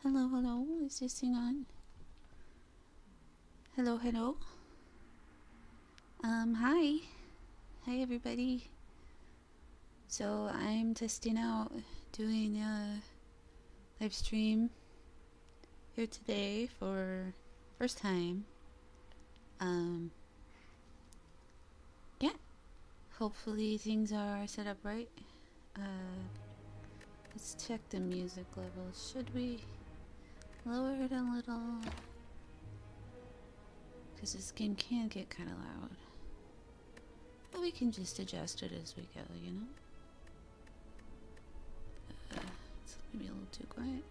Hello, hello. Is this thing on? Hello, hello. Hi. Hi, everybody. So, I'm testing out doing a live stream here today for first time. Yeah. Hopefully things are set up right. Let's check the music levels. Should we lower it a little? Because this game can get kind of loud. But we can just adjust it as we go, you know? It's maybe a little too quiet.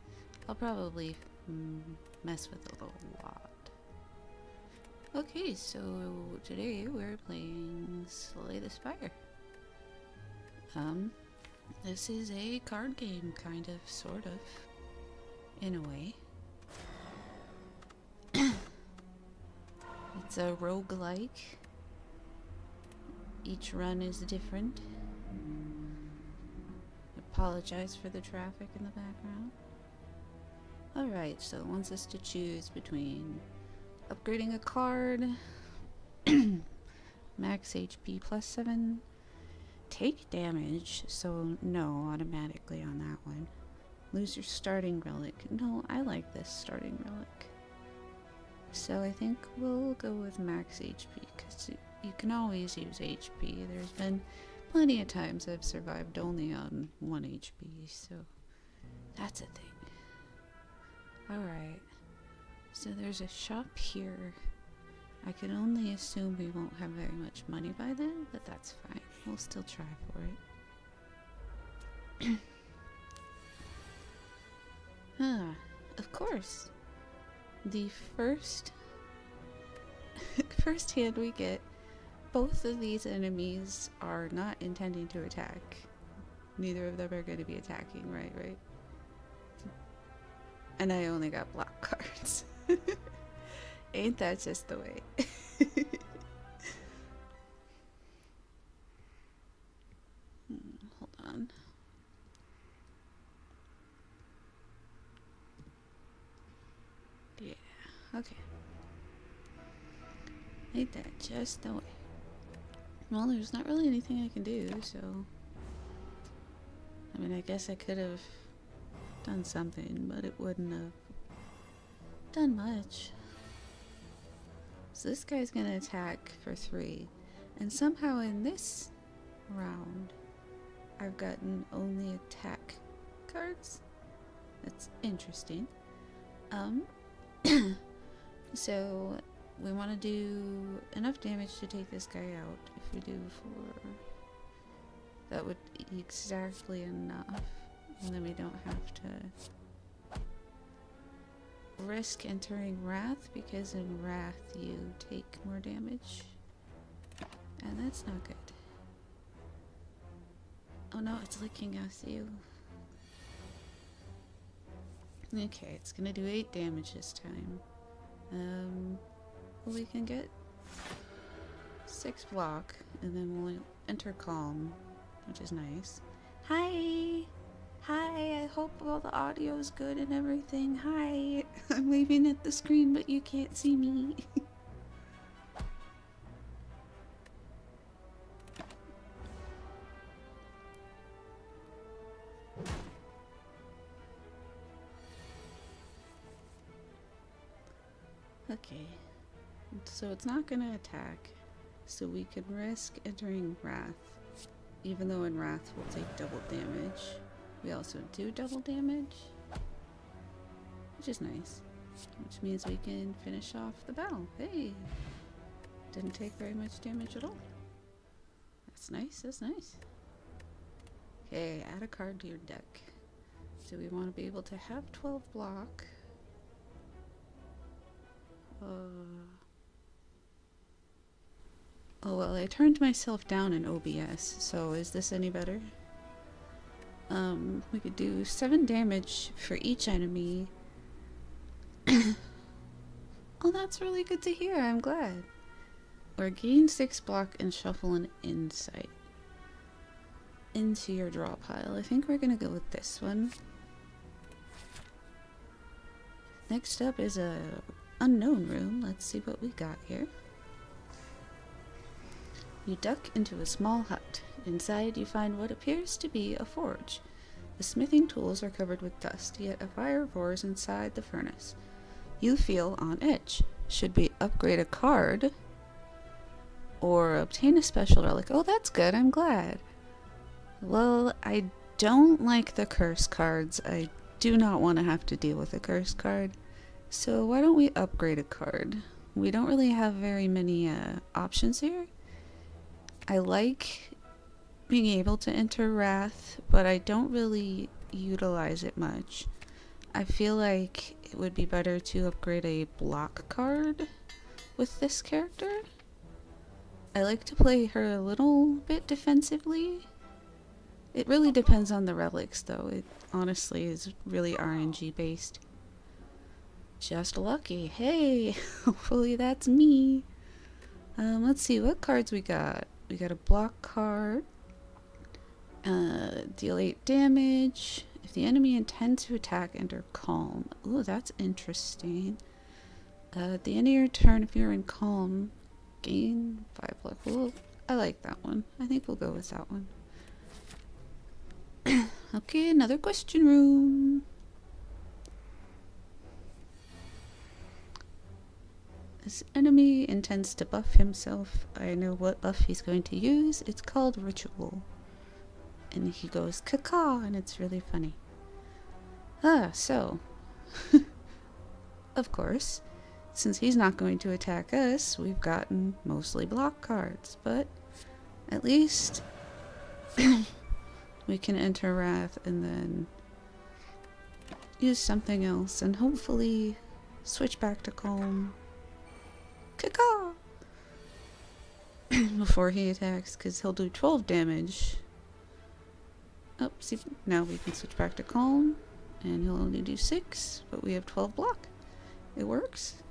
I'll probably mess with it a lot. Okay, so today we're playing Slay the Spire. This is a card game, kind of, sort of, in a way. It's a roguelike. Each run is different. Apologize for the traffic in the background. Alright, so it wants us to choose between upgrading a card, max HP plus 7, take damage, so no automatically on that one. Lose your starting relic. No, I like this starting relic. So I think we'll go with max HP, because you can always use HP. There's been plenty of times I've survived only on 1 HP, so that's a thing. Alright, so there's a shop here. I can only assume we won't have very much money by then, but that's fine. We'll still try for it. Of course. The first hand we get, both of these enemies are not intending to attack. Neither of them are going to be attacking, right? And I only got block cards. Ain't that just the way? Hold on. Yeah, okay. Ain't that just the way? Well, there's not really anything I can do, so... I mean, I guess I could have done something, but it wouldn't have done much. So this guy's gonna attack for 3, and somehow in this round I've gotten only attack cards. That's interesting. So we want to do enough damage to take this guy out. If we do 4, that would be exactly enough, and then we don't have to risk entering Wrath, because in Wrath you take more damage, and that's not good. Oh no, it's licking us, you. Okay, it's gonna do 8 damage this time. We can get 6 block, and then we'll enter Calm, which is nice. Hi! Hi, I hope all the audio is good and everything. Hi! I'm waving at the screen, but you can't see me. Okay, so it's not gonna attack, so we could risk entering Wrath, even though in Wrath we'll take double damage. We also do double damage, which is nice, which means we can finish off the battle. Hey, didn't take very much damage at all. That's nice, that's nice. Okay, add a card to your deck. So we want to be able to have 12 block. Oh well, I turned myself down in OBS, so is this any better? We could do 7 damage for each enemy. Oh, that's really good to hear, I'm glad. Or gain 6 block and shuffle an insight into your draw pile. I think we're gonna go with this one. Next up is a unknown room. Let's see what we got here. You duck into a small hut. Inside you find what appears to be a forge. The smithing tools are covered with dust, yet a fire roars inside the furnace. You feel on edge. Should we upgrade a card or obtain a special relic? Oh, that's good. I'm glad. Well, I don't like the curse cards. I do not want to have to deal with a curse card. So why don't we upgrade a card? We don't really have very many options here. I like being able to enter Wrath, but I don't really utilize it much. I feel like it would be better to upgrade a block card with this character. I like to play her a little bit defensively. It really depends on the relics though. It honestly is really RNG based. Just lucky. Hey, hopefully that's me. Let's see what cards we got. We got a block card. Deal 8 damage. If the enemy intends to attack, enter calm. Ooh, that's interesting. At the end of your turn, if you're in calm, gain 5 luck. Well, I like that one. I think we'll go with that one. Okay, another question room. This enemy intends to buff himself. I know what buff he's going to use. It's called Ritual. And he goes caca, and it's really funny. So of course, since he's not going to attack us, we've gotten mostly block cards, but at least we can enter Wrath and then use something else and hopefully switch back to calm caca before he attacks, because he'll do 12 damage. Oh, see, now we can switch back to calm, and he'll only do 6, but we have 12 block. It works.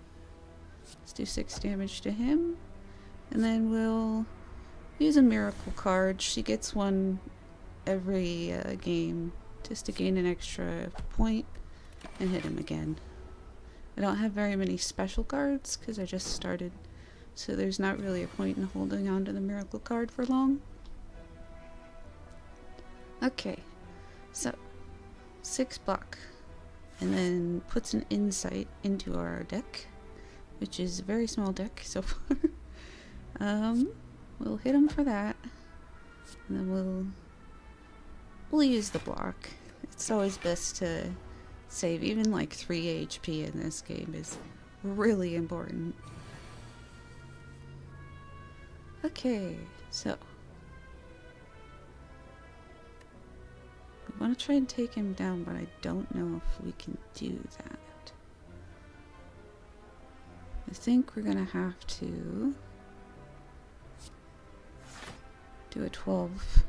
Let's do 6 damage to him, and then we'll use a miracle card. She gets one every game, just to gain an extra point, and hit him again. I don't have very many special cards, because I just started, so there's not really a point in holding on to the miracle card for long. Okay, so 6 block, and then puts an insight into our deck, which is a very small deck so far. We'll hit him for that, and then we'll use the block. It's always best to save. Even like 3 HP in this game is really important. Okay, so I want to try and take him down, but I don't know if we can do that. I think we're gonna have to do a 12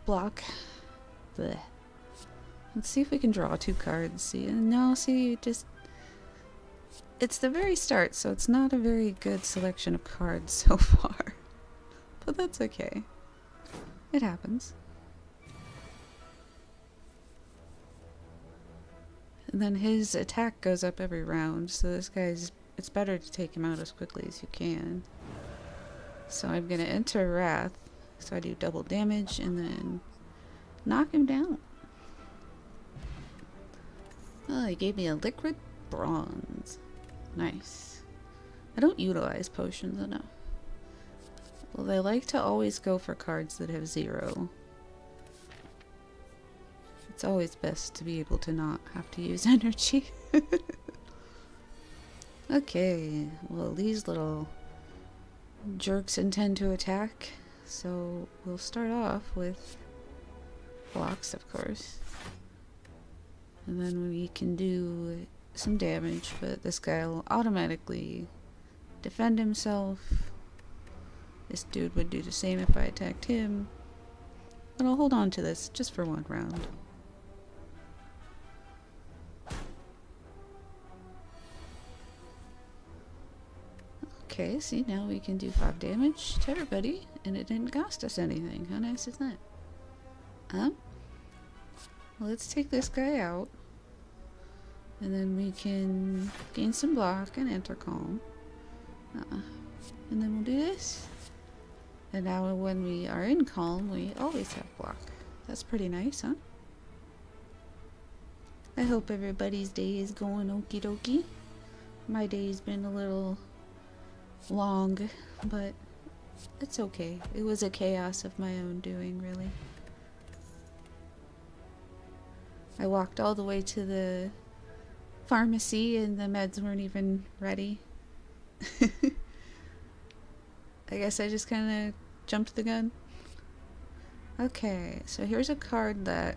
block. Blech. Let's see if we can draw 2 cards. See, no, see, it's the very start, so it's not a very good selection of cards so far. But that's okay. It happens. And then his attack goes up every round, so this guy's, it's better to take him out as quickly as you can. So I'm gonna enter Wrath, so I do double damage and then knock him down. Oh, he gave me a liquid bronze. Nice. I don't utilize potions enough. Well, I like to always go for cards that have 0. It's always best to be able to not have to use energy. Okay, well, these little jerks intend to attack, so we'll start off with blocks, of course. And then we can do some damage, but this guy will automatically defend himself. This dude would do the same if I attacked him. But I'll hold on to this just for 1 round. Okay, see, now we can do 5 damage to everybody, and it didn't cost us anything. How nice is that? Well, let's take this guy out. And then we can gain some block and enter calm. And then we'll do this. And now when we are in calm, we always have block. That's pretty nice, huh? I hope everybody's day is going okie dokie. My day's been a little long, but it's okay. It was a chaos of my own doing, really. I walked all the way to the pharmacy and the meds weren't even ready. I guess I just kind of jumped the gun. Okay, so here's a card that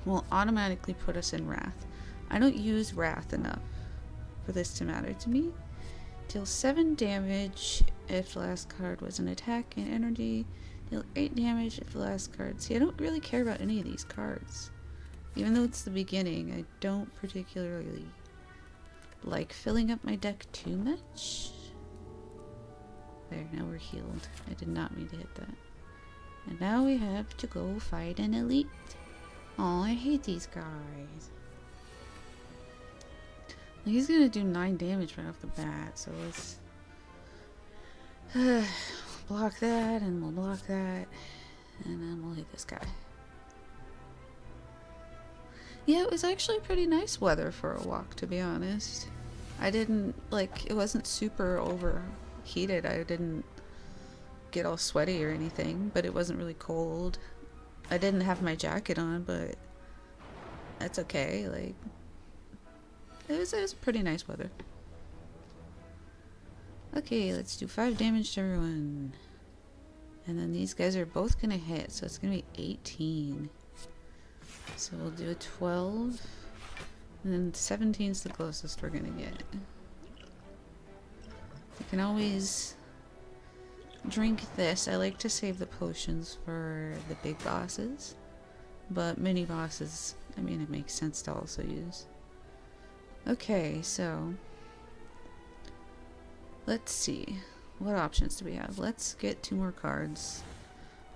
will automatically put us in Wrath. I don't use Wrath enough for this to matter to me. Deal 7 damage if the last card was an attack and energy. Deal 8 damage if the last card... See, I don't really care about any of these cards. Even though it's the beginning, I don't particularly like filling up my deck too much. There, now we're healed. I did not mean to hit that. And now we have to go fight an elite. Oh, I hate these guys. He's gonna do 9 damage right off the bat, so let's block that, and we'll block that, and then we'll hit this guy. Yeah, it was actually pretty nice weather for a walk, to be honest. I didn't, like, it wasn't super overheated. I didn't get all sweaty or anything, but it wasn't really cold. I didn't have my jacket on, but that's okay. Like, it was pretty nice weather. Okay, let's do 5 damage to everyone. And then these guys are both gonna hit, so it's gonna be 18. So we'll do a 12. And then 17 is the closest we're gonna get. You can always drink this. I like to save the potions for the big bosses. But mini bosses, I mean, it makes sense to also use. Okay, so let's see. What options do we have? Let's get 2 more cards.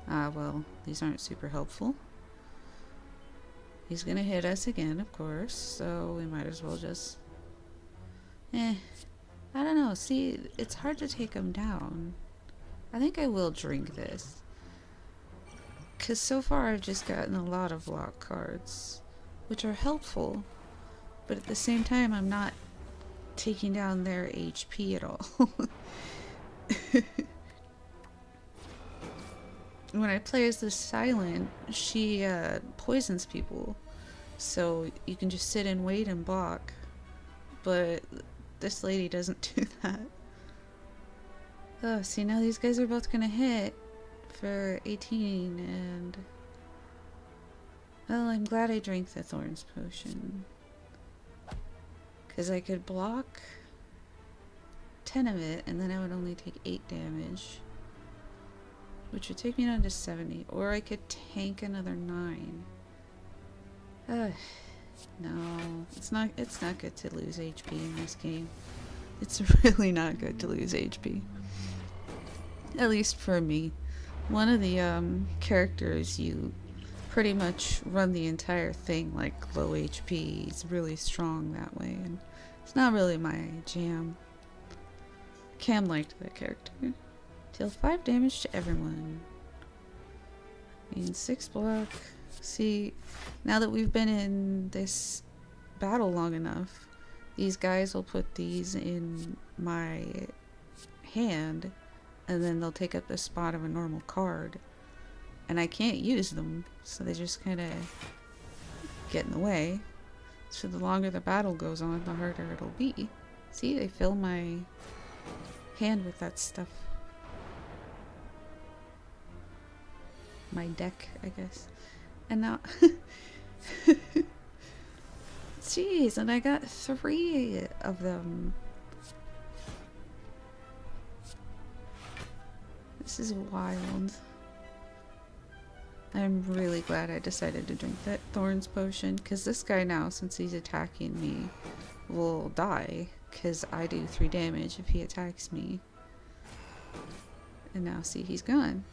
Well, these aren't super helpful. He's gonna hit us again, of course, so we might as well just... I don't know. See, it's hard to take him down. I think I will drink this. Because so far I've just gotten a lot of lock cards, which are helpful, but at the same time I'm not taking down their HP at all. When I play as the Silent, she poisons people, so you can just sit and wait and block, but this lady doesn't do that. Oh, see, now these guys are both gonna hit for 18, and well, I'm glad I drank the Thorns Potion, because I could block 10 of it, and then I would only take 8 damage. Which would take me down to 70. Or I could tank another 9. No. It's not good to lose HP in this game. It's really not good to lose HP. At least for me. One of the characters, you pretty much run the entire thing like low HP. He's really strong that way, and it's not really my jam. Cam liked that character. Deal 5 damage to everyone. And 6 block. See, now that we've been in this battle long enough, these guys will put these in my hand, and then they'll take up the spot of a normal card. And I can't use them, so they just kind of get in the way. So the longer the battle goes on, the harder it'll be. See, they fill my hand with that stuff. My deck, I guess. And now jeez, and I got 3 of them. This is wild. I'm really glad I decided to drink that Thorns Potion, because this guy now, since he's attacking me, will die, because I do 3 damage if he attacks me. And now see, he's gone.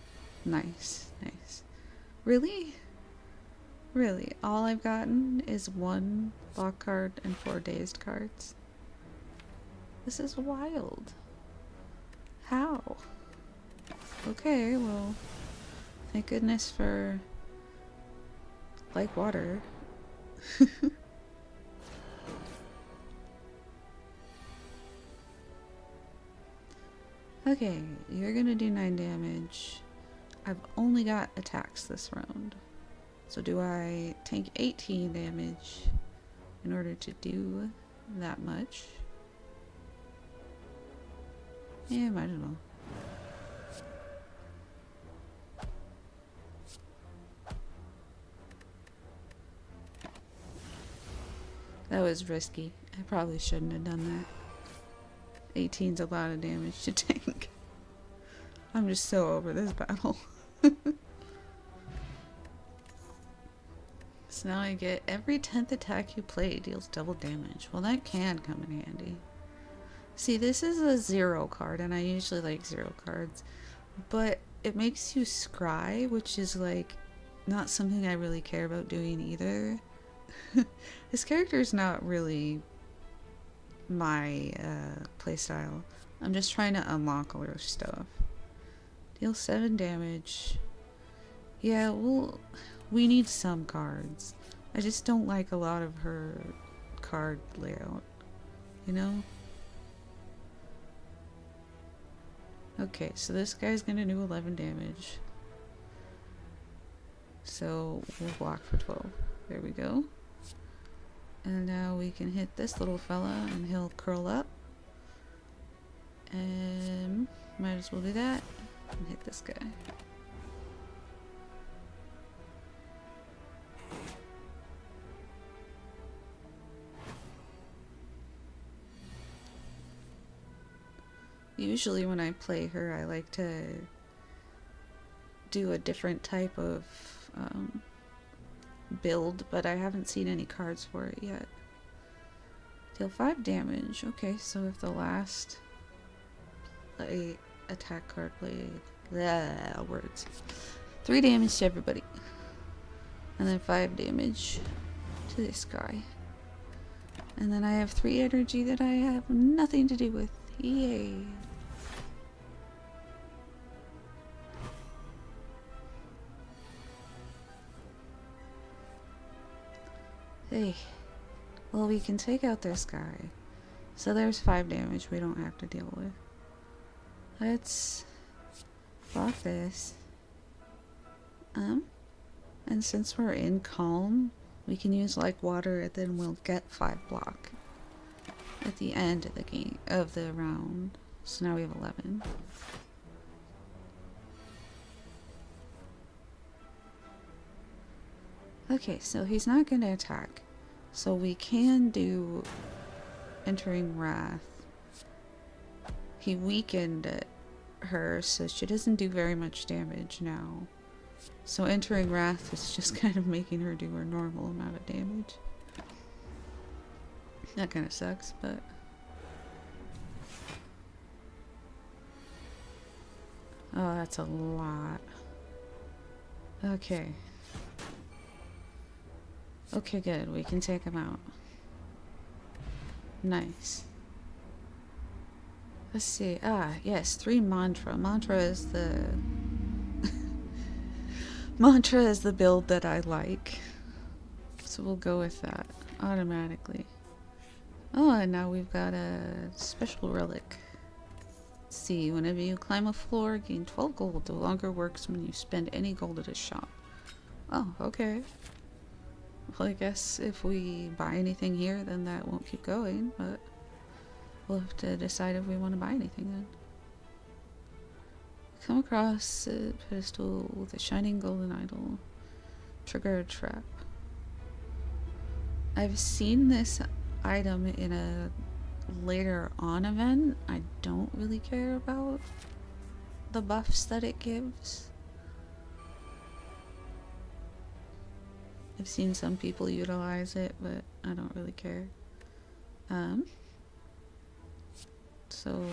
Nice, nice. Really? Really, all I've gotten is 1 block card and 4 dazed cards. This is wild. How? Okay, well, thank goodness for like water. Okay, you're gonna do 9 damage. I've only got attacks this round. So do I tank 18 damage in order to do that much? Yeah, might as well. That was risky. I probably shouldn't have done that. 18's a lot of damage to tank. I'm just so over this battle. So now I get every 10th attack you play deals double damage. Well, that can come in handy. See, this is a 0 card, and I usually like 0 cards. But it makes you scry, which is like not something I really care about doing either. This character is not really my playstyle. I'm just trying to unlock all her stuff. Deal 7 damage. Yeah, well, we need some cards. I just don't like a lot of her card layout, you know? Okay, so this guy's gonna do 11 damage. So we'll block for 12. There we go. And now we can hit this little fella and he'll curl up. And might as well do that and hit this guy. Usually when I play her, I like to do a different type of build, but I haven't seen any cards for it yet. Deal 5 damage. Okay, so if the last attack card played, words. 3 damage to everybody. And then 5 damage to this guy. And then I have 3 energy that I have nothing to do with. Yay. Hey. Well, we can take out this guy. So there's 5 damage we don't have to deal with. Let's block this. And since we're in calm, we can use like water and then we'll get 5 block at the end of the game of the round. So now we have 11. Okay, so he's not going to attack. So we can do Entering Wrath. He weakened her, so she doesn't do very much damage now. So Entering Wrath is just kind of making her do her normal amount of damage. That kind of sucks, but... Oh, that's a lot. Okay. Okay, good. We can take him out. Nice. Let's see. Ah, yes, 3 mantra. Mantra is the... Mantra is the build that I like. So we'll go with that automatically. Oh, and now we've got a special relic. Let's see. Whenever you climb a floor, gain 12 gold. No longer works when you spend any gold at a shop. Oh, okay. Well, I guess if we buy anything here, then that won't keep going, but we'll have to decide if we want to buy anything then. Come across a pedestal with a shining golden idol. Trigger a trap. I've seen this item in a later on event. I don't really care about the buffs that it gives. I've seen some people utilize it, but I don't really care. So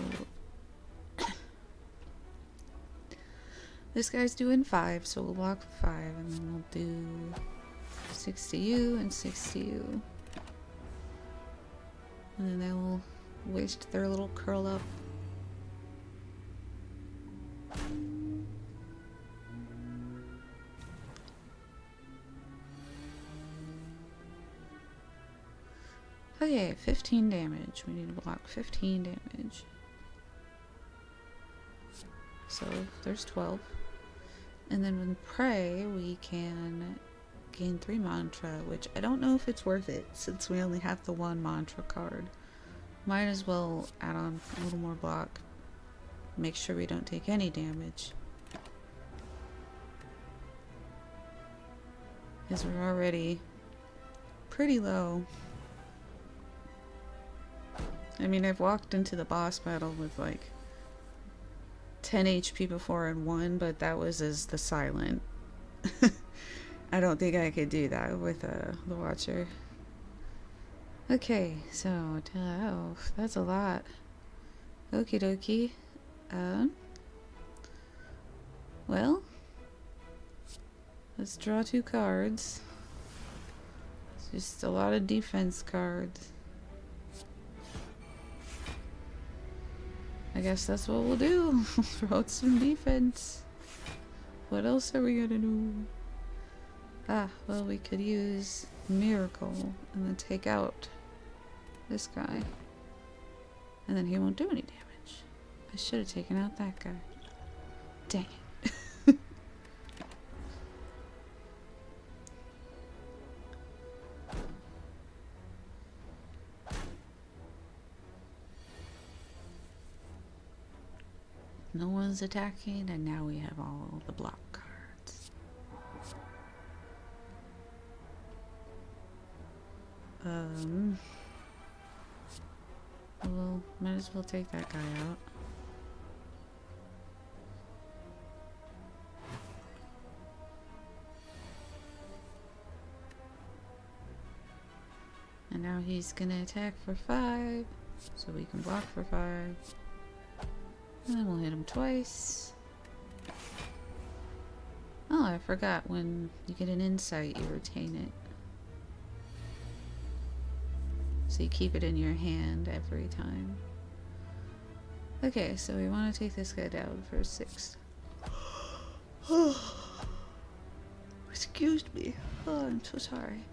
this guy's doing 5, so we'll walk 5, and then we'll do 6 to you and 6 to you. And then they will waste their little curl up. Okay, 15 damage. We need to block 15 damage. So there's 12. And then with Pray, we can gain 3 mantra, which I don't know if it's worth it since we only have the 1 mantra card. Might as well add on a little more block. Make sure we don't take any damage. Because we're already pretty low. I mean, I've walked into the boss battle with like 10 HP before and won, but that was as the silent. I don't think I could do that with the Watcher. Okay, so 12. That's a lot. Okie dokie. Well, let's draw 2 cards. It's just a lot of defense cards. I guess that's what we'll do. Throw out some defense. What else are we gonna do? Ah, well, we could use Miracle and then take out this guy. And then he won't do any damage. I should have taken out that guy. Dang it. No one's attacking, and now we have all the block cards. Well, might as well take that guy out. And now he's gonna attack for 5, so we can block for 5. And then we'll hit him twice. Oh, I forgot, when you get an insight, you retain it. So you keep it in your hand every time. Okay, so we want to take this guy down for 6. Excuse me. Oh, I'm so sorry.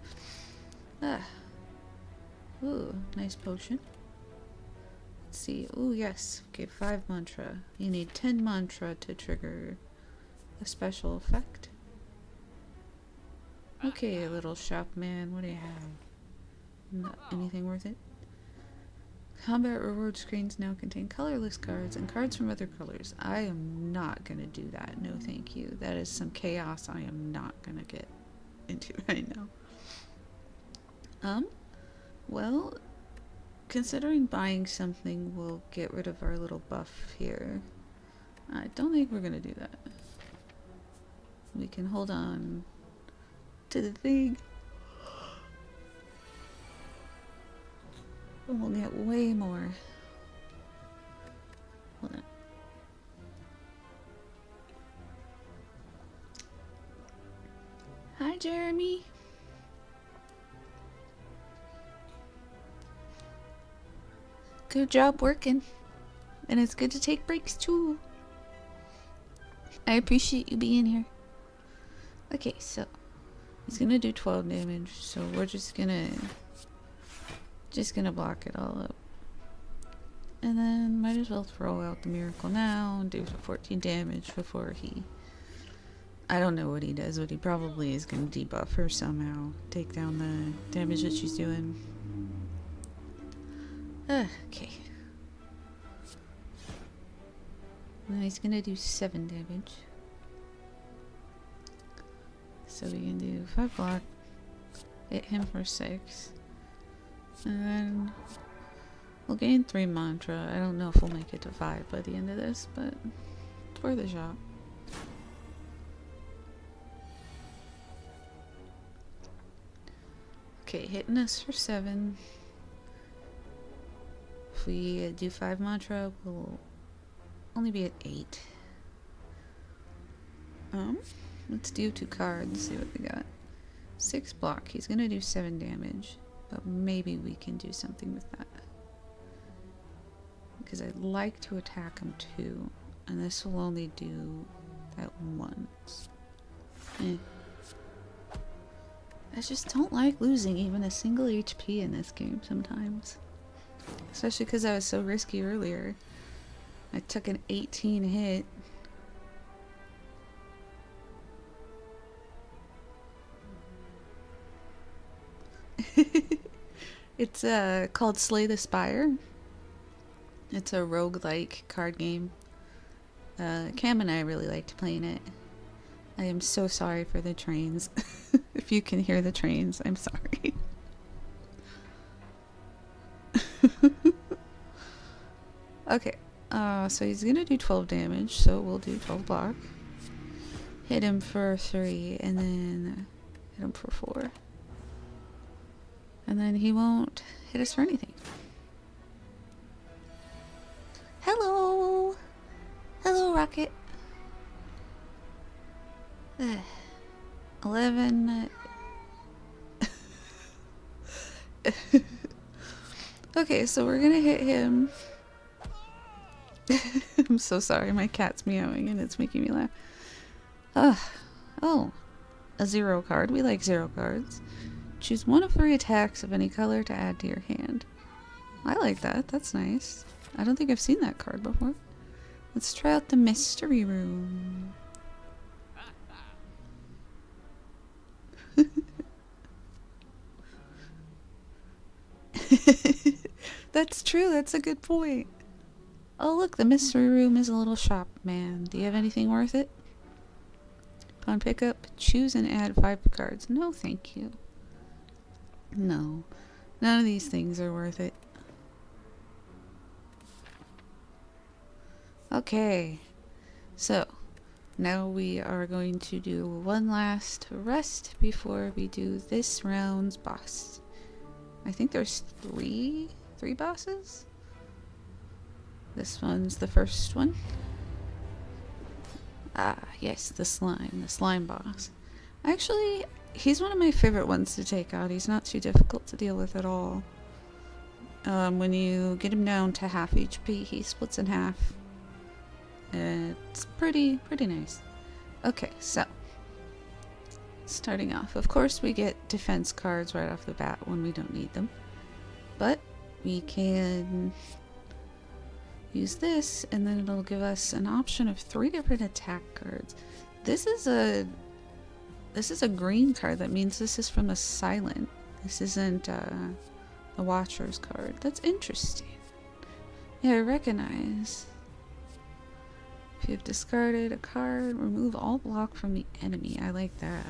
Ah. Ooh, nice potion. Let's see. Ooh, yes. Okay, 5 mantra. You need 10 mantra to trigger a special effect. Okay, little shop man, what do you have? Not anything worth it? Combat reward screens now contain colorless cards and cards from other colors. I am not gonna do that. No, thank you. That is some chaos I am not gonna get into right now. Well, considering buying something will get rid of our little buff here, I don't think we're gonna do that. We can hold on to the thing. And we'll get way more. Hold on. Hi, Jeremy. Good job working. And it's good to take breaks too. I appreciate you being here. Okay, so he's gonna do 12 damage, so we're just gonna block it all up. And then might as well throw out the miracle now and do 14 damage before he... I don't know what he does, but he probably is gonna debuff her somehow. Take down the damage that she's doing. Okay. Now he's gonna do 7 damage. So we can do 5 block, hit him for 6, and then we'll gain 3 mantra. I don't know if we'll make it to 5 by the end of this, but it's worth a shot. Okay, hitting us for 7. If we do 5 mantra, we'll only be at 8. Let's do 2 cards, see what we got. 6 block. He's gonna do 7 damage. But maybe we can do something with that. Because I'd like to attack him too. And this will only do that once. I just don't like losing even a single HP in this game sometimes. Especially because I was so risky earlier. I took an 18 hit. It's called Slay the Spire. It's a roguelike card game. Cam and I really liked playing it. I am so sorry for the trains. If you can hear the trains, I'm sorry. Okay, so he's gonna do 12 damage, so we'll do 12 block. Hit him for 3, and then hit him for 4. And then he won't hit us for anything. Hello! Hello, Rocket! 11... Okay, so we're gonna hit him. I'm so sorry, my cat's meowing and it's making me laugh. Oh, a 0 card. We like 0 cards. Choose 1 of 3 attacks of any color to add to your hand. I like that. That's nice. I don't think I've seen that card before. Let's try out the mystery room. That's true. That's a good point. Oh, look, the mystery room is a little shop, man. Do you have anything worth it? Upon pickup, choose and add 5 cards. No, thank you. No. None of these things are worth it. Okay. So, now we are going to do one last rest before we do this round's boss. I think there's three bosses? This one's the first one. Ah, yes, the slime boss. Actually, he's one of my favorite ones to take out. He's not too difficult to deal with at all. When you get him down to half HP, he splits in half. It's pretty nice. Okay, so starting off, of course we get defense cards right off the bat when we don't need them. But we can use this, and then it'll give us an option of 3 different attack cards. This is a green card. That means this is from a silent. This isn't a Watcher's card. That's interesting. Yeah, I recognize. If you've discarded a card, remove all block from the enemy. I like that.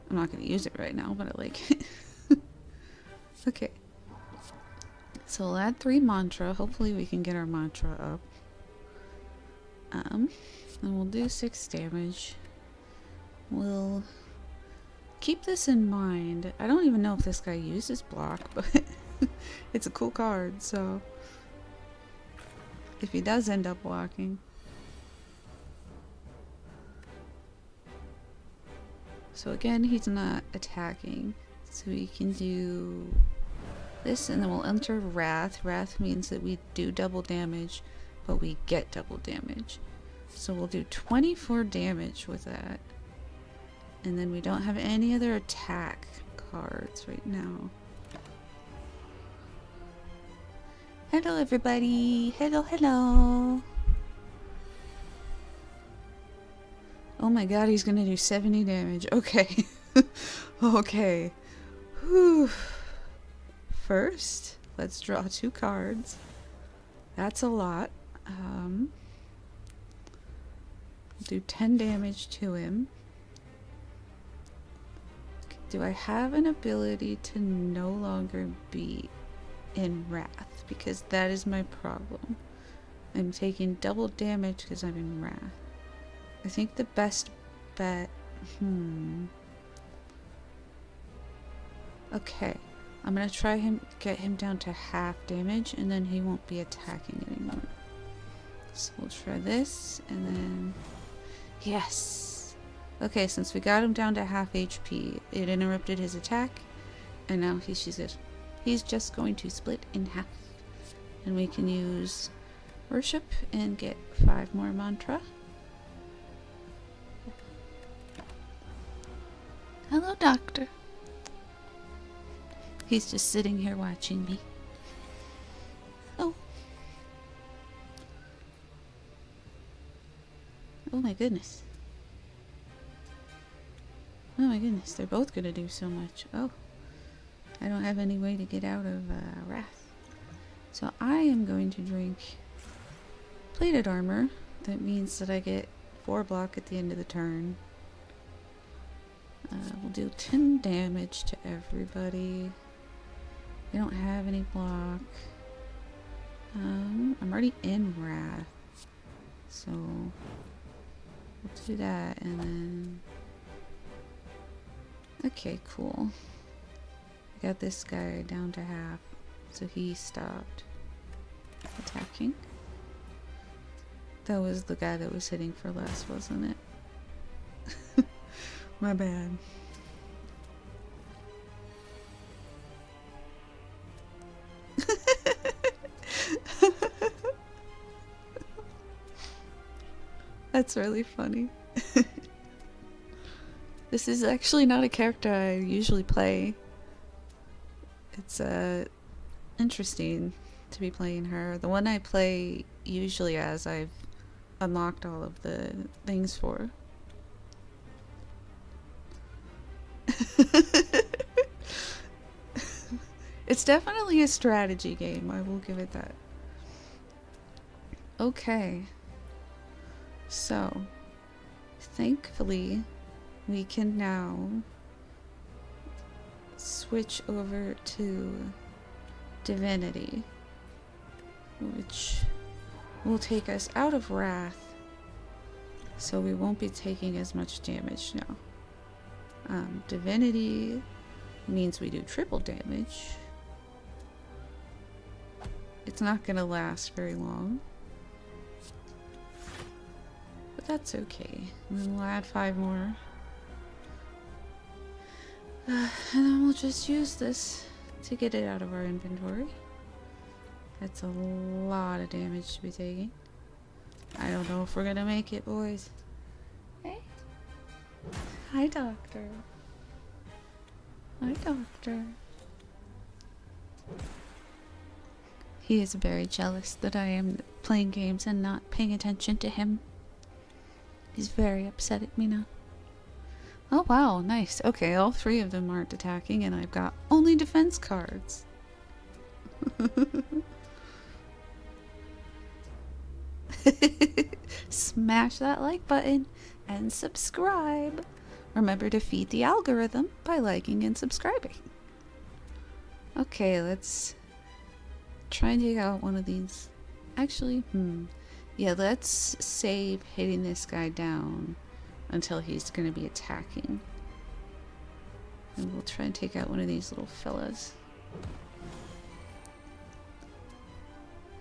I'm not going to use it right now, but I like it. Okay. So we'll add 3 mantra. Hopefully we can get our mantra up. And we'll do 6 damage. We'll keep this in mind. I don't even know if this guy uses block, but it's a cool card, so if he does end up blocking. So again, he's not attacking. So we can do this, and then we'll enter Wrath. Wrath means that we do double damage, but we get double damage. So we'll do 24 damage with that. And then we don't have any other attack cards right now. Hello everybody! Hello! Oh my god, he's gonna do 70 damage. Okay. Okay. Whew. First, let's draw 2 cards. That's a lot. Do 10 damage to him. Do I have an ability to no longer be in Wrath? Because that is my problem. I'm taking double damage because I'm in Wrath. I think the best bet... Okay. I'm gonna try get him down to half damage, and then he won't be attacking anymore. So we'll try this, and then... Yes! Okay, since we got him down to half HP, it interrupted his attack, and now he's just going to split in half. And we can use worship and get 5 more mantra. Hello, doctor. He's just sitting here watching me. Oh. Oh my goodness. Oh my goodness, they're both gonna do so much. Oh. I don't have any way to get out of Wrath. So I am going to drink plated armor. That means that I get 4 block at the end of the turn. We'll do 10 damage to everybody. We don't have any block. I'm already in Wrath. So we'll do that and then... Okay, cool. I got this guy down to half. So he stopped attacking. That was the guy that was hitting for less, wasn't it? My bad. That's really funny. This is actually not a character I usually play. It's interesting to be playing her. The one I play usually as I've unlocked all of the things for. It's definitely a strategy game, I will give it that. Okay. So, thankfully, we can now switch over to Divinity, which will take us out of Wrath, so we won't be taking as much damage now. Divinity means we do triple damage. It's not gonna last very long, but that's okay. And then we'll add 5 more. And then we'll just use this to get it out of our inventory. That's a lot of damage to be taking. I don't know if we're gonna make it, boys. Hey. Hi, Doctor. Hi, Doctor. He is very jealous that I am playing games and not paying attention to him. He's very upset at me now. Oh wow, nice. Okay, all 3 of them aren't attacking and I've got only defense cards. Smash that like button and subscribe. Remember to feed the algorithm by liking and subscribing. Okay, let's try and take out one of these. Actually, yeah, let's save hitting this guy down until he's going to be attacking. And we'll try and take out one of these little fellas.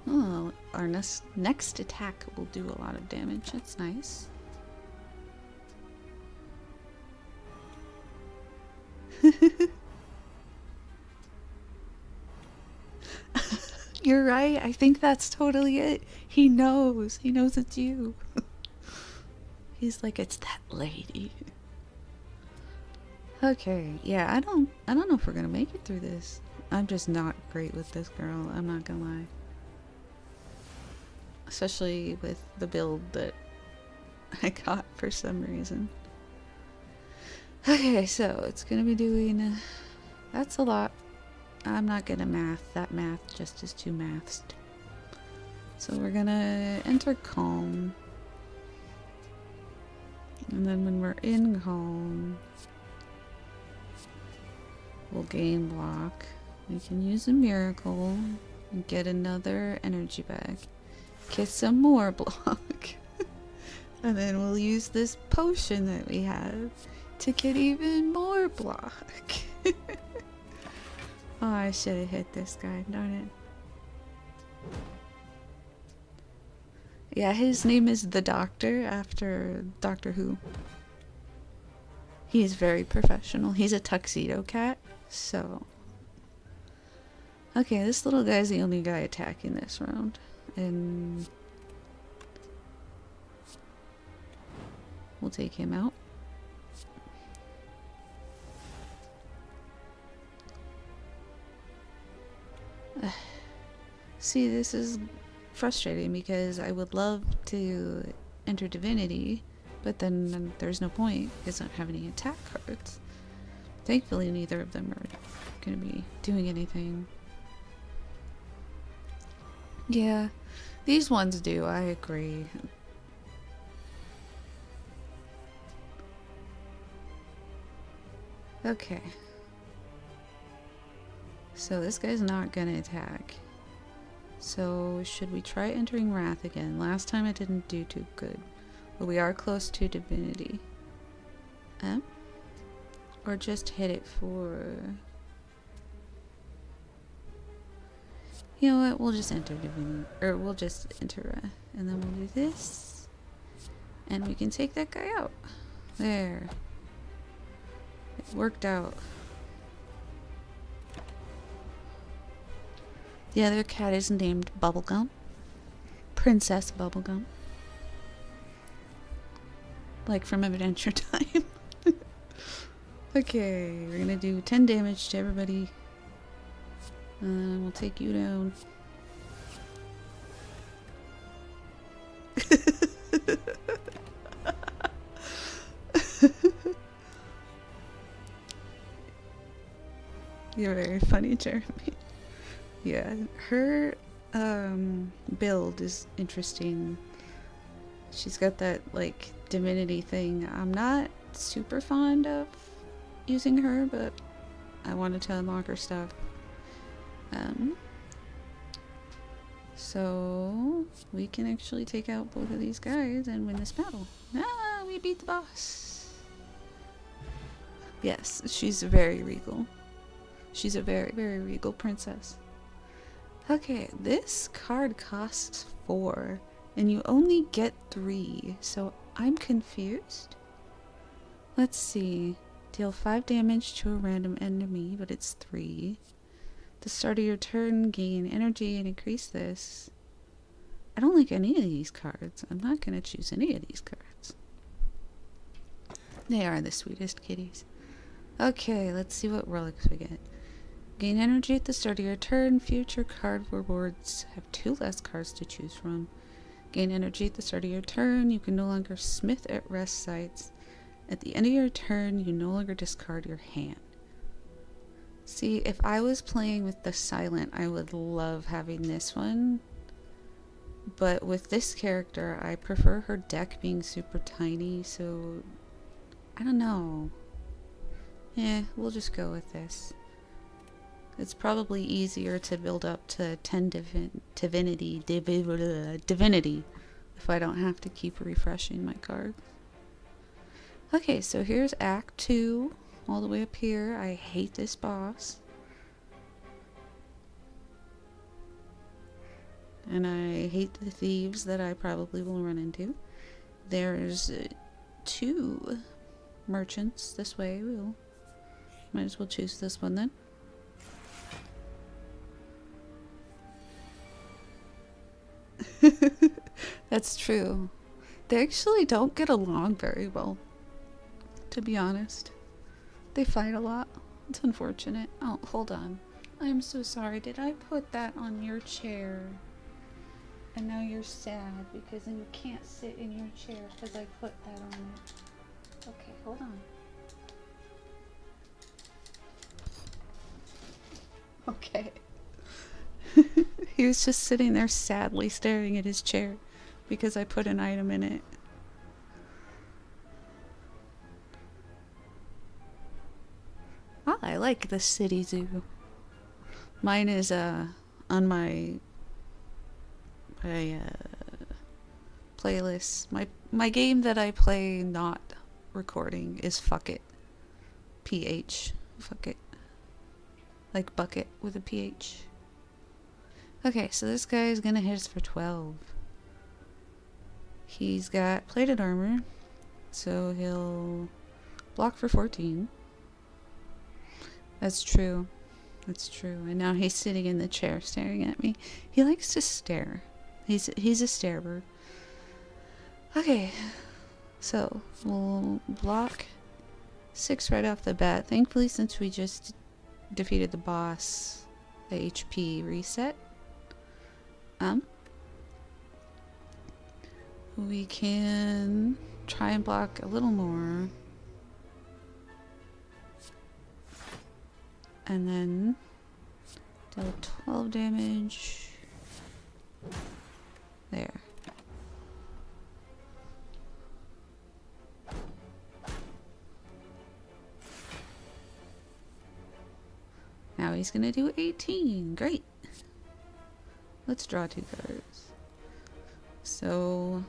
Oh, our next attack will do a lot of damage. That's nice. You're right. I think that's totally it. He knows. He knows it's you. He's like, it's that lady. Okay, yeah, I don't know if we're gonna make it through this. I'm just not great with this girl, I'm not gonna lie. Especially with the build that I got for some reason. Okay, so it's gonna be doing... that's a lot. I'm not gonna math. That math just is too mathed. So we're gonna enter Calm. And then when we're in Calm, we'll gain block. We can use a miracle and get another energy back. Get some more block. And then we'll use this potion that we have to get even more block. Oh, I should have hit this guy, darn it. Yeah, his name is the Doctor, after Doctor Who. He's very professional. He's a tuxedo cat, so... Okay, this little guy's the only guy attacking this round. And... we'll take him out. See, this is frustrating because I would love to enter Divinity, but then there's no point because I don't have any attack cards. Thankfully, neither of them are going to be doing anything. Yeah, these ones do, I agree. Okay. So this guy's not gonna attack. So should we try entering Wrath again? Last time it didn't do too good. But we are close to Divinity. Or just hit it for... You know what? We'll just enter Divinity. Or we'll just enter Wrath. And then we'll do this. And we can take that guy out. There. It worked out. The other cat is named Bubblegum. Princess Bubblegum. Like from Adventure Time. Okay, we're gonna do 10 damage to everybody. We'll take you down. You're very funny, Jeremy. Yeah, her build is interesting. She's got that like divinity thing. I'm not super fond of using her, but I wanted to unlock her stuff. So we can actually take out both of these guys and win this battle. Ah, we beat the boss. Yes, she's very regal. She's a very, very regal princess. Okay, this card costs 4, and you only get 3, so I'm confused. Let's see. Deal 5 damage to a random enemy, but it's 3. At the start of your turn, gain energy and increase this. I don't like any of these cards. I'm not going to choose any of these cards. They are the sweetest kitties. Okay, let's see what relics we get. Gain energy at the start of your turn. Future card rewards have 2 less cards to choose from. Gain energy at the start of your turn. You can no longer smith at rest sites. At the end of your turn, you no longer discard your hand. See, if I was playing with the Silent, I would love having this one. But with this character, I prefer her deck being super tiny, so... I don't know. We'll just go with this. It's probably easier to build up to 10 divinity if I don't have to keep refreshing my cards. Okay, so here's Act 2, all the way up here. I hate this boss. And I hate the thieves that I probably will run into. There's 2 merchants this way. Might as well choose this one then. That's true. They actually don't get along very well, to be honest. They fight a lot. It's unfortunate. Oh, hold on. I'm so sorry. Did I put that on your chair? And now you're sad because then you can't sit in your chair because I put that on it. Okay, hold on. Okay. He was just sitting there sadly staring at his chair because I put an item in it. Oh, I like the city zoo. Mine is on my playlist. My game that I play not recording is Fuck It. PH. Fuck It. Like bucket with a PH. Okay, so this guy is gonna hit us for 12. He's got plated armor, so he'll Block for 14. That's true. That's true. And now he's sitting in the chair staring at me. He likes to stare. He's a starebird. Okay. So, we'll block 6 right off the bat. Thankfully, since we just defeated the boss, the HP reset. We can try and block a little more. And then deal 12 damage. There. Now he's gonna do 18. Great. Let's draw 2 cards. So,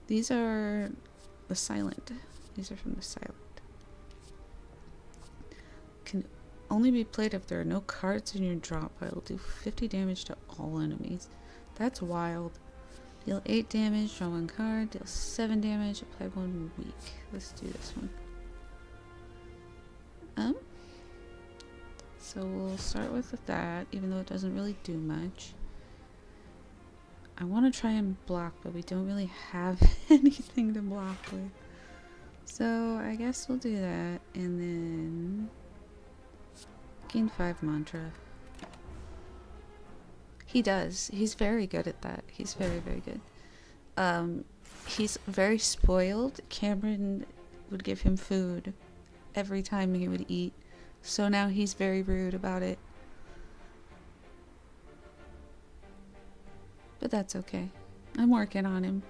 these are the silent. These are from the silent. Can only be played if there are no cards in your drop pile. Do 50 damage to all enemies. That's wild. Deal 8 damage, draw 1 card. Deal 7 damage, apply 1 weak. Let's do this one. So we'll start with that, even though it doesn't really do much. I want to try and block, but we don't really have anything to block with. So I guess we'll do that, and then gain 5 mantra. He does. He's very good at that. He's very, very good. He's very spoiled. Cameron would give him food every time he would eat. So now he's very rude about it. But that's okay. I'm working on him.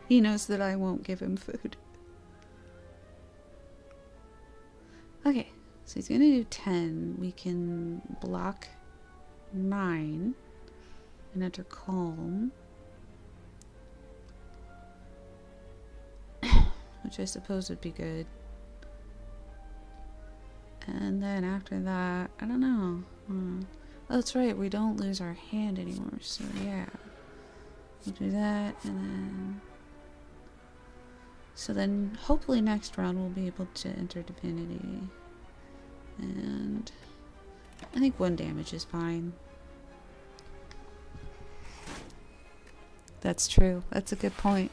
He knows that I won't give him food. Okay, so he's gonna do 10. We can block 9 and enter calm. Which I suppose would be good. And then after that, I don't know. Oh, that's right, we don't lose our hand anymore, so yeah. We'll do that, and then... So then, hopefully next round we'll be able to enter Divinity. And... I think 1 damage is fine. That's true. That's a good point.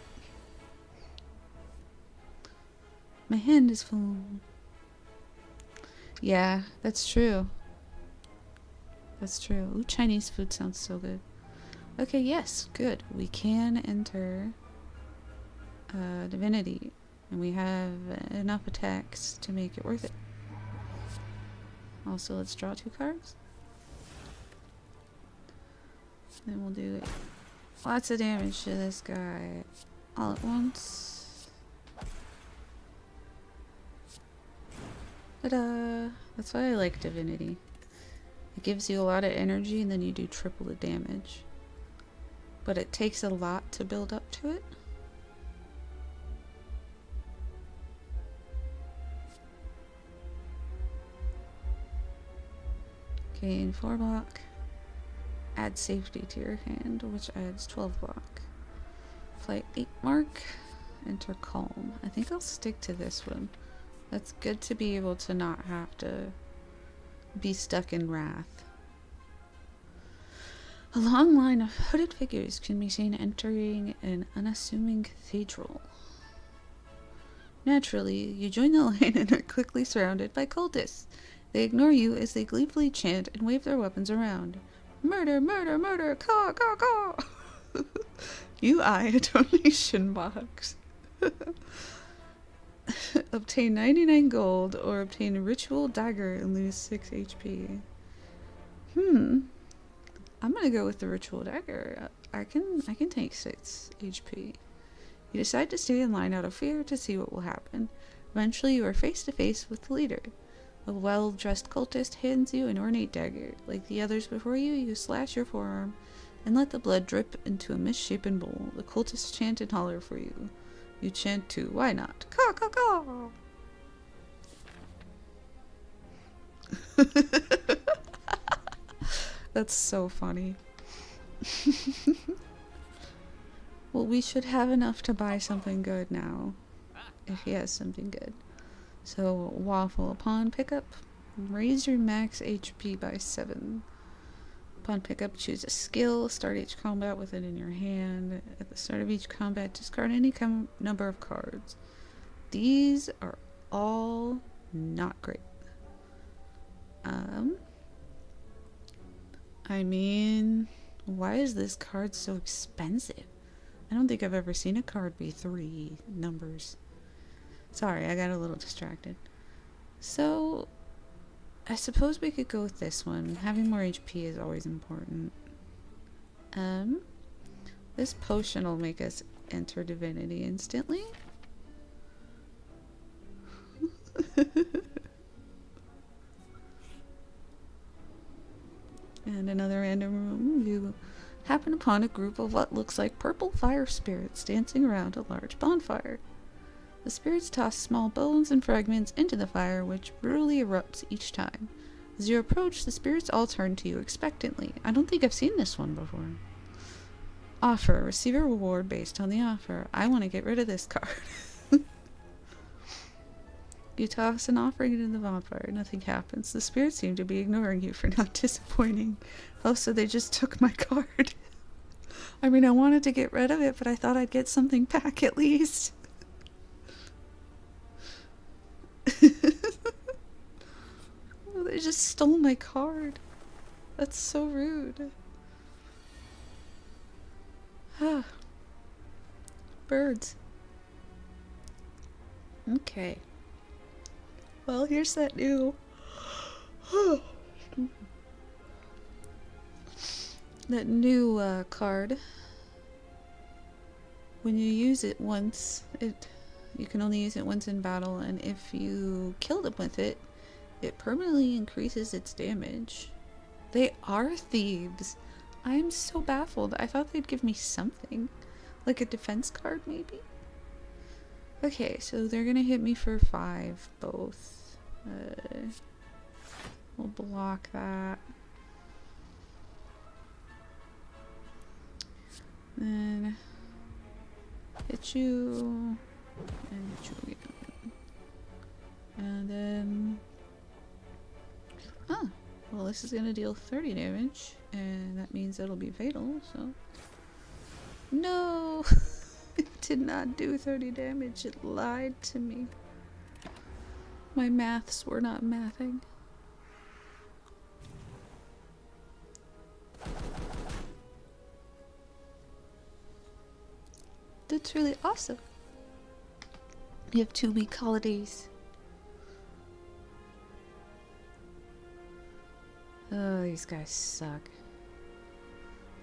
My hand is full. Yeah, that's true. That's true. Ooh, Chinese food sounds so good. Okay, yes, good. We can enter Divinity. And we have enough attacks to make it worth it. Also, let's draw 2 cards. Then we'll do lots of damage to this guy all at once. Ta-da! That's why I like Divinity. It gives you a lot of energy and then you do triple the damage. But it takes a lot to build up to it. Gain 4 block. Add safety to your hand, which adds 12 block. Flight 8 mark. Enter calm. I think I'll stick to this one. That's good to be able to not have to be stuck in wrath. A long line of hooded figures can be seen entering an unassuming cathedral. Naturally, you join the line and are quickly surrounded by cultists. They ignore you as they gleefully chant and wave their weapons around. Murder, murder, murder, caw, caw, caw! You eye a donation box. Obtain 99 gold or obtain a ritual dagger and lose 6 HP. I'm gonna go with the ritual dagger. I can take 6 HP. You decide to stay in line out of fear to see what will happen. Eventually you are face to face with the leader. A well-dressed cultist hands you an ornate dagger. Like the others before you, you slash your forearm and let the blood drip into a misshapen bowl. The cultists chant and holler for you. You chant too. Why not? Caw, caw, caw! That's so funny. Well, we should have enough to buy something good now. If he has something good. So, Waffle. Upon pickup, raise your max HP by 7. Upon pickup, choose a skill. Start each combat with it in your hand. At the start of each combat, discard any number of cards. These are all not great. I mean, why is this card so expensive? I don't think I've ever seen a card be 3 numbers. Sorry, I got a little distracted. So, I suppose we could go with this one. Having more HP is always important. This potion will make us enter divinity instantly. And another random room. You happen upon a group of what looks like purple fire spirits dancing around a large bonfire. The spirits toss small bones and fragments into the fire, which brutally erupts each time. As you approach, the spirits all turn to you expectantly. I don't think I've seen this one before. Offer. Receive a reward based on the offer. I want to get rid of this card. You toss an offering into the bonfire. Nothing happens. The spirits seem to be ignoring you for not disappointing. Oh, so they just took my card. I mean, I wanted to get rid of it, but I thought I'd get something back at least. Oh, they just stole my card. That's so rude. Ah. Birds. Okay. Well, here's that new... that new card. When you use it once, you can only use it once in battle, and if you kill them with it, it permanently increases its damage. They are thieves. I am so baffled. I thought they'd give me something. Like a defense card, maybe? Okay, so they're gonna hit me for 5, both. We'll block that. Then hit you and hit you again. And then well, this is gonna deal 30 damage, and that means it'll be fatal, so no. It did not do 30 damage. It lied to me. My maths were not mathing. That's really awesome. You have 2 weak holidays. Oh, these guys suck.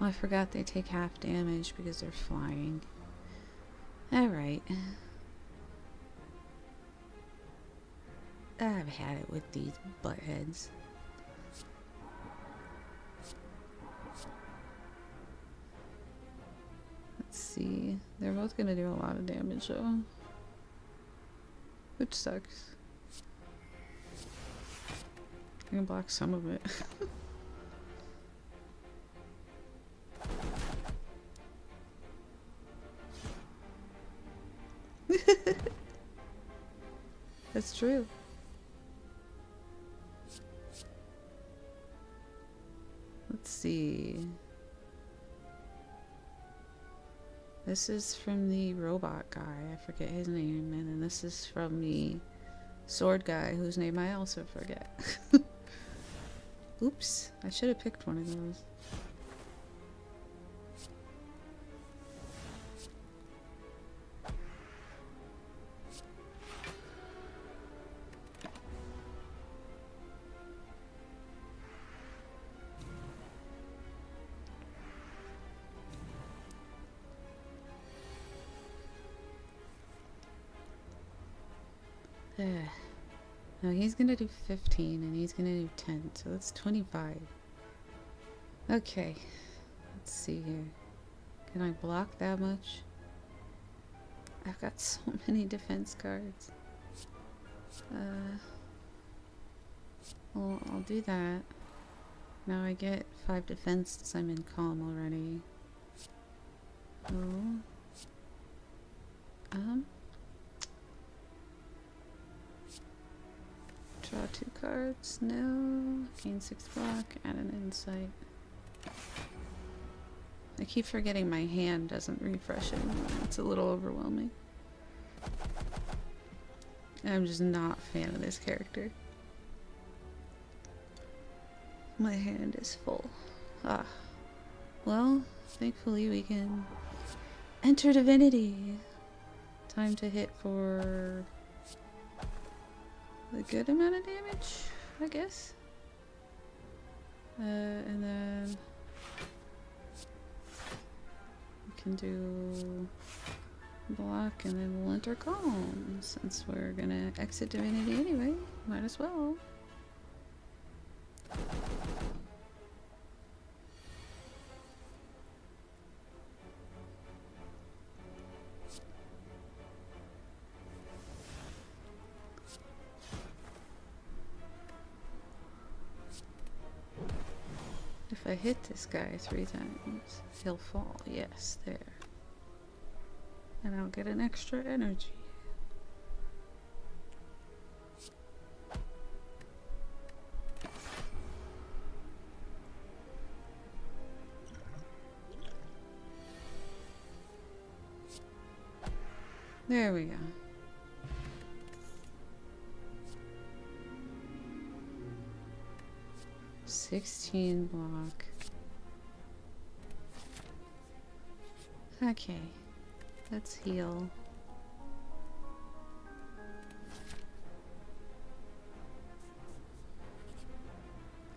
Oh, I forgot they take half damage because they're flying. Alright. I've had it with these buttheads. Let's see. They're both gonna do a lot of damage though. Which sucks. I can block some of it. That's true. Let's see. This is from the robot guy. I forget his name. And then this is from the sword guy whose name I also forget. Oops. I should have picked one of those. No, he's gonna do 15 and he's gonna do 10, so that's 25. Okay, let's see here. Can I block that much? I've got so many defense cards. Well, I'll do that. Now I get 5 defense since I'm in calm already. Oh, Draw 2 cards. No. Gain 6 block. Add an insight. I keep forgetting my hand doesn't refresh anymore. It's a little overwhelming. I'm just not a fan of this character. My hand is full. Ah. Well, thankfully we can enter Divinity. Time to hit for a good amount of damage, I guess. And then we can do block and then we'll enter calm. Since we're gonna exit Divinity anyway, might as well. If I hit this guy 3 times, he'll fall. Yes, there. And I'll get an extra energy. There we go. $16 block. Okay, let's heal.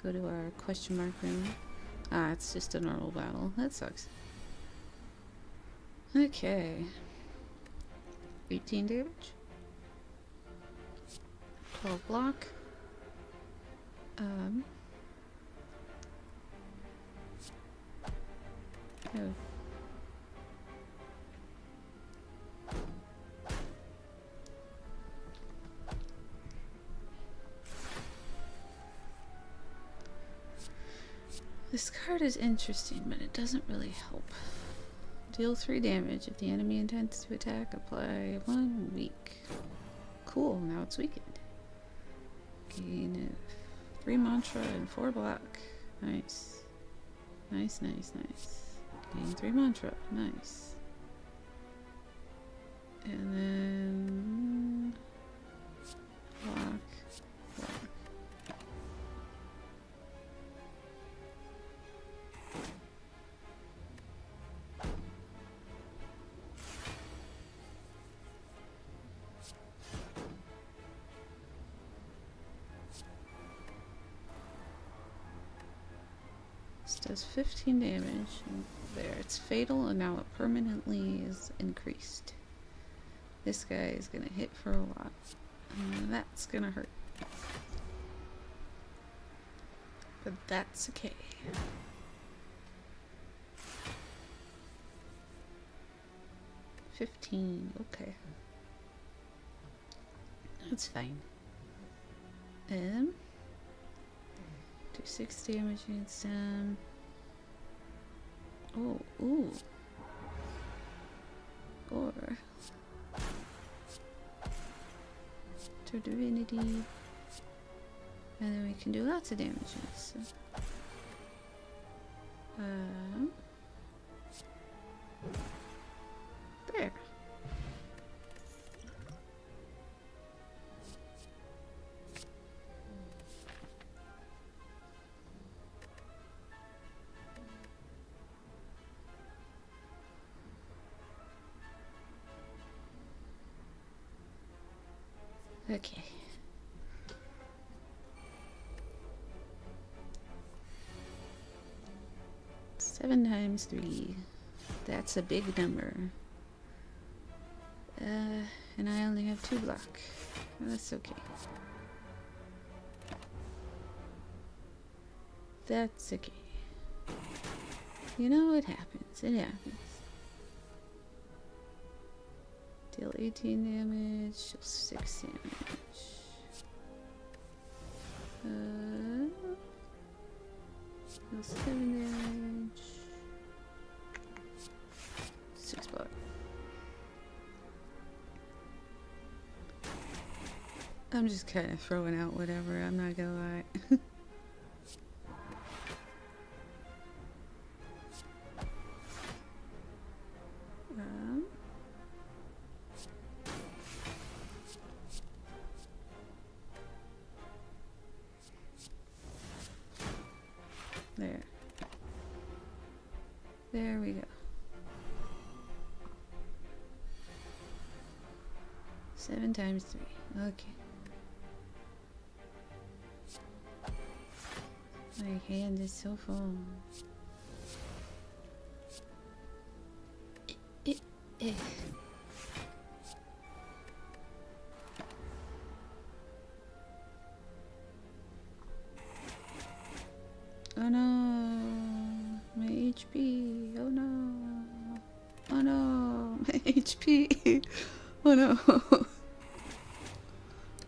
Go to our question mark room. Ah, it's just a normal battle. That sucks. Okay. 18 damage. 12 block. Oh. This card is interesting, but it doesn't really help. Deal 3 damage. If the enemy intends to attack, apply 1 weak. Cool, now it's weakened. Gain 3 mantra and 4 block. Nice. Nice, nice, nice. Gain 3 mantra. Nice. And then block, block. This does 15 damage. There, it's fatal, and now it permanently is increased. This guy is gonna hit for a lot, and that's gonna hurt. But that's okay. $15, okay. That's fine. Do 6 damage against him. Oh, ooh. Or to Divinity. And then we can do lots of damage against him. There. Okay. Seven times 3. That's a big number. And I only have 2 block. That's okay. That's okay. You know, it happens. It happens. Deal 18 damage, deal 6 damage. Deal 7 damage. 6 block. I'm just kind of throwing out whatever, I'm not gonna lie. um, there. There we go. 7 times 3. Okay. My hand is so full. Eh. Oh no, my HP. Oh no. Oh no, my HP. Oh no.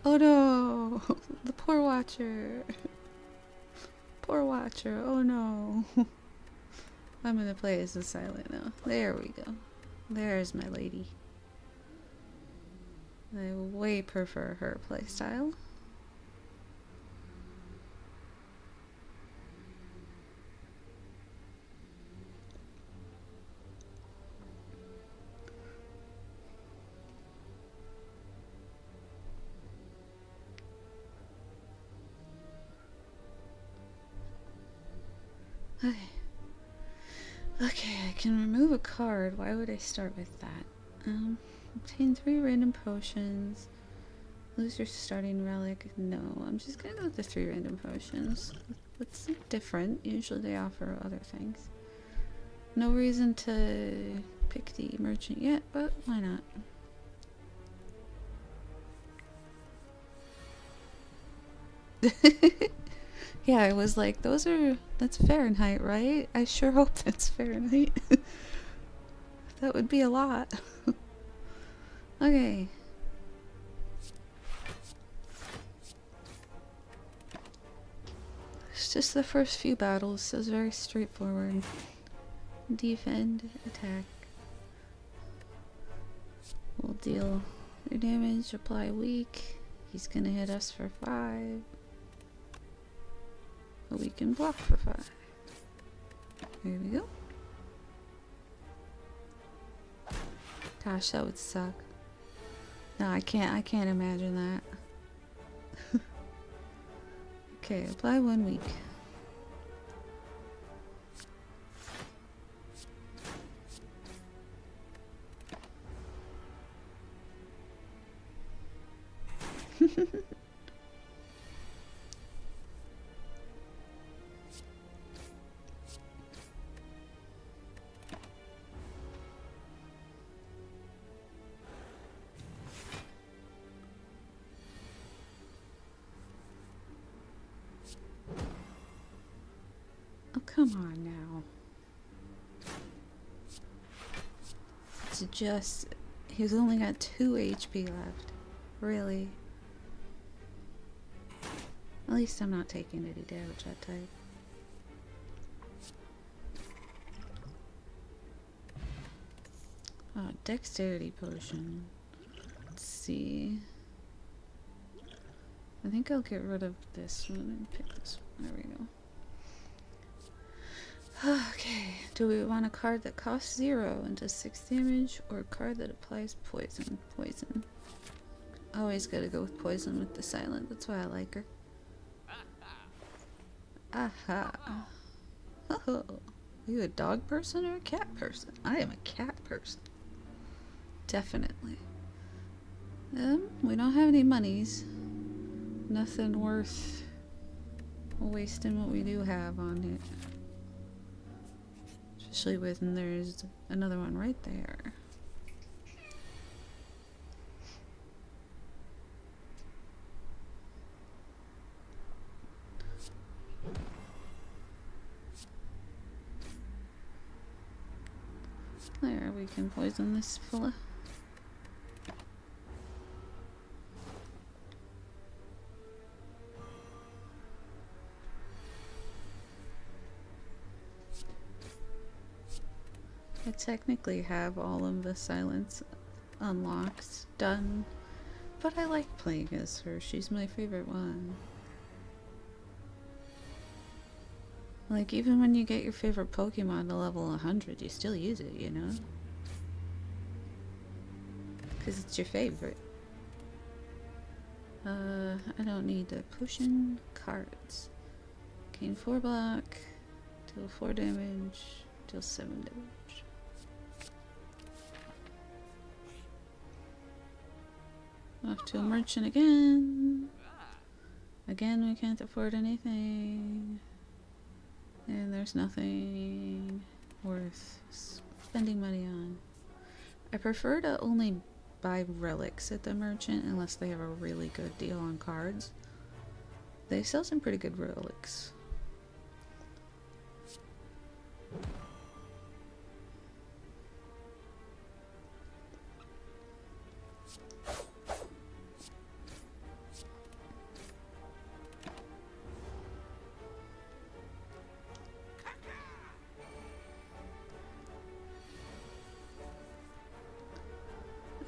Oh no, the poor watcher. Poor watcher. Oh no. I'm gonna play as a silent now. There we go. There's my lady. I way prefer her playstyle. Okay. Okay, I can remove a card. Why would I start with that? Obtain 3 random potions. Lose your starting relic. No, I'm just gonna go with the 3 random potions. What's different? Usually they offer other things. No reason to pick the merchant yet, but why not? Yeah, I was like, that's Fahrenheit, right? I sure hope that's Fahrenheit. That would be a lot. Okay. It's just the first few battles, so it's very straightforward. Defend, attack. We'll deal 3 damage, apply weak. He's gonna hit us for 5. But we can block for 5. There we go. Gosh, that would suck. No, I can't imagine that. Okay, apply 1 week. Oh, come on now. It's just... He's only got 2 HP left. Really? At least I'm not taking any damage that type. Oh, dexterity potion. Let's see. I think I'll get rid of this one and pick this one. There we go. Okay, do we want a card that costs 0 and does 6 damage, or a card that applies poison? Poison. Always gotta go with poison with the silent, that's why I like her. Aha. Oh, are you a dog person or a cat person? I am a cat person. Definitely. We don't have any monies. Nothing worth wasting what we do have on it. Especially when there's another one right there. There, we can poison this fella. I technically have all of the silence unlocked, done, But I like playing as her. She's my favorite one. Like, even when you get your favorite Pokemon to level 100, you still use it, you know? Because it's your favorite. I don't need the potion cards. Gain 4 block, deal 4 damage, deal 7 damage. Off to a merchant again. Again, we can't afford anything. And there's nothing worth spending money on. I prefer to only buy relics at the merchant unless they have a really good deal on cards. They sell some pretty good relics.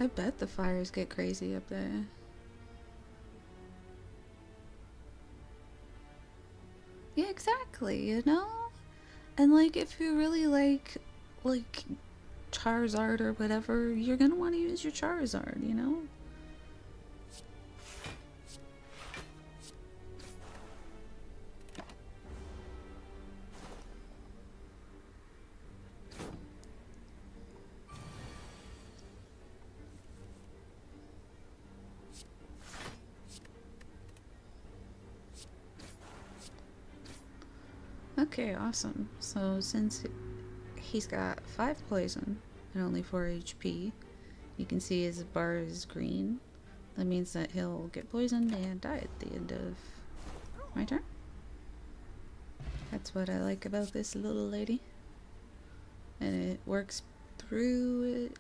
I bet the fires get crazy up there. Yeah, exactly, you know? And like, if you really like Charizard or whatever, you're gonna want to use your Charizard, you know? Okay, awesome. So since he's got 5 poison and only 4 HP, you can see his bar is green. That means that he'll get poisoned and die at the end of my turn. That's what I like about this little lady. And it works through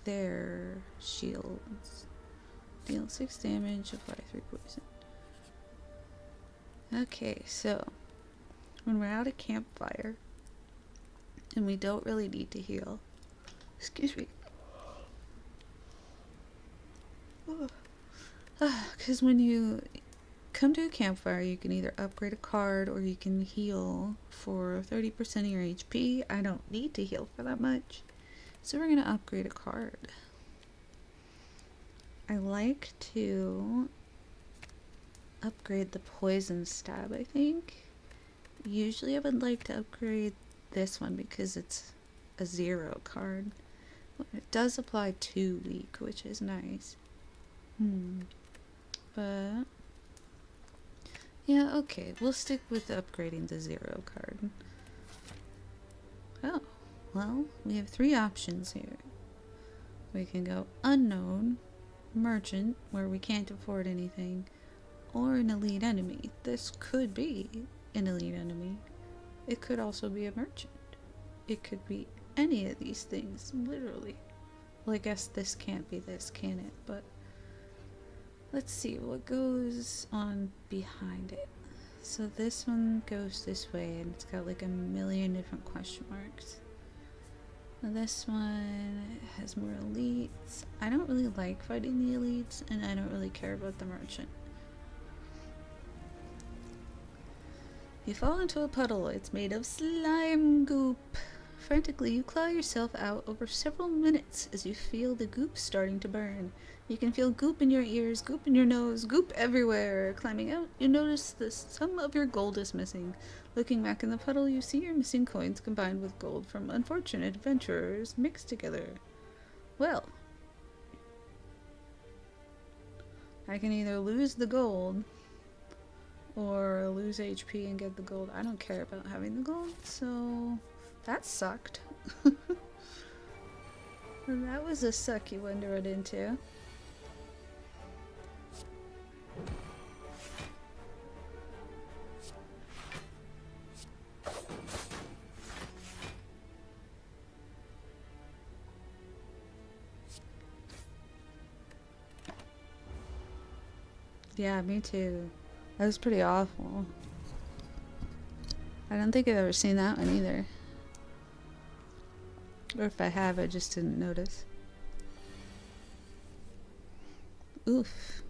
their shields. Deal 6 damage, apply 3 poison. Okay, so when we're out of campfire and we don't really need to heal, excuse me, because when you come to a campfire, you can either upgrade a card or you can heal for 30% of your HP. I don't need to heal for that much, so we're gonna upgrade a card. I like to upgrade the poison stab, I think. Usually I would like to upgrade this one because it's a 0 card. It does apply 2 weak, which is nice. But yeah, okay, we'll stick with upgrading the 0 card. Oh, well, we have 3 options here. We can go unknown, merchant, where we can't afford anything, or an elite enemy. This could be an elite enemy. It could also be a merchant. It could be any of these things, literally. Well, I guess this can't be this, can it? But let's see what goes on behind it. So this one goes this way, and it's got like a million different question marks. This one has more elites. I don't really like fighting the elites, and I don't really care about the merchant. You fall into a puddle. It's made of slime goop. Frantically, you claw yourself out over several minutes as you feel the goop starting to burn. You can feel goop in your ears, goop in your nose, goop everywhere. Climbing out, you notice that some of your gold is missing. Looking back in the puddle, you see your missing coins combined with gold from unfortunate adventurers mixed together. Well, I can either lose the gold or lose HP and get the gold. I don't care about having the gold, so that sucked. And that was a sucky one to run into. Yeah, me too. That was pretty awful. I don't think I've ever seen that one either. Or if I have, I just didn't notice. Oof.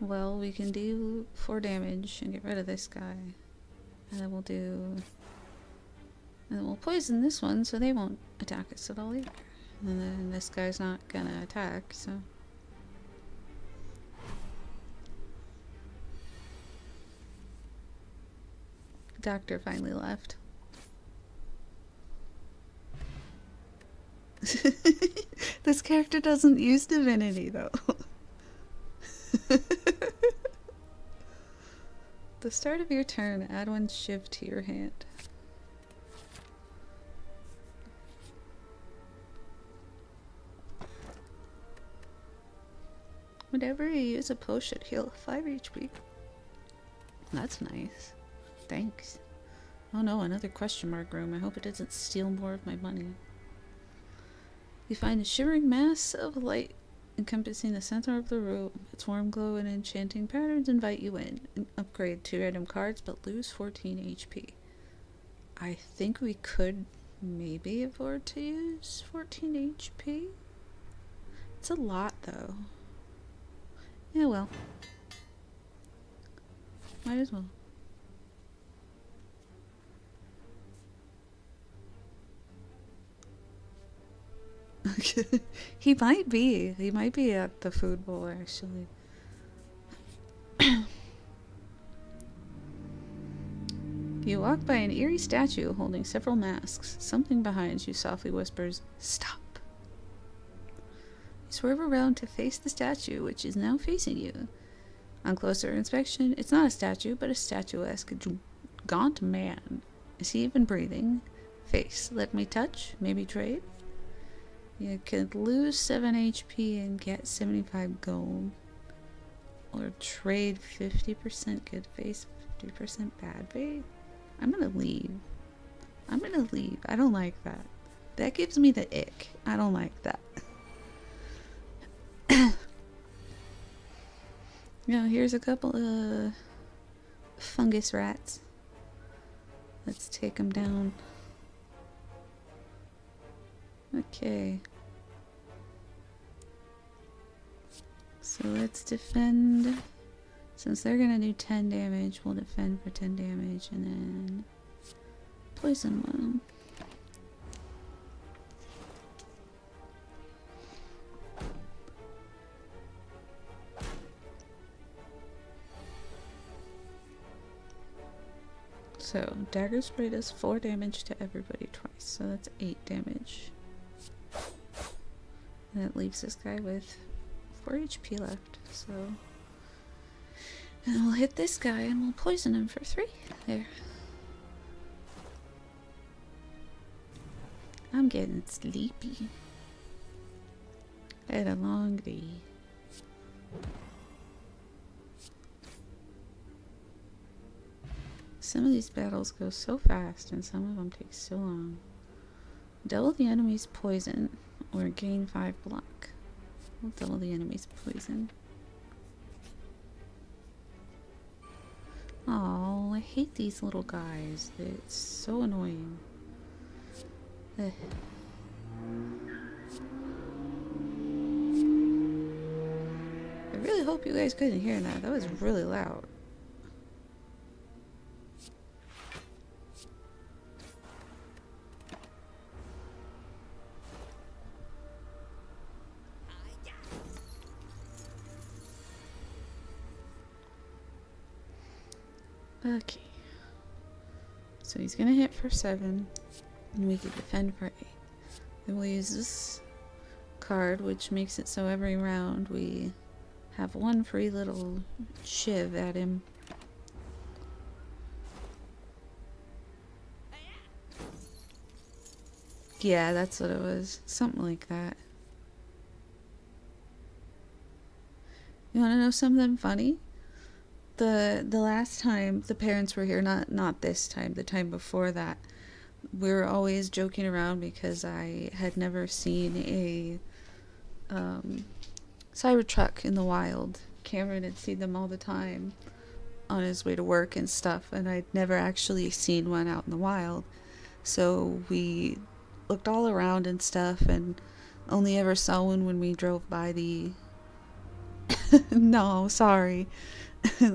Well, we can do 4 damage and get rid of this guy. And then we'll poison this one so they won't attack us at all either. And then this guy's not gonna attack, so. Doctor finally left. This character doesn't use divinity though. The start of your turn, add 1 shiv to your hand. Whenever you use a potion, heal 5 HP. That's nice. Thanks. Oh no, another question mark room. I hope it doesn't steal more of my money. You find a shimmering mass of light encompassing the center of the room. Its warm glow and enchanting patterns invite you in. Upgrade 2 random cards, but lose 14 HP. I think we could maybe afford to use 14 HP. It's a lot though. Yeah, well. Might as well. He might be. He might be at the food bowl, actually. You walk by an eerie statue holding several masks. Something behind you softly whispers, "Stop." You swerve around to face the statue, which is now facing you. On closer inspection, it's not a statue, but a statuesque gaunt man. Is he even breathing? Face, let me touch, maybe trade? You could lose 7 HP and get 75 gold. Or trade 50% good face, 50% bad face. I'm gonna leave. I'm gonna leave. I don't like that. That gives me the ick. I don't like that. Now here's a couple of fungus rats. Let's take them down. Okay. So let's defend. Since they're gonna do 10 damage, we'll defend for 10 damage and then poison one. So, Dagger Spray does 4 damage to everybody twice, so that's 8 damage. And it leaves this guy with 4 HP left, so. And we'll hit this guy and we'll poison him for 3. There. I'm getting sleepy. I had a long day. Some of these battles go so fast and some of them take so long. Double the enemy's poison or gain 5 block. We'll double the enemy's poison. Oh, I hate these little guys. It's so annoying. Ugh. I really hope you guys couldn't hear that. That was really loud. Okay. So he's gonna hit for 7, and we can defend for 8. Then we'll use this card, which makes it so every round we have 1 free little shiv at him. Yeah, that's what it was. Something like that. You wanna know something funny? The last time the parents were here, not this time, the time before that, we were always joking around because I had never seen a Cybertruck in the wild. Cameron had seen them all the time on his way to work and stuff, and I'd never actually seen one out in the wild. So we looked all around and stuff, and Only ever saw one when we drove by the... No, sorry.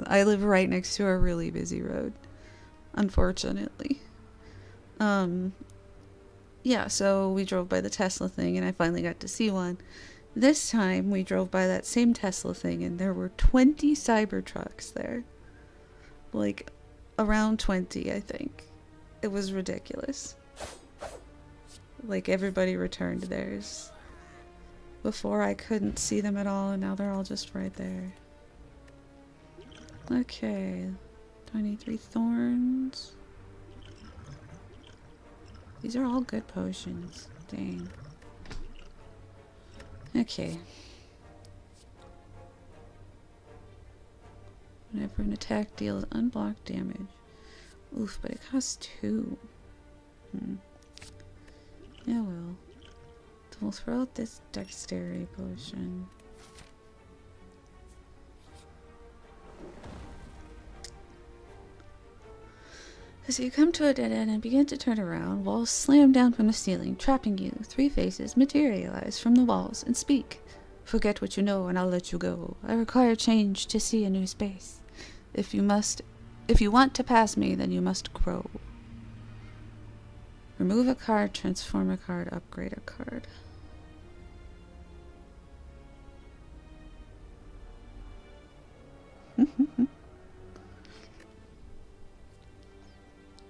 I live right next to a really busy road, unfortunately. Yeah, so we drove by the Tesla thing and I finally got to see one. This time we drove by that same Tesla thing and there were 20 Cybertrucks there. Like, around 20, I think. It was ridiculous. Like, everybody returned theirs. Before I couldn't see them at all and now they're all just right there. Okay. 23 thorns. These are all good potions. Dang. Okay. Whenever an attack deals unblocked damage. Oof, but it costs 2. Yeah, well. So we'll throw out this dexterity potion. As you come to a dead end and begin to turn around, walls slam down from the ceiling, trapping you. 3 faces materialize from the walls and speak. Forget what you know and I'll let you go. I require change to see a new space. If you want to pass me, then you must grow. Remove a card, transform a card, upgrade a card.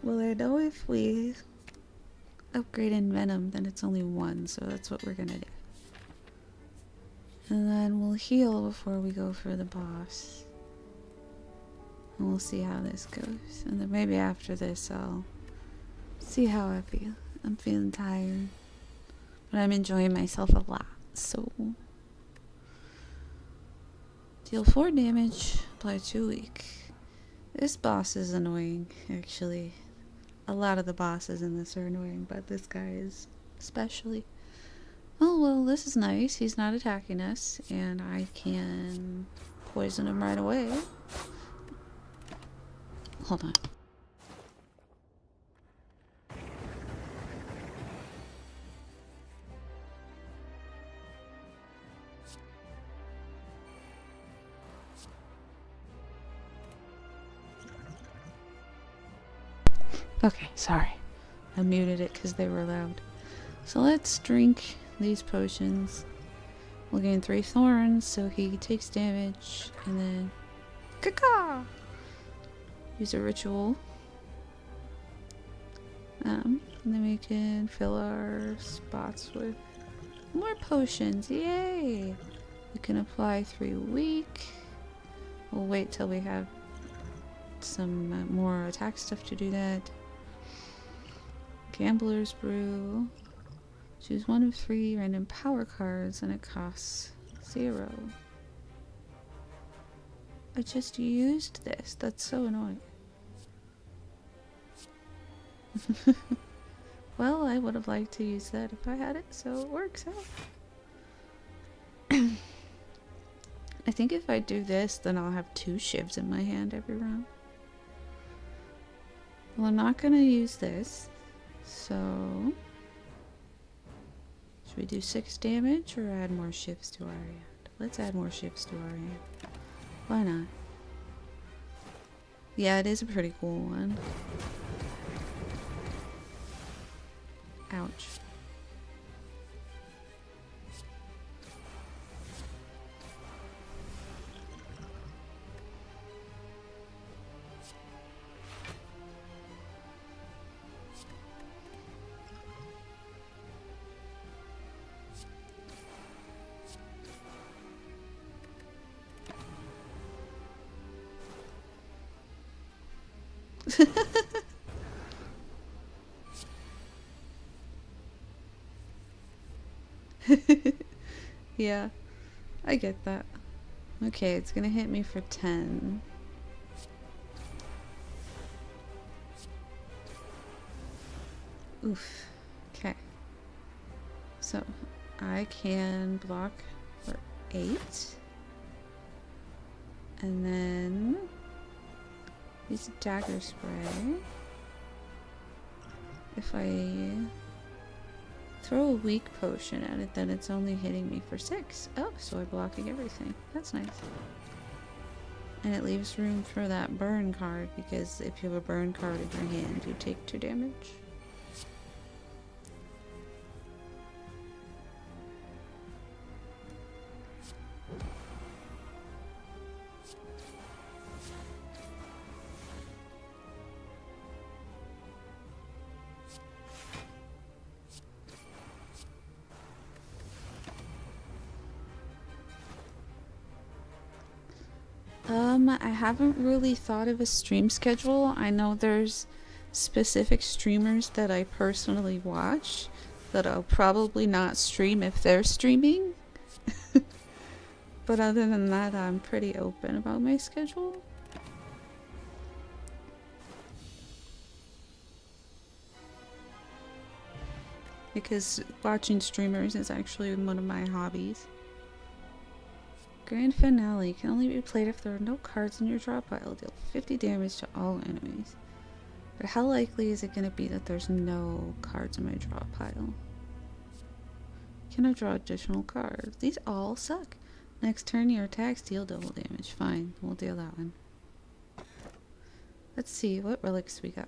Well, I know if we upgrade in Venom, then it's only 1, so that's what we're gonna do. And then we'll heal before we go for the boss. And we'll see how this goes. And then maybe after this I'll see how I feel. I'm feeling tired. But I'm enjoying myself a lot, so... Deal 4 damage, apply 2 weak. This boss is annoying, actually. A lot of the bosses in this are annoying, but this guy is especially. Oh, well, this is nice. He's not attacking us, and I can poison him right away. Hold on. Okay, sorry. I muted it because they were loud. So let's drink these potions. We'll gain 3 thorns, so he takes damage, and then... Caca! Use a ritual. And then we can fill our spots with more potions. Yay! We can apply 3 weak. We'll wait till we have some more attack stuff to do that. Gambler's Brew. Choose 1 of 3 random power cards and it costs 0. I just used this. That's so annoying. Well, I would have liked to use that if I had it, so it works out. I think if I do this, then I'll have 2 shivs in my hand every round. Well, I'm not gonna use this. So, should we do 6 damage or add more shifts to our hand? Let's add more shifts to our hand. Why not? Yeah, it is a pretty cool one. Ouch. Yeah, I get that. Okay, it's gonna hit me for 10. Oof. Okay. So, I can block for 8. And then use dagger spray. If I Throw a weak potion at it, then it's only hitting me for 6. Oh, so I'm blocking everything. That's nice. And it leaves room for that burn card, because if you have a burn card in your hand, you take 2 damage. I haven't really thought of a stream schedule. I know there's specific streamers that I personally watch that I'll probably not stream if they're streaming. But other than that, I'm pretty open about my schedule. Because watching streamers is actually one of my hobbies. Grand Finale can only be played if there are no cards in your draw pile. Deal 50 damage to all enemies. But how likely is it going to be that there's no cards in my draw pile? Can I draw additional cards? These all suck. Next turn your attacks deal double damage. Fine, we'll deal that one. Let's see, what relics we got?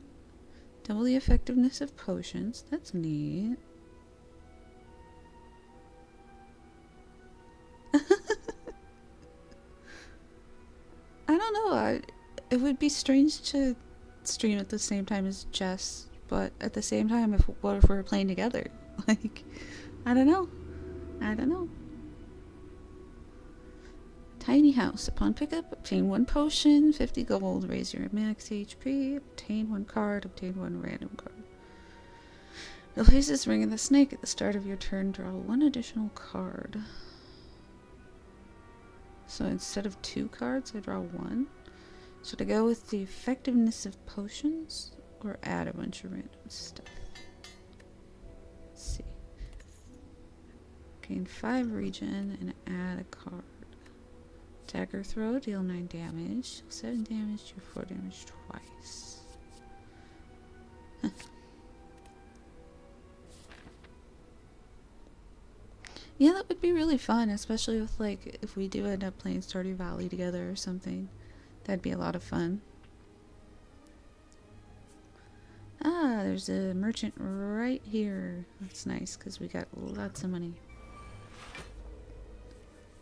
Double the effectiveness of potions. That's neat. I don't know. It would be strange to stream at the same time as Jess, but at the same time, what if we're playing together? Like, I don't know. I don't know. Tiny house. Upon pickup, obtain 1 potion, 50 gold, raise your max HP, obtain 1 card, obtain 1 random card. Replace this ring of the snake at the start of your turn, draw 1 additional card. So instead of 2 cards, I draw 1. So to go with the effectiveness of potions, or add a bunch of random stuff. Let's see. Gain 5 regen and add a card. Dagger throw, deal 9 damage. 7 damage, do 4 damage twice. Yeah, that would be really fun, especially with, like, if we do end up playing Stardew Valley together or something. That'd be a lot of fun. Ah, there's a merchant right here. That's nice, because we got lots of money.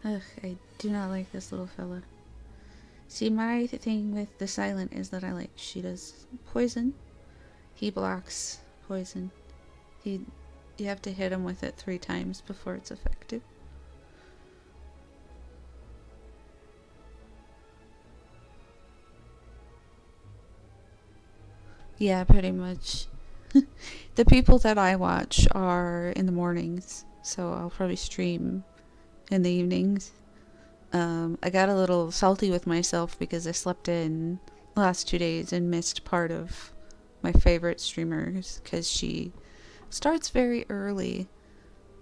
Ugh, I do not like this little fella. See, my thing with the silent is that she does poison. He blocks poison. You have to hit him with it 3 times before it's effective. Yeah, pretty much. The people that I watch are in the mornings, so I'll probably stream in the evenings. I got a little salty with myself because I slept in the last 2 days and missed part of my favorite streamers because she starts very early.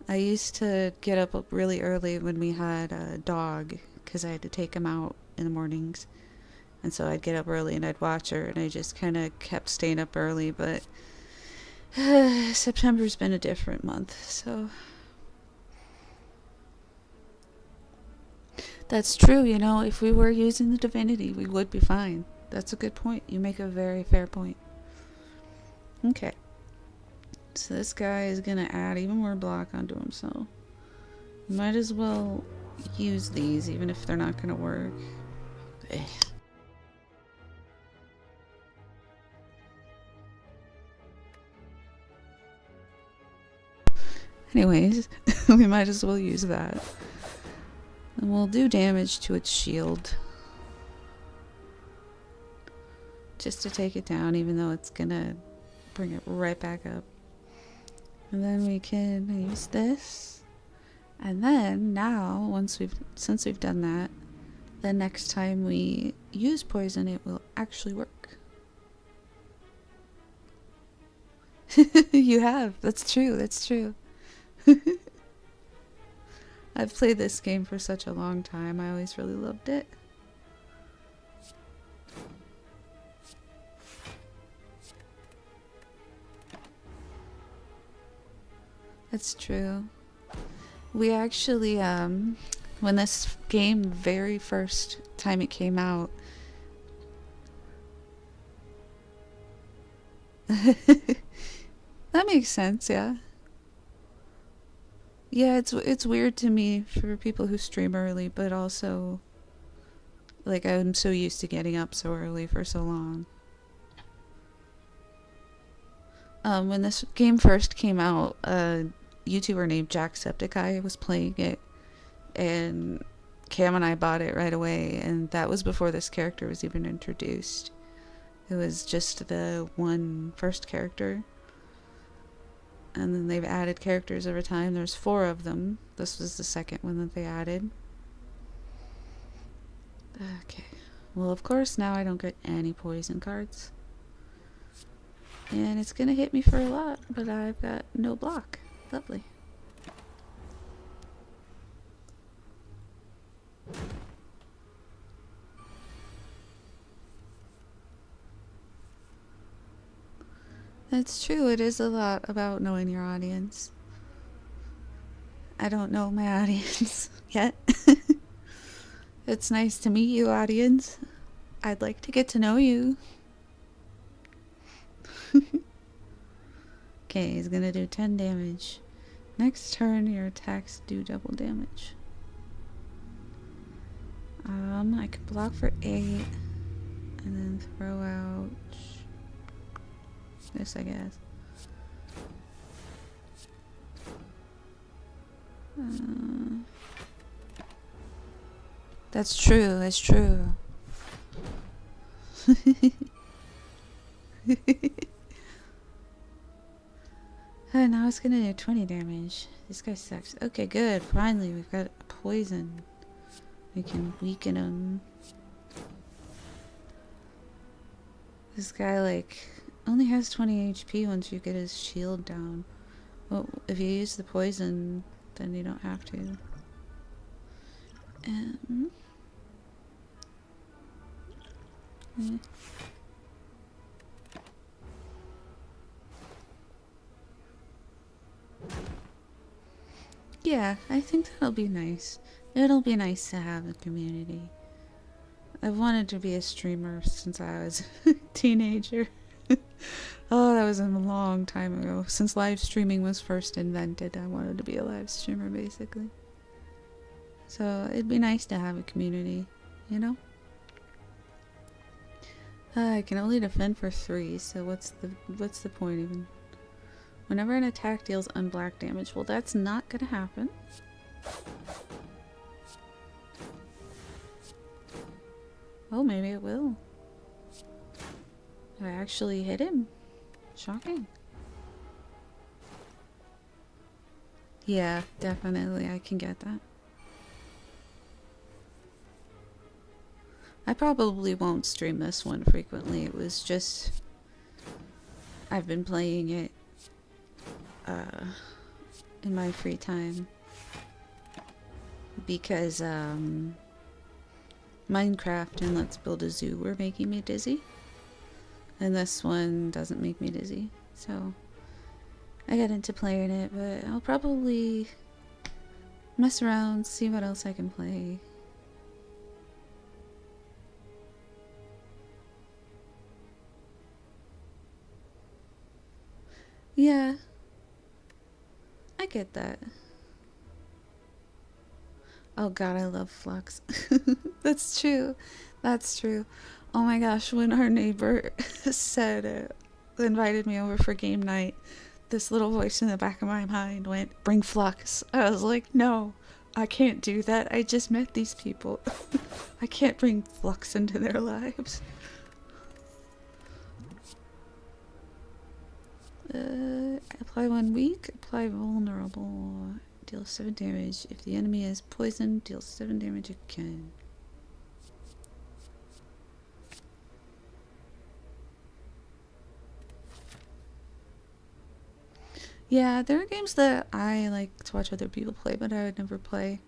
I used to get up really early when we had a dog because I had to take him out in the mornings. And so I'd get up early and I'd watch her, and I just kind of kept staying up early, but September's been a different month, so. That's true, you know, if we were using the divinity, we would be fine. That's a good point. You make a very fair point. Okay. So this guy is gonna add even more block onto him, so might as well use these even if they're not gonna work. Ugh. Anyways, we might as well use that. And we'll do damage to its shield. Just to take it down, even though it's gonna bring it right back up. And then we can use this. And then now, since we've done that, the next time we use poison, it will actually work. You have. That's true. That's true. I've played this game for such a long time. I always really loved it. That's true. We actually, when this game very first time it came out, that makes sense, yeah. Yeah, it's weird to me for people who stream early, but also like I'm so used to getting up so early for so long. When this game first came out, a YouTuber named Jacksepticeye was playing it, and Cam and I bought it right away, and that was before this character was even introduced. It was just the one first character, and then they've added characters over time. There's 4 of them. This was the second one that they added. Okay. Well, of course, now I don't get any poison cards. And it's gonna hit me for a lot, but I've got no block. Lovely. That's true, it is a lot about knowing your audience. I don't know my audience yet. It's nice to meet you, audience. I'd like to get to know you. Okay, he's gonna do 10 damage. Next turn, your attacks do double damage. I could block for 8 and then throw out this, I guess. That's true, that's true. Now it's gonna do 20 damage. This guy sucks. Okay, good. Finally, we've got a poison. We can weaken him. This guy, like, only has 20 HP once you get his shield down. Well, if you use the poison, then you don't have to. Yeah, I think that'll be nice. It'll be nice to have a community. I've wanted to be a streamer since I was a teenager. Oh, that was a long time ago. Since live streaming was first invented, I wanted to be a live streamer, basically. So it'd be nice to have a community, you know? I can only defend for 3, so what's the point even? Whenever an attack deals unblocked damage, well, that's not gonna happen. Oh, maybe it will. I actually hit him. Shocking. Yeah, definitely, I can get that. I probably won't stream this one frequently. It was just I've been playing it in my free time because Minecraft and Let's Build a Zoo were making me dizzy, and this one doesn't make me dizzy, so I got into playing it. But I'll probably mess around, see what else I can play. Yeah, I get that. Oh god, I love Flux. That's true. That's true. Oh my gosh, when our neighbor said, invited me over for game night, this little voice in the back of my mind went, "Bring Flux." I was like, no, I can't do that. I just met these people. I can't bring Flux into their lives. Apply 1 weak, apply vulnerable. Deal 7 damage. If the enemy is poisoned, deal 7 damage again. Yeah, there are games that I like to watch other people play, but I would never play.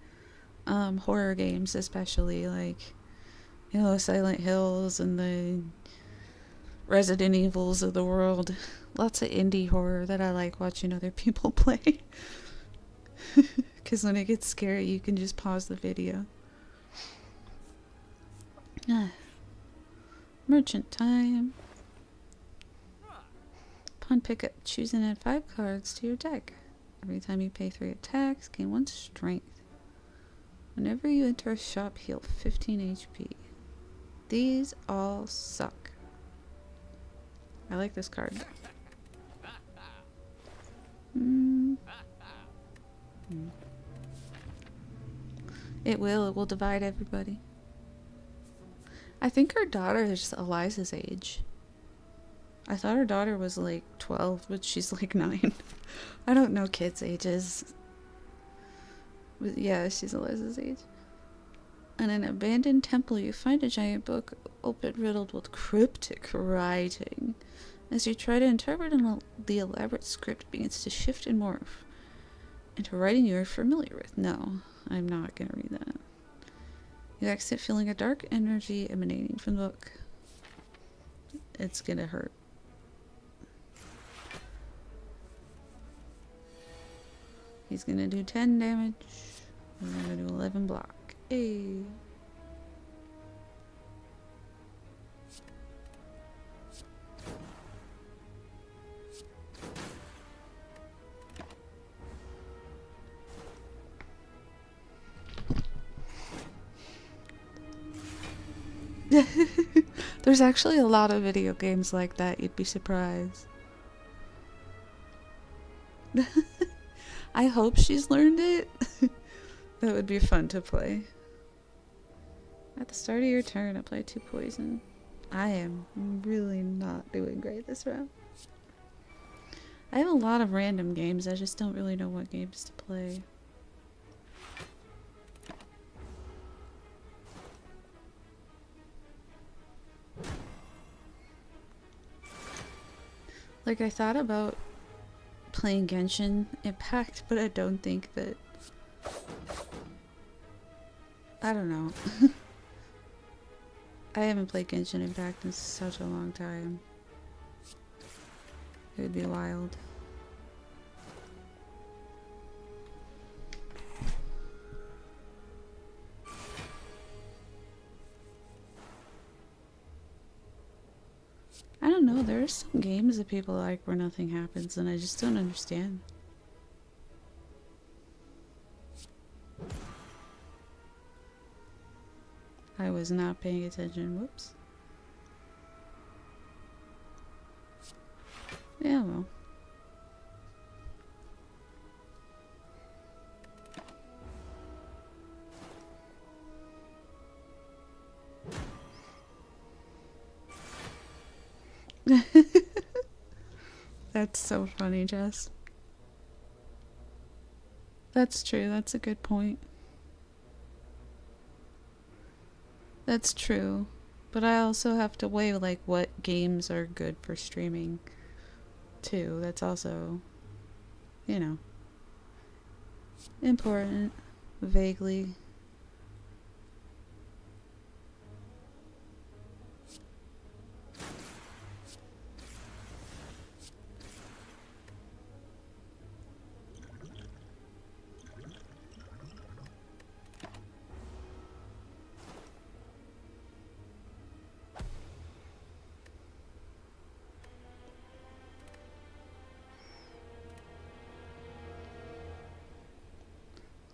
Horror games especially, like, you know, Silent Hills and the Resident Evils of the world. Lots of indie horror that I like watching other people play. Because when it gets scary, you can just pause the video. Merchant time. Upon pickup, choose and add 5 cards to your deck. Every time you pay 3 attacks, gain 1 strength. Whenever you enter a shop, heal 15 HP. These all suck. I like this card. It will divide everybody. I think her daughter is Eliza's age. I thought her daughter was like 12, but she's like 9. I don't know kids' ages. But yeah, she's Eliza's age. In an abandoned temple, you find a giant book open riddled with cryptic writing. As you try to interpret the elaborate script begins to shift and morph into writing you are familiar with. No, I'm not going to read that. You exit feeling a dark energy emanating from the book. It's going to hurt. He's going to do 10 damage. We're going to do 11 block. Hey. There's actually a lot of video games like that, you'd be surprised. I hope she's learned it. That would be fun to play. At the start of your turn, apply 2 poison. I am really not doing great this round. I have a lot of random games, I just don't really know what games to play. Like, I thought about playing Genshin Impact, but I don't think that... I don't know. I haven't played Genshin Impact in such a long time. It would be wild. I don't know, there are some games that people like where nothing happens and I just don't understand. I was not paying attention, whoops. Yeah, well. That's so funny, Jess. That's true, that's a good point. That's true. But I also have to weigh, like, what games are good for streaming, too. That's also, you know, important, vaguely.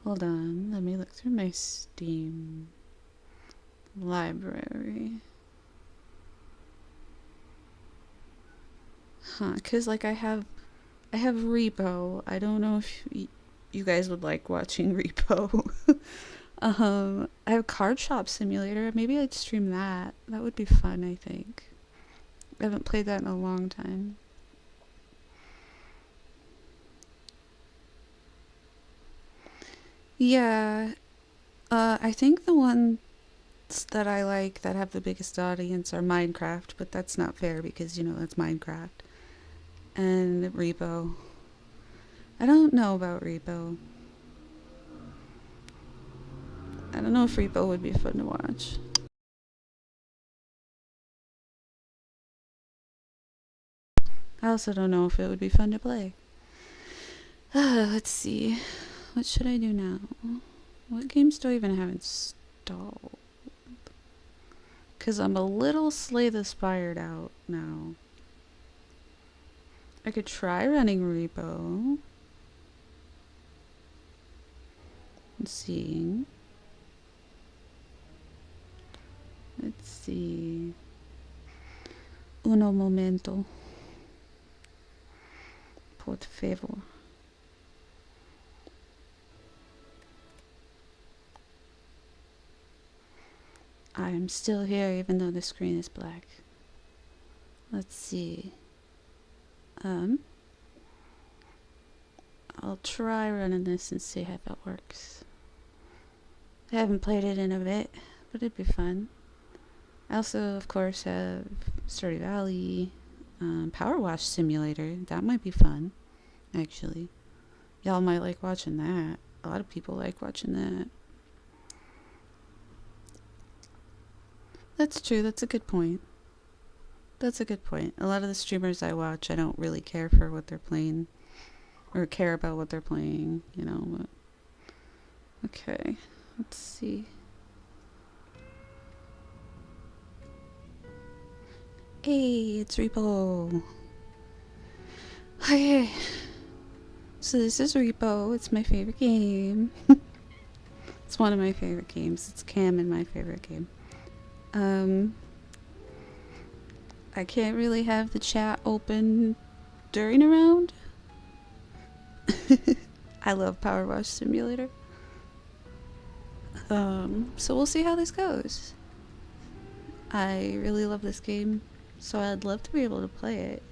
Hold on, let me look through my Steam library. Huh, cause like I have Repo. I don't know if you guys would like watching Repo. I have Card Shop Simulator. Maybe I'd stream that. That would be fun, I think. I haven't played that in a long time. Yeah, I think the ones that I like that have the biggest audience are Minecraft, but that's not fair because, you know, that's Minecraft. And Repo. I don't know about Repo. I don't know if Repo would be fun to watch. I also don't know if it would be fun to play. Let's see. What should I do now? What games do I even have installed? Because I'm a little Slay the Spired out now. I could try running Repo. And seeing. Let's see. Uno momento. Por favor. I am still here even though the screen is black. Let's see. I'll try running this and see how that works. I haven't played it in a bit, but it'd be fun. I also, of course, have Stardew Valley, Power Wash Simulator. That might be fun, actually. Y'all might like watching that. A lot of people like watching that. That's true. That's a good point. That's a good point. A lot of the streamers I watch, I don't really care for what they're playing. Or care about what they're playing, you know. But okay. Let's see. Hey, it's Repo. Okay. So this is Repo. It's my favorite game. It's one of my favorite games. It's Cam and my favorite game. I can't really have the chat open during a round. I love Power Wash Simulator. So we'll see how this goes. I really love this game, so I'd love to be able to play it.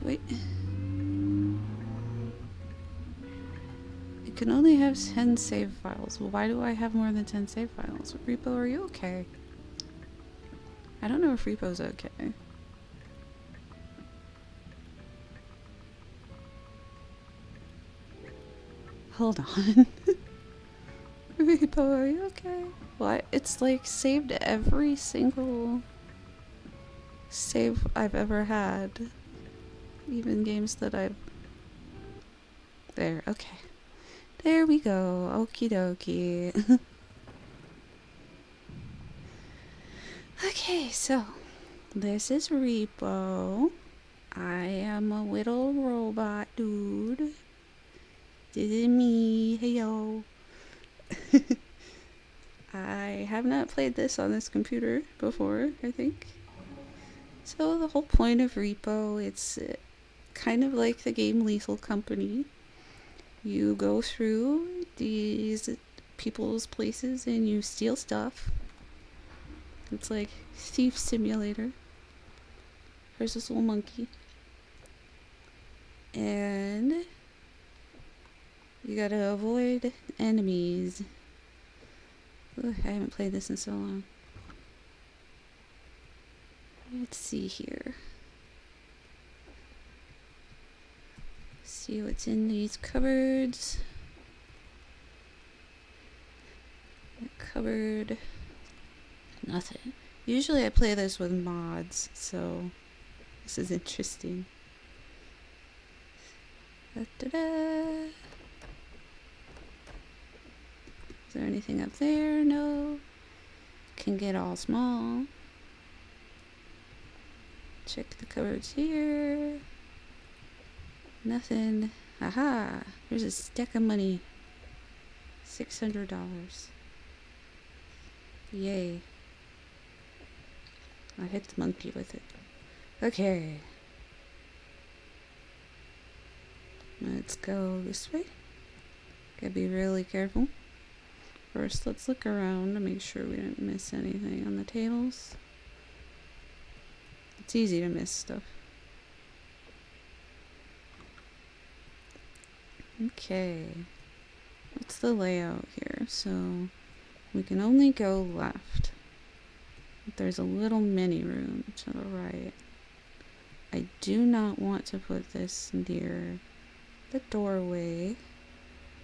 Wait. It can only have 10 save files. Well, why do I have more than 10 save files? Repo, are you okay? I don't know if Repo's okay. Hold on. Repo, are you okay? What? It's like saved every single save I've ever had. Even games that I've... There, okay. There we go. Okie dokie. Okay, so this is Repo. I am a little robot dude. This is me. Hey yo. I have not played this on this computer before, I think. So the whole point of Repo, it's kind of like the game Lethal Company. You go through these people's places and you steal stuff. It's like Thief Simulator. There's this little monkey. And you gotta avoid enemies. Ooh, I haven't played this in so long. Let's see here. See what's in these cupboards. Cupboard. Nothing. Usually I play this with mods, so this is interesting. Da-da-da. Is there anything up there? No. Can get all small. Check the cupboards here. Nothing. Aha! There's a stack of money. $600. Yay. I hit the monkey with it. Okay. Let's go this way. Gotta be really careful. First, let's look around to make sure we didn't miss anything on the tables. It's easy to miss stuff. Okay. What's the layout here? So, we can only go left. There's a little mini room to the right. I do not want to put this near the doorway,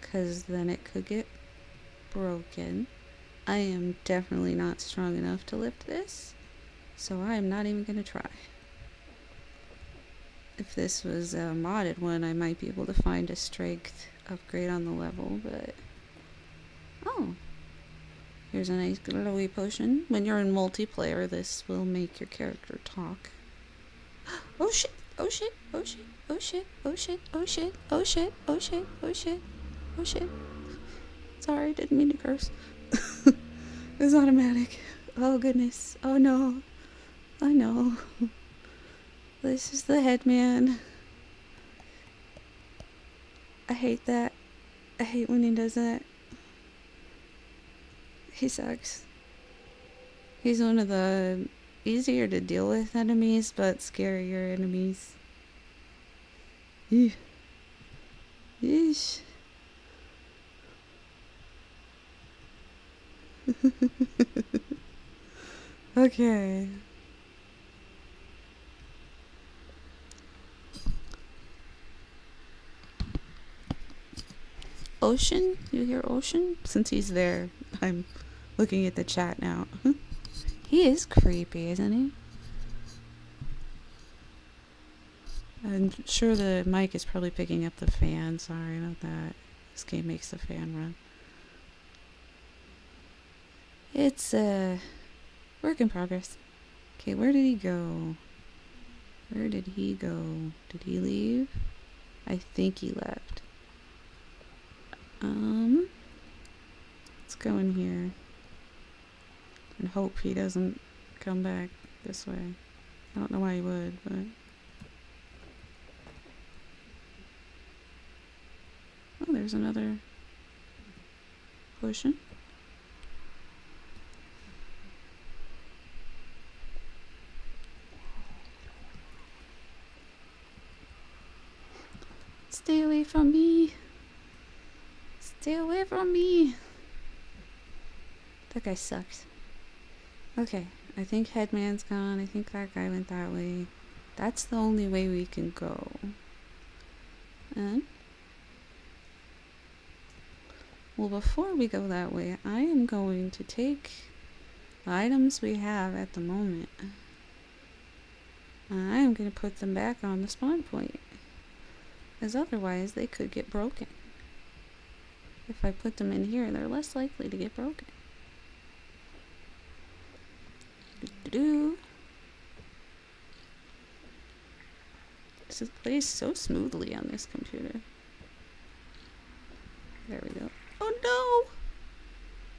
because then it could get broken. I am definitely not strong enough to lift this, so I am not even gonna try. If this was a modded one, I might be able to find a strength upgrade on the level, but... Oh! Here's a nice glowy potion. When you're in multiplayer, this will make your character talk. Oh shit! Oh shit! Oh shit! Oh shit! Oh shit! Oh shit! Oh shit! Oh shit! Oh shit! Oh shit! Sorry, didn't mean to curse. It's automatic. Oh goodness. Oh no. Oh no. This is the headman. I hate that. I hate when he does that. He sucks. He's one of the easier to deal with enemies, but scarier enemies. Eesh. Yeesh. Okay. Ocean? You hear Ocean? Since he's there, I'm looking at the chat now. He is creepy, isn't he? I'm sure the mic is probably picking up the fan. Sorry about that. This game makes the fan run. It's a work in progress. Okay, where did he go? Where did he go? Did he leave? I think he left. Let's go in here and hope he doesn't come back this way. I don't know why he would, but... Oh, there's another potion. Stay away from me. Stay away from me. That guy sucks. Okay, I think Headman's gone. I think that guy went that way. That's the only way we can go. And... well, before we go that way, I am going to take the items we have at the moment. I am going to put them back on the spawn point. As otherwise, they could get broken. If I put them in here, they're less likely to get broken. This plays so smoothly on this computer. There we go. Oh no!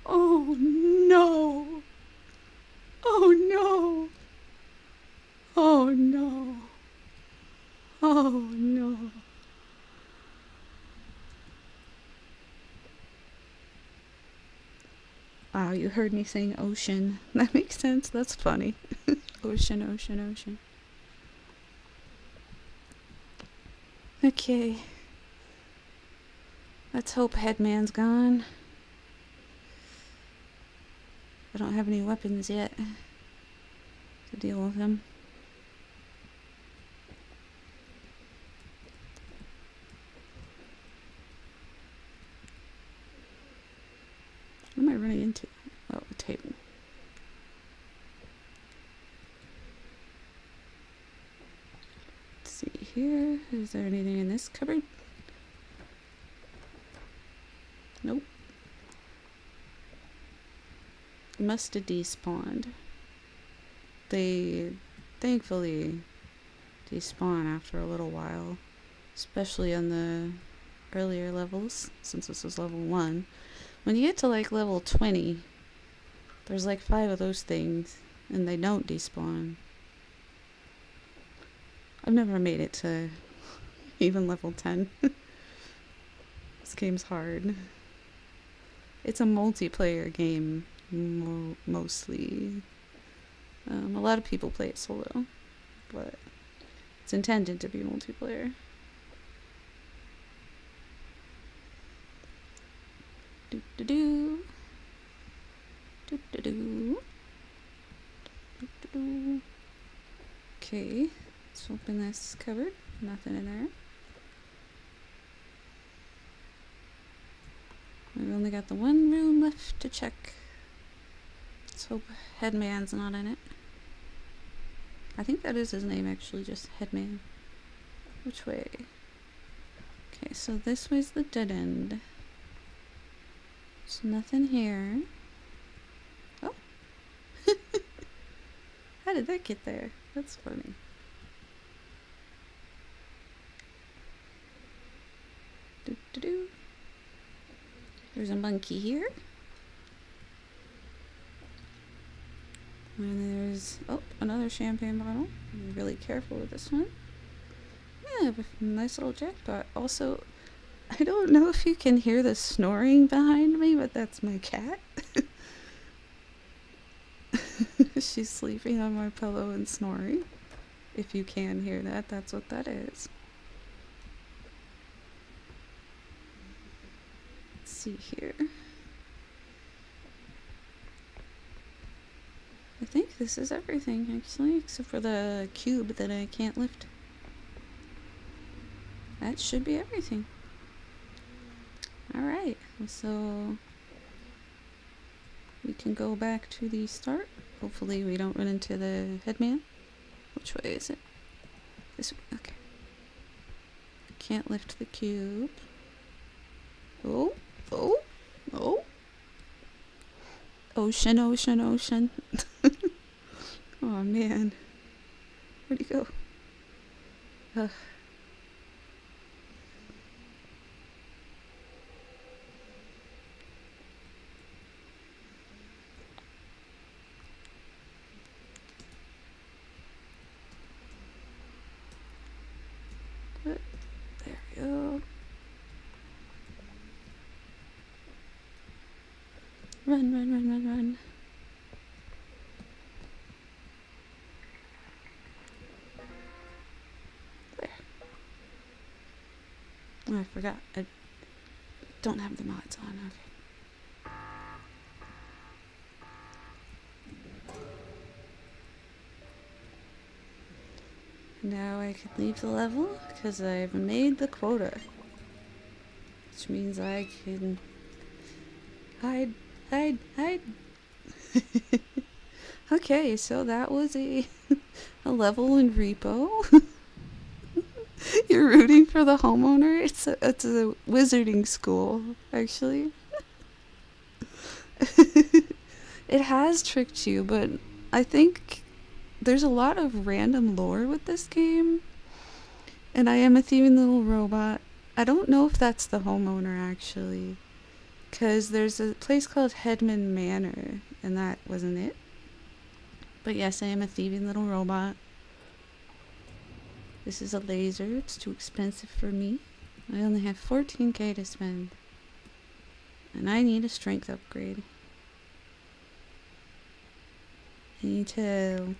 Oh no! Oh no! Oh no! Oh no! Wow, you heard me saying ocean. That makes sense. That's funny. Ocean, ocean, ocean. Okay. Let's hope Headman's gone. I don't have any weapons yet to deal with him. What am I running into? Oh, a table. Let's see here. Is there anything in this cupboard? Nope. Must have despawned. They thankfully despawn after a little while, especially on the earlier levels, since this was level 1. When you get to like level 20, there's like 5 of those things, and they don't despawn. I've never made it to even level 10. This game's hard. It's a multiplayer game, mostly. A lot of people play it solo, but it's intended to be multiplayer. Do-do-do. Do-do-do. Do-do-do. Okay, let's open this cupboard. Nothing in there. We've only got the one room left to check. Let's hope Headman's not in it. I think that is his name, actually, just Headman. Which way? Okay, so this way's the dead end. There's nothing here. Oh. How did that get there? That's funny. Doo-doo-doo. There's a monkey here. And there's, oh, another champagne bottle. Be really careful with this one. Yeah, nice little jackpot. Also, I don't know if you can hear the snoring behind me, but that's my cat. She's sleeping on my pillow and snoring. If you can hear that, that's what that is. Let's see here. I think this is everything, actually, except for the cube that I can't lift. That should be everything. Alright, so we can go back to the start. Hopefully we don't run into the Headman. Which way is it? This way, okay. Can't lift the cube. Oh, oh, oh. Ocean, ocean, ocean. Oh man. Where'd he go? Ugh. There we go. Run, run, run, run, run. There. Oh, I forgot. I don't have the mods on. Okay. Now I can leave the level because I've made the quota. Which means I can hide, hide, hide. Okay, so that was a level in Repo. You're rooting for the homeowner? It's a wizarding school, actually. It has tricked you, but I think there's a lot of random lore with this game. And I am a thieving little robot. I don't know if that's the homeowner, actually. Because there's a place called Headman Manor, and that wasn't it. But yes, I am a thieving little robot. This is a laser. It's too expensive for me. I only have 14k to spend. And I need a strength upgrade. I need to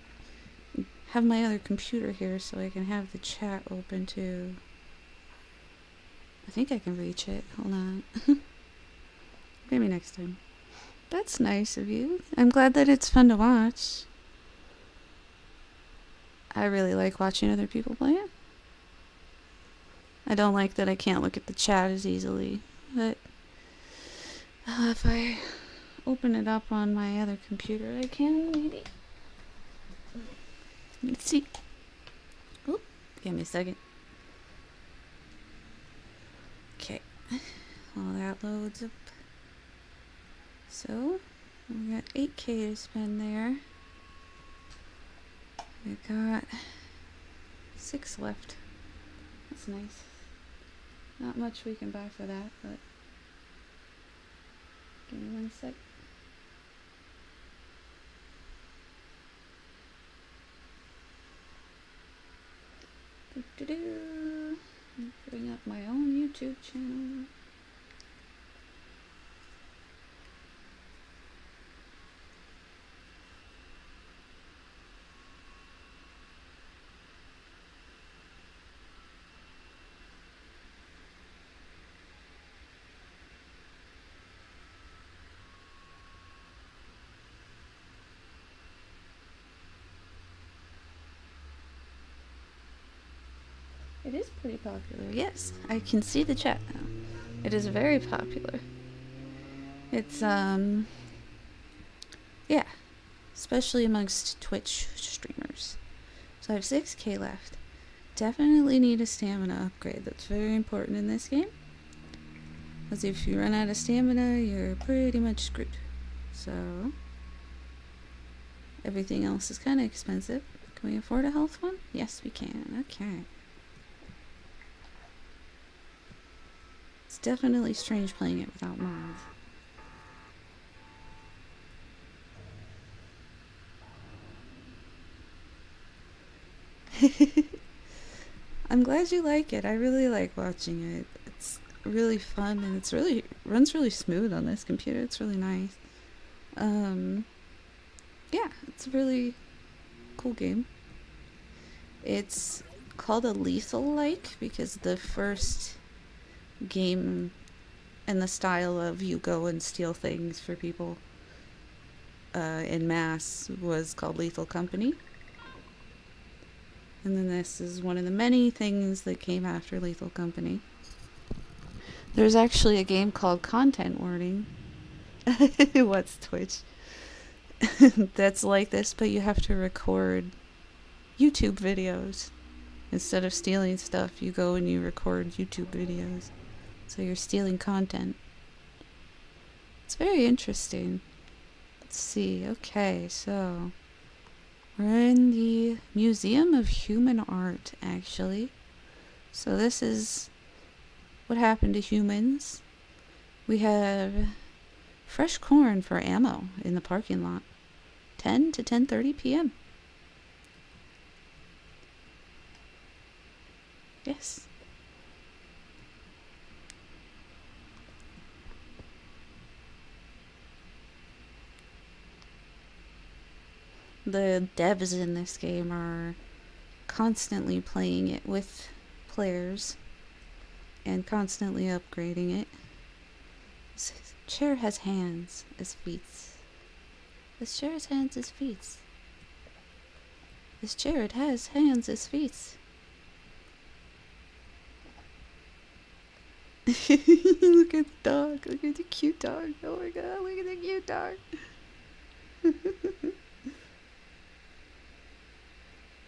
have my other computer here so I can have the chat open too. I think I can reach it. Hold on. Maybe next time. That's nice of you. I'm glad that it's fun to watch. I really like watching other people play it. I don't like that I can't look at the chat as easily, but if I open it up on my other computer, I can maybe. Let's see. Oh, give me a second. Okay. While that loads up. So, we got 8k to spend there. We got 6 left. That's nice. Not much we can buy for that, but give me 1 sec. Doo-doo-doo. Bring up my own YouTube channel. It is pretty popular. Yes, I can see the chat now. It is very popular. It's, yeah. especially amongst Twitch streamers. So I have 6k left. Definitely need a stamina upgrade. That's very important in this game. Because if you run out of stamina, you're pretty much screwed. So, everything else is kind of expensive. Can we afford a health one? Yes, we can. Okay. It's definitely strange playing it without mods. I'm glad you like it. I really like watching it. It's really fun and it's really runs really smooth on this computer. It's really nice. Yeah, it's a really cool game. It's called a lethal-like because the first game in the style of you go and steal things for people in mass was called Lethal Company. And then this is one of the many things that came after Lethal Company. There's actually a game called Content Warning. What's Twitch? That's like this, but you have to record YouTube videos. Instead of stealing stuff, you go and you record YouTube videos. So you're stealing content. It's very interesting. Let's see. Okay, so we're in the Museum of Human Art, actually. So this is what happened to humans. We have fresh corn for ammo in the parking lot. 10 to 10:30 p.m. Yes. The devs in this game are constantly playing it with players and constantly upgrading it. This chair has hands as feet. This chair has hands as feet. This chair, it has hands as feet. Look at the dog. Look at the cute dog. Oh my god, look at the cute dog.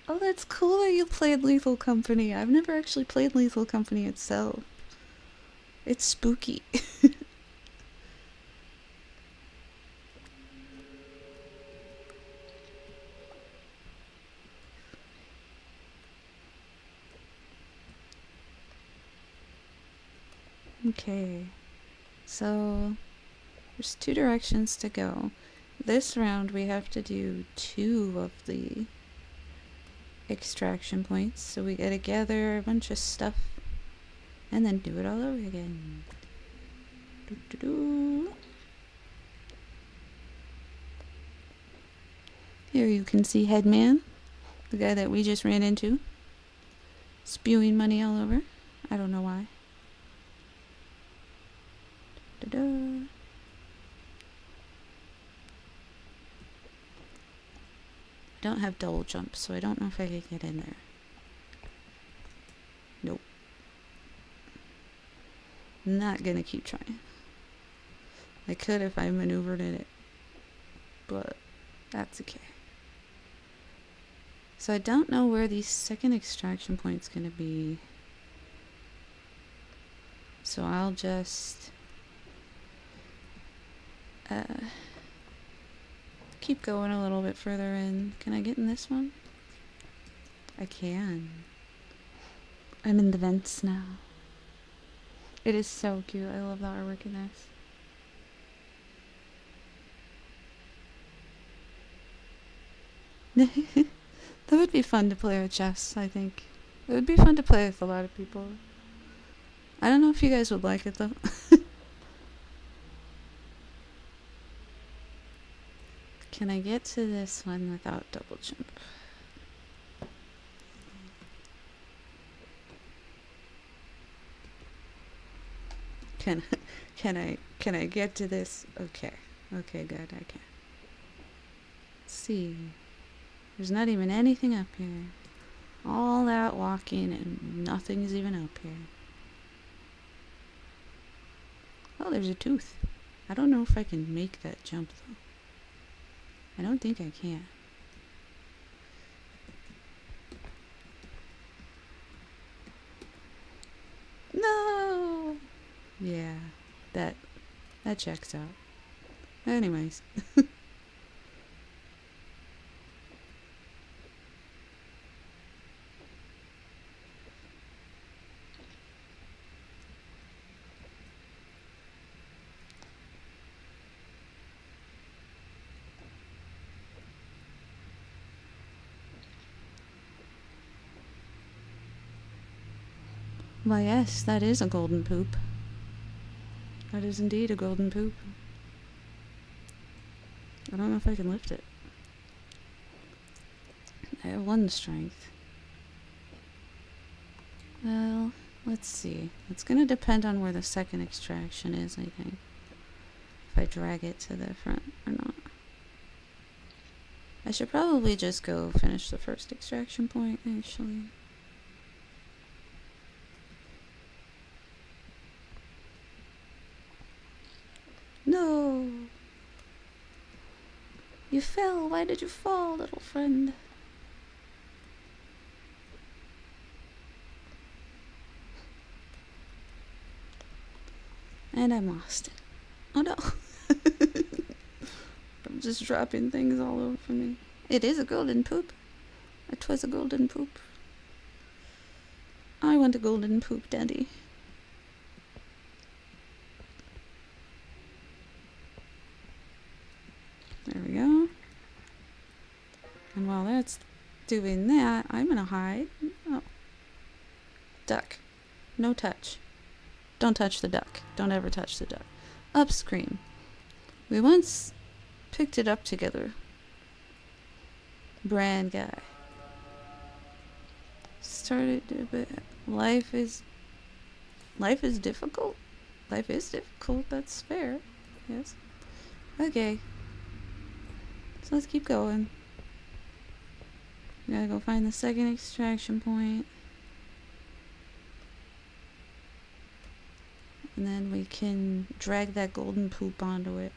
Oh, that's cool that you played Lethal Company. I've never actually played Lethal Company itself. It's spooky. Okay, so there's 2 directions to go. This round we have to do 2 of the extraction points, so we gotta gather a bunch of stuff and then do it all over again. Here you can see Headman, the guy that we just ran into, spewing money all over. I don't know why. I don't have double jump, so I don't know if I can get in there. Nope. Not gonna keep trying. I could if I maneuvered in it, but that's okay. So I don't know where the second extraction point's gonna be. So I'll just keep going a little bit further in. Can I get in this one? I can. I'm in the vents now. It is so cute. I love the artwork in this. That would be fun to play with chess, I think. It would be fun to play with a lot of people. I don't know if you guys would like it though. Can I get to this one without double jump? Can I get to this? Okay. Okay, good, I can. Let's see. There's not even anything up here. All that walking and nothing's even up here. Oh, there's a tooth. I don't know if I can make that jump though. I don't think I can. No! Yeah, that checks out. Anyways. Why, yes, that is a golden poop. That is indeed a golden poop. I don't know if I can lift it. I have 1 strength. Well, let's see. It's gonna depend on where the second extraction is, I think. If I drag it to the front or not. I should probably just go finish the first extraction point, actually. No! You fell! Why did you fall, little friend? And I'm lost. Oh no! I'm just dropping things all over me. It is a golden poop. It was a golden poop. I want a golden poop, Daddy. There we go. And while that's doing that, I'm gonna hide. Oh. Duck. No touch. Don't touch the duck. Don't ever touch the duck. Upstream. We once picked it up together. Brand guy. Started to, but life is difficult. Life is difficult, that's fair. Yes. Okay. So let's keep going. We gotta go find the second extraction point. And then we can drag that golden poop onto it.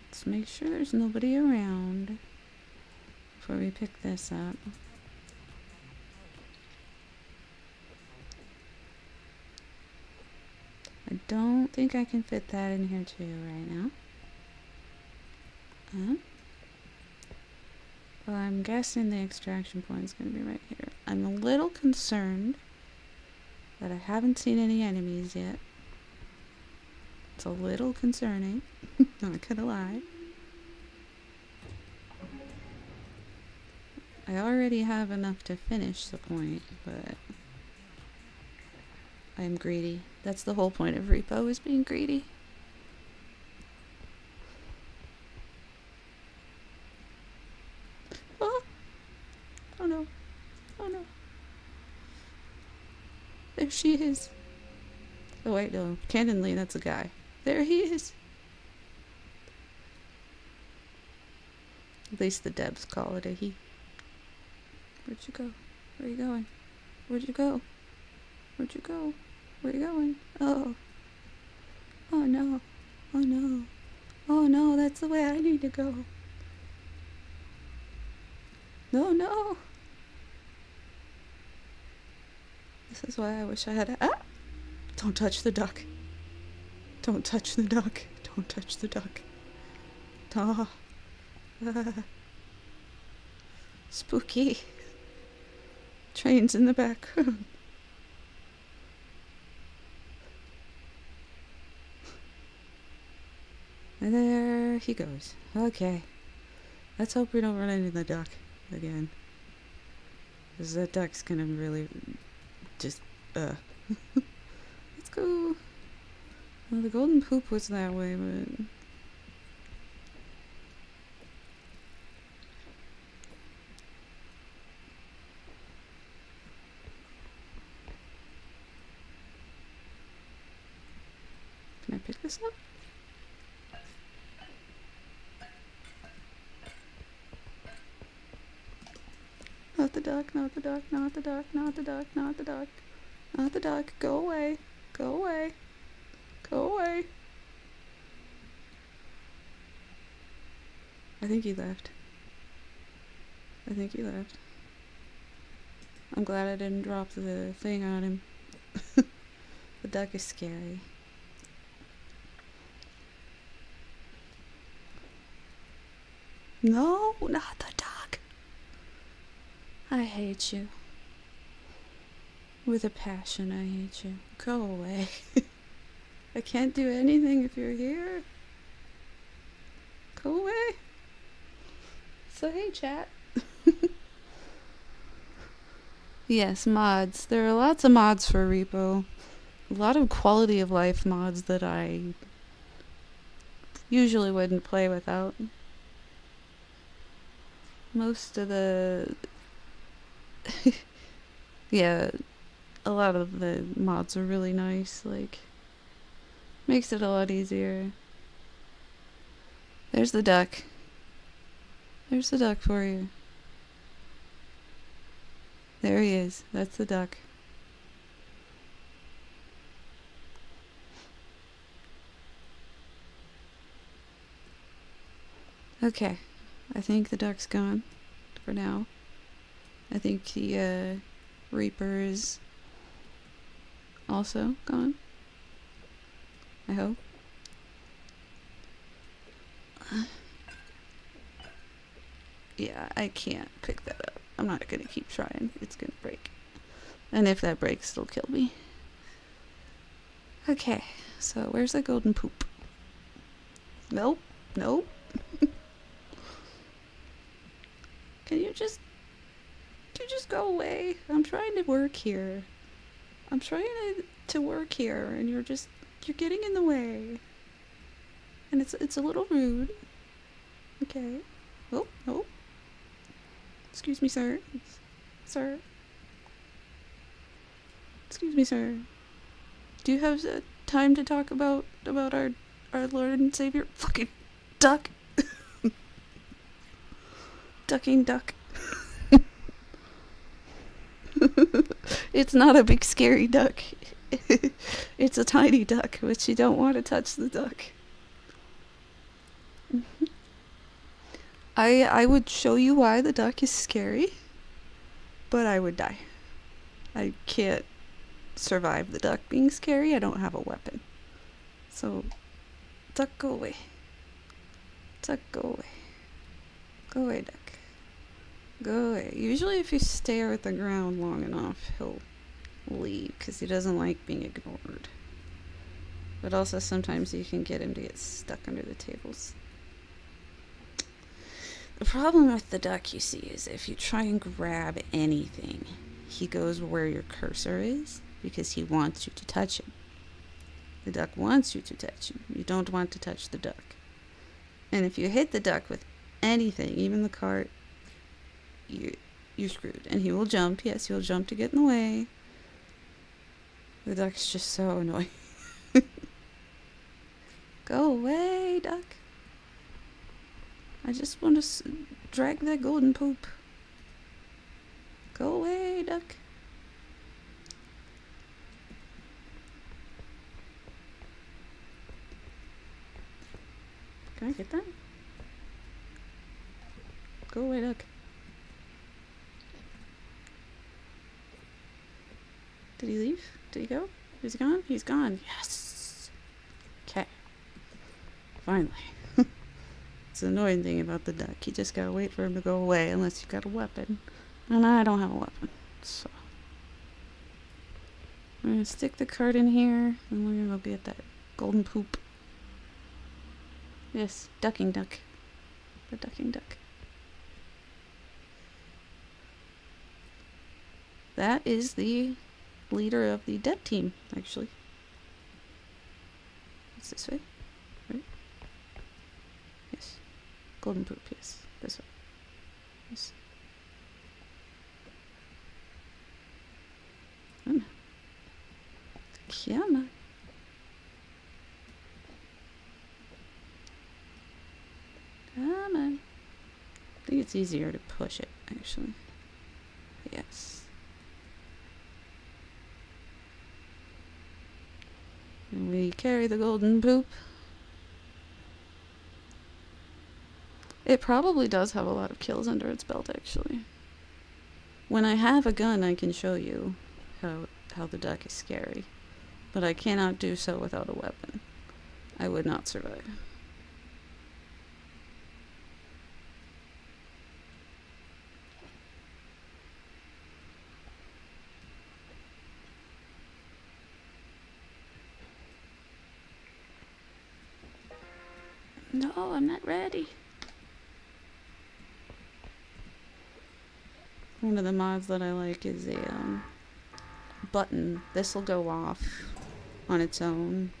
Let's make sure there's nobody around before we pick this up. I don't think I can fit that in here too right now. Well, I'm guessing the extraction point is going to be right here. I'm a little concerned that I haven't seen any enemies yet. It's a little concerning. Not gonna lie. I already have enough to finish the point, but I'm greedy. That's the whole point of repo, is being greedy. Oh! Oh no. Oh no. There she is. Oh wait, no. Candidly, that's a guy. There he is. At least the devs call it a he. Where'd you go? Where are you going? Where'd you go? Where'd you go? Where are you going? Oh. Oh no. Oh no. Oh no, that's the way I need to go. No, no. This is why I wish I had a... Ah! Don't touch the duck. Don't touch the duck. Don't touch the duck. Oh. Spooky. Trains in the background. And there he goes. Okay. Let's hope we don't run into the duck again. Because that duck's gonna really just, Let's go. Well, the golden poop was that way, but... Can I pick this up? Not the duck, not the duck, not the duck, not the duck, not the duck. Not the duck. Go away. Go away. Go away. I think he left. I think he left. I'm glad I didn't drop the thing on him. The duck is scary. No, not the duck. I hate you. With a passion, I hate you. Go away. I can't do anything if you're here. Go away. So hey, chat. Yes, mods. There are lots of mods for Repo. A lot of quality of life mods that I usually wouldn't play without. Most of the... yeah, a lot of the mods are really nice, like, makes it a lot easier. There's the duck. There's the duck for you. There he is. That's the duck. Okay. I think the duck's gone for now. I think the Reaper is also gone. I hope. Yeah, I can't pick that up. I'm not gonna keep trying. It's gonna break. And if that breaks, it'll kill me. Okay, so where's the golden poop? Nope. Nope. Can you just go away? I'm trying to work here. I'm trying to work here, and you're getting in the way. And it's a little rude. Okay. Oh, oh. Excuse me, sir. Sir. Excuse me, sir. Do you have time to talk about our Lord and Savior? Fucking duck. Ducking duck. It's not a big scary duck. It's a tiny duck, but you don't want to touch the duck. I would show you why the duck is scary, but I would die. I can't survive the duck being scary. I don't have a weapon. So, duck, go away. Duck, go away. Go away, duck. Go away. Usually if you stare at the ground long enough, he'll leave because he doesn't like being ignored. But also sometimes you can get him to get stuck under the tables. The problem with the duck, you see, is if you try and grab anything, he goes where your cursor is because he wants you to touch him. The duck wants you to touch him. You don't want to touch the duck. And if you hit the duck with anything, even the cart, you're screwed. And he will jump. Yes, he'll jump to get in the way. The duck's just so annoying. Go away, duck. I just want to drag that golden poop. Go away, duck. Can I get that? Go away, duck. Did he leave? Did he go? Is he gone? He's gone. Yes! Okay. Finally. It's the annoying thing about the duck. You just gotta wait for him to go away unless you've got a weapon. And I don't have a weapon. So I'm gonna stick the card in here and we're gonna go get that golden poop. Yes, ducking duck. The ducking duck. That is the leader of the dead team, actually. It's this way, right? Yes. Golden poop, yes. This way. Yes. Come on. Come on. Come on. I think it's easier to push it, actually. Yes. And we carry the golden poop. It probably does have a lot of kills under its belt, actually. When I have a gun, I can show you how the duck is scary. But I cannot do so without a weapon. I would not survive. No, I'm not ready. One of the mods that I like is a button. This will go off on its own.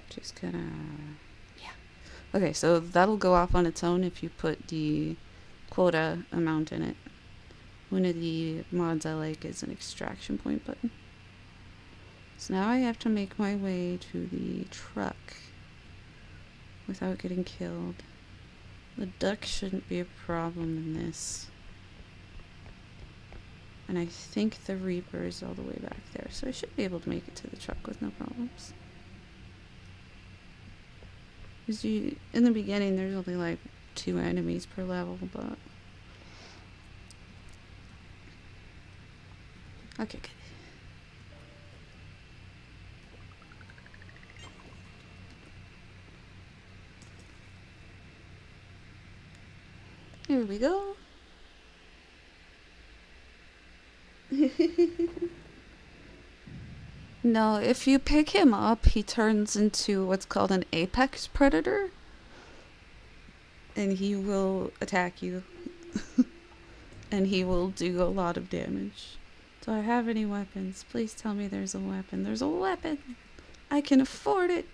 Just gonna... yeah. Okay, so that'll go off on its own if you put the quota amount in it. One of the mods I like is an extraction point button. So now I have to make my way to the truck without getting killed. The duck shouldn't be a problem in this. And I think the Reaper is all the way back there, so I should be able to make it to the truck with no problems. Because in the beginning there's only like 2 enemies per level, but... okay, good. Here we go. No, if you pick him up, he turns into what's called an apex predator. And he will attack you. And he will do a lot of damage. Do I have any weapons? Please tell me there's a weapon. There's a weapon! I can afford it!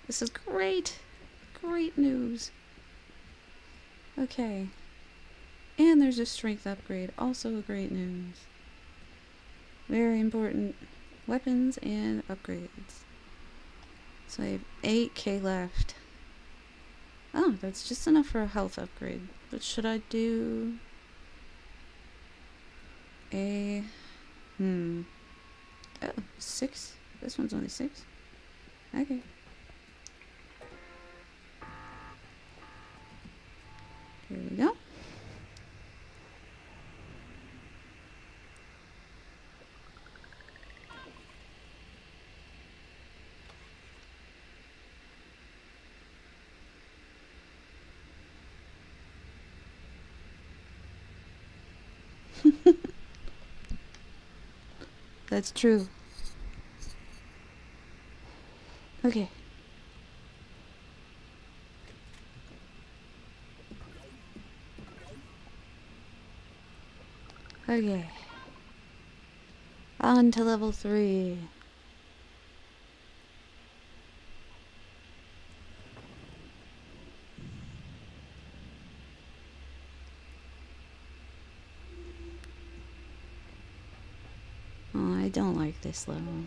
This is great! Great news. Okay. And there's a strength upgrade. Also great news. Very important. Weapons and upgrades. So I have 8k left. Oh, that's just enough for a health upgrade. But should I do a... oh, 6? This one's only 6? Okay. Here we go. That's true. Okay. Okay. On to level 3. Oh, I don't like this level.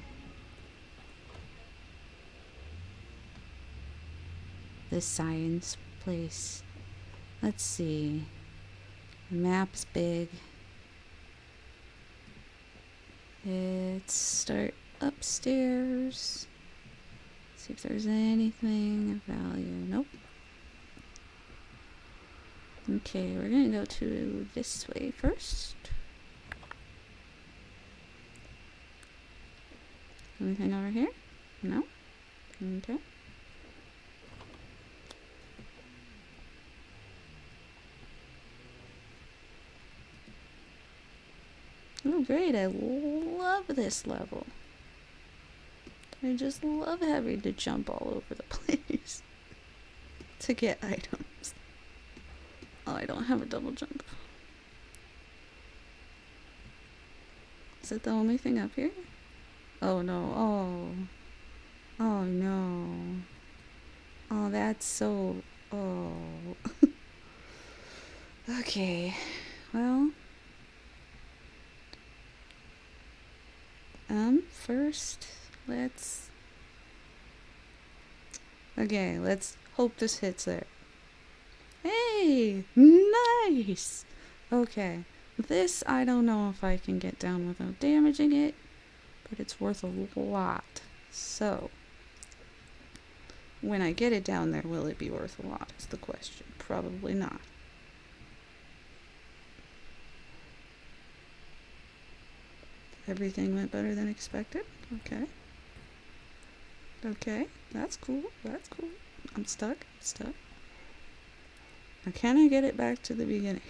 This science place. Let's see. The map's big. Let's start upstairs. See if there's anything of value. Nope. Okay, we're gonna go to this way first. Anything over here? No? Okay. Oh great, I love this level. I just love having to jump all over the place to get items. Oh, I don't have a double jump. Is it the only thing up here? Oh no, oh. Oh no. Oh, that's so... oh. Okay, well... first, let's... okay, let's Hope this hits there. Hey! Nice! Okay. This, I don't know if I can get down without damaging it, but it's worth a lot. So, when I get it down there, will it be worth a lot is the question. Probably not. Everything went better than expected. Okay. Okay, that's cool. That's cool. I'm stuck. Now can I get it back to the beginning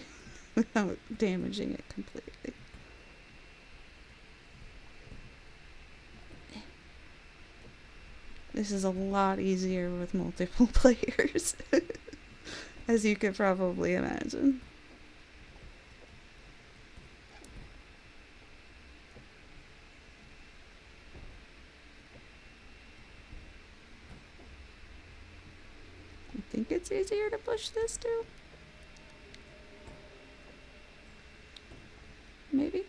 without damaging it completely? This is a lot easier with multiple players, as you could probably imagine. I think it's easier to push this too. Maybe?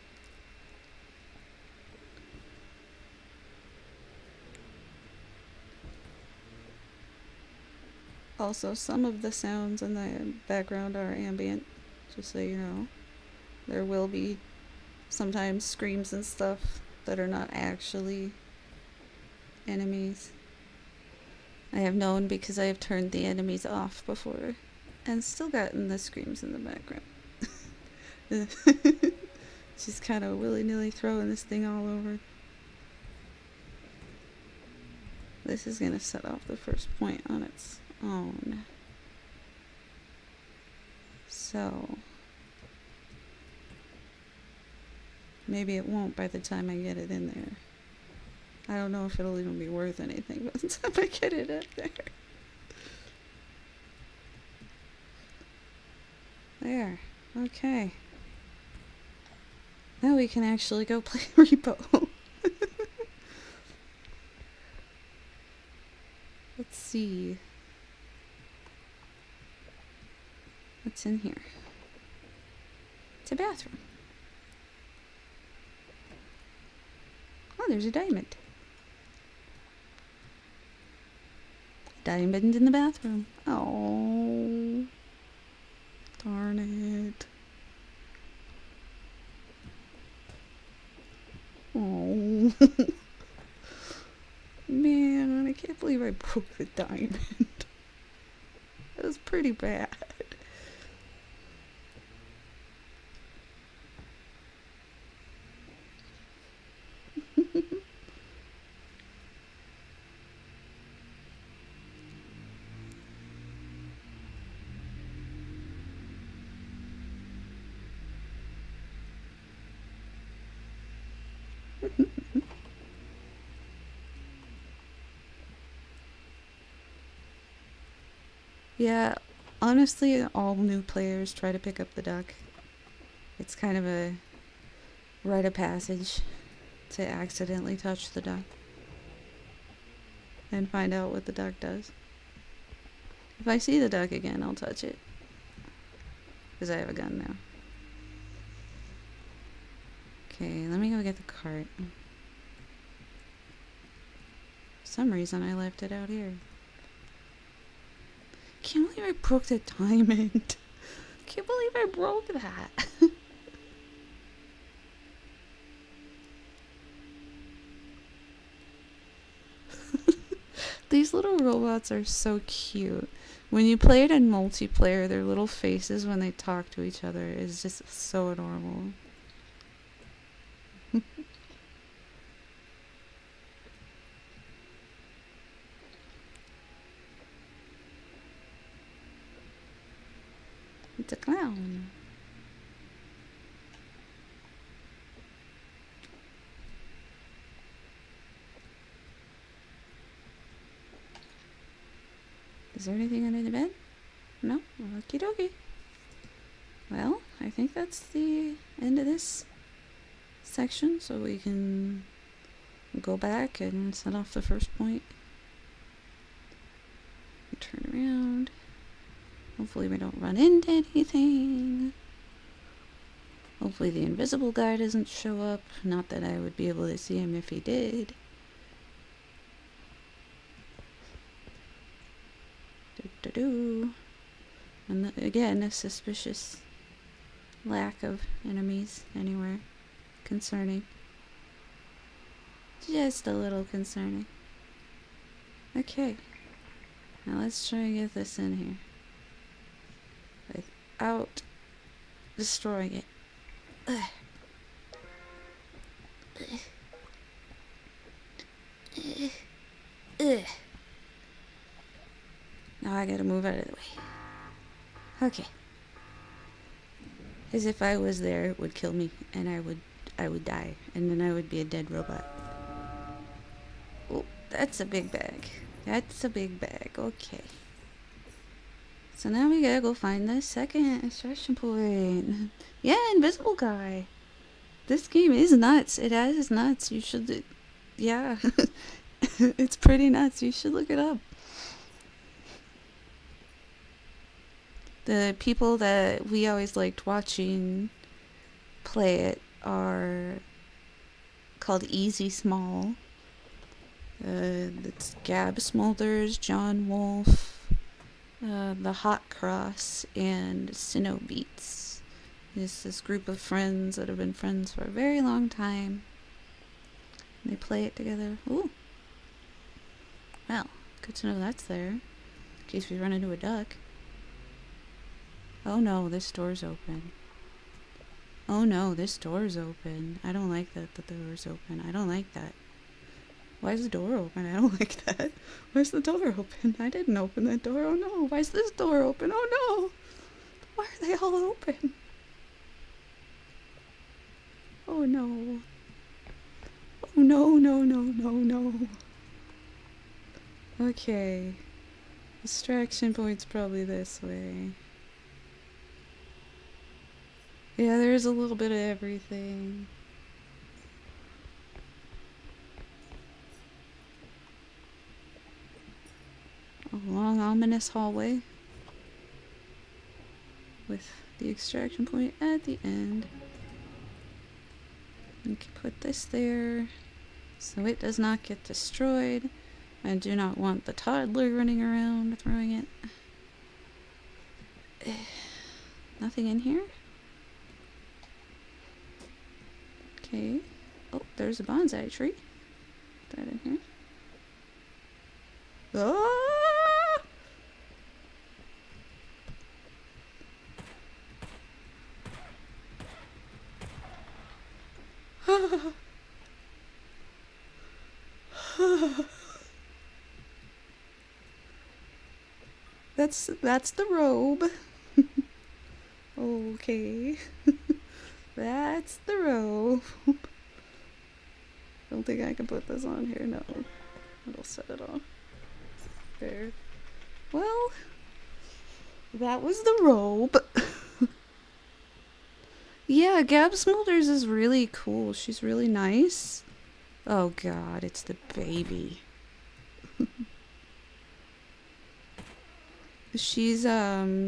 Also, some of the sounds in the background are ambient, just so you know. There will be sometimes screams and stuff that are not actually enemies. I have known because I have turned the enemies off before and still gotten the screams in the background. She's kind of willy-nilly throwing this thing all over. This is going to set off the first point on its own. So, maybe it won't by the time I get it in there. I don't know if it'll even be worth anything by the time I get it up there. There. Okay. Now we can actually go play Repo. Let's see. What's in here? It's a bathroom. Oh, there's a diamond. Diamond in the bathroom. Oh. Darn it. Oh. Man, I can't believe I broke the diamond. That was pretty bad. Yeah, honestly, all new players try to pick up the duck. It's kind of a rite of passage to accidentally touch the duck and find out what the duck does. If I see the duck again, I'll touch it. Because I have a gun now. Okay, let me go get the cart. For some reason, I left it out here. Can't believe I broke the diamond. Can't believe I broke that. These little robots are so cute. When you play it in multiplayer, their little faces when they talk to each other is just so adorable. It's a clown. Is there anything under the bed? No? Okie dokie. Well, I think that's the end of this section, so we can go back and set off the first point. Turn around. Hopefully we don't run into anything. Hopefully the invisible guy doesn't show up. Not that I would be able to see him if he did. Do-do-do. And again, a suspicious lack of enemies anywhere. Concerning. Just a little concerning. Okay. Now let's try and get this in here. Without destroying it. Ugh. Ugh. Ugh. Ugh. Now I gotta move out of the way. Okay. As if I was there, it would kill me, and I would die, and then I would be a dead robot. Oh, that's a big bag. That's a big bag. Okay. So now we gotta go find the second extraction point. Yeah, invisible guy. This game is nuts. It is nuts. You should, yeah. It's pretty nuts. You should look it up. The people that we always liked watching play it are called Easy Small. It's Gab Smulders, John Wolf, The Hot Cross, and Sinnoh Beats. It's this group of friends that have been friends for a very long time. They play it together. Ooh. Well, good to know that's there. In case we run into a duck. Oh no, this door's open. Oh no, this door's open. I don't like that the door's open. I don't like that. Why is the door open? I don't like that. Why's the door open? I didn't open that door. Oh no. Why is this door open? Oh no. Why are they all open? Oh no. Oh no, no, no, no, no. Okay. Distraction point's probably this way. Yeah, there's a little bit of everything. A long, ominous hallway with the extraction point at the end. You can put this there so it does not get destroyed. I do not want the toddler running around throwing it. Nothing in here? Okay. Oh, there's a bonsai tree. Put that in here. Ah! That's the robe. Okay. That's the robe. Don't think I can put this on here. No. It'll set it off. There. Well, that was the robe. Yeah, Gab Smulders is really cool. She's really nice. Oh god, it's the baby. She's, yeah.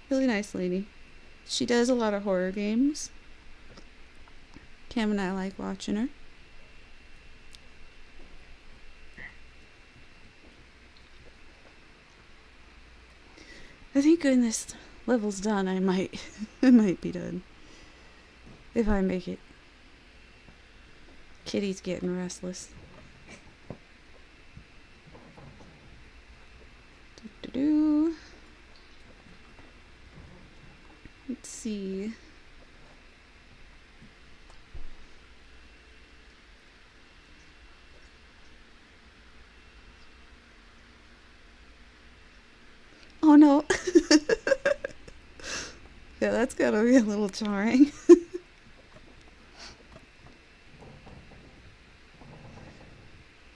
Really nice lady. She does a lot of horror games. Cam and I like watching her. I think when this level's done, I might be done. If I make it. Kitty's getting restless. Do-do-do. Let's see. Oh no. Yeah, that's gotta be a little jarring.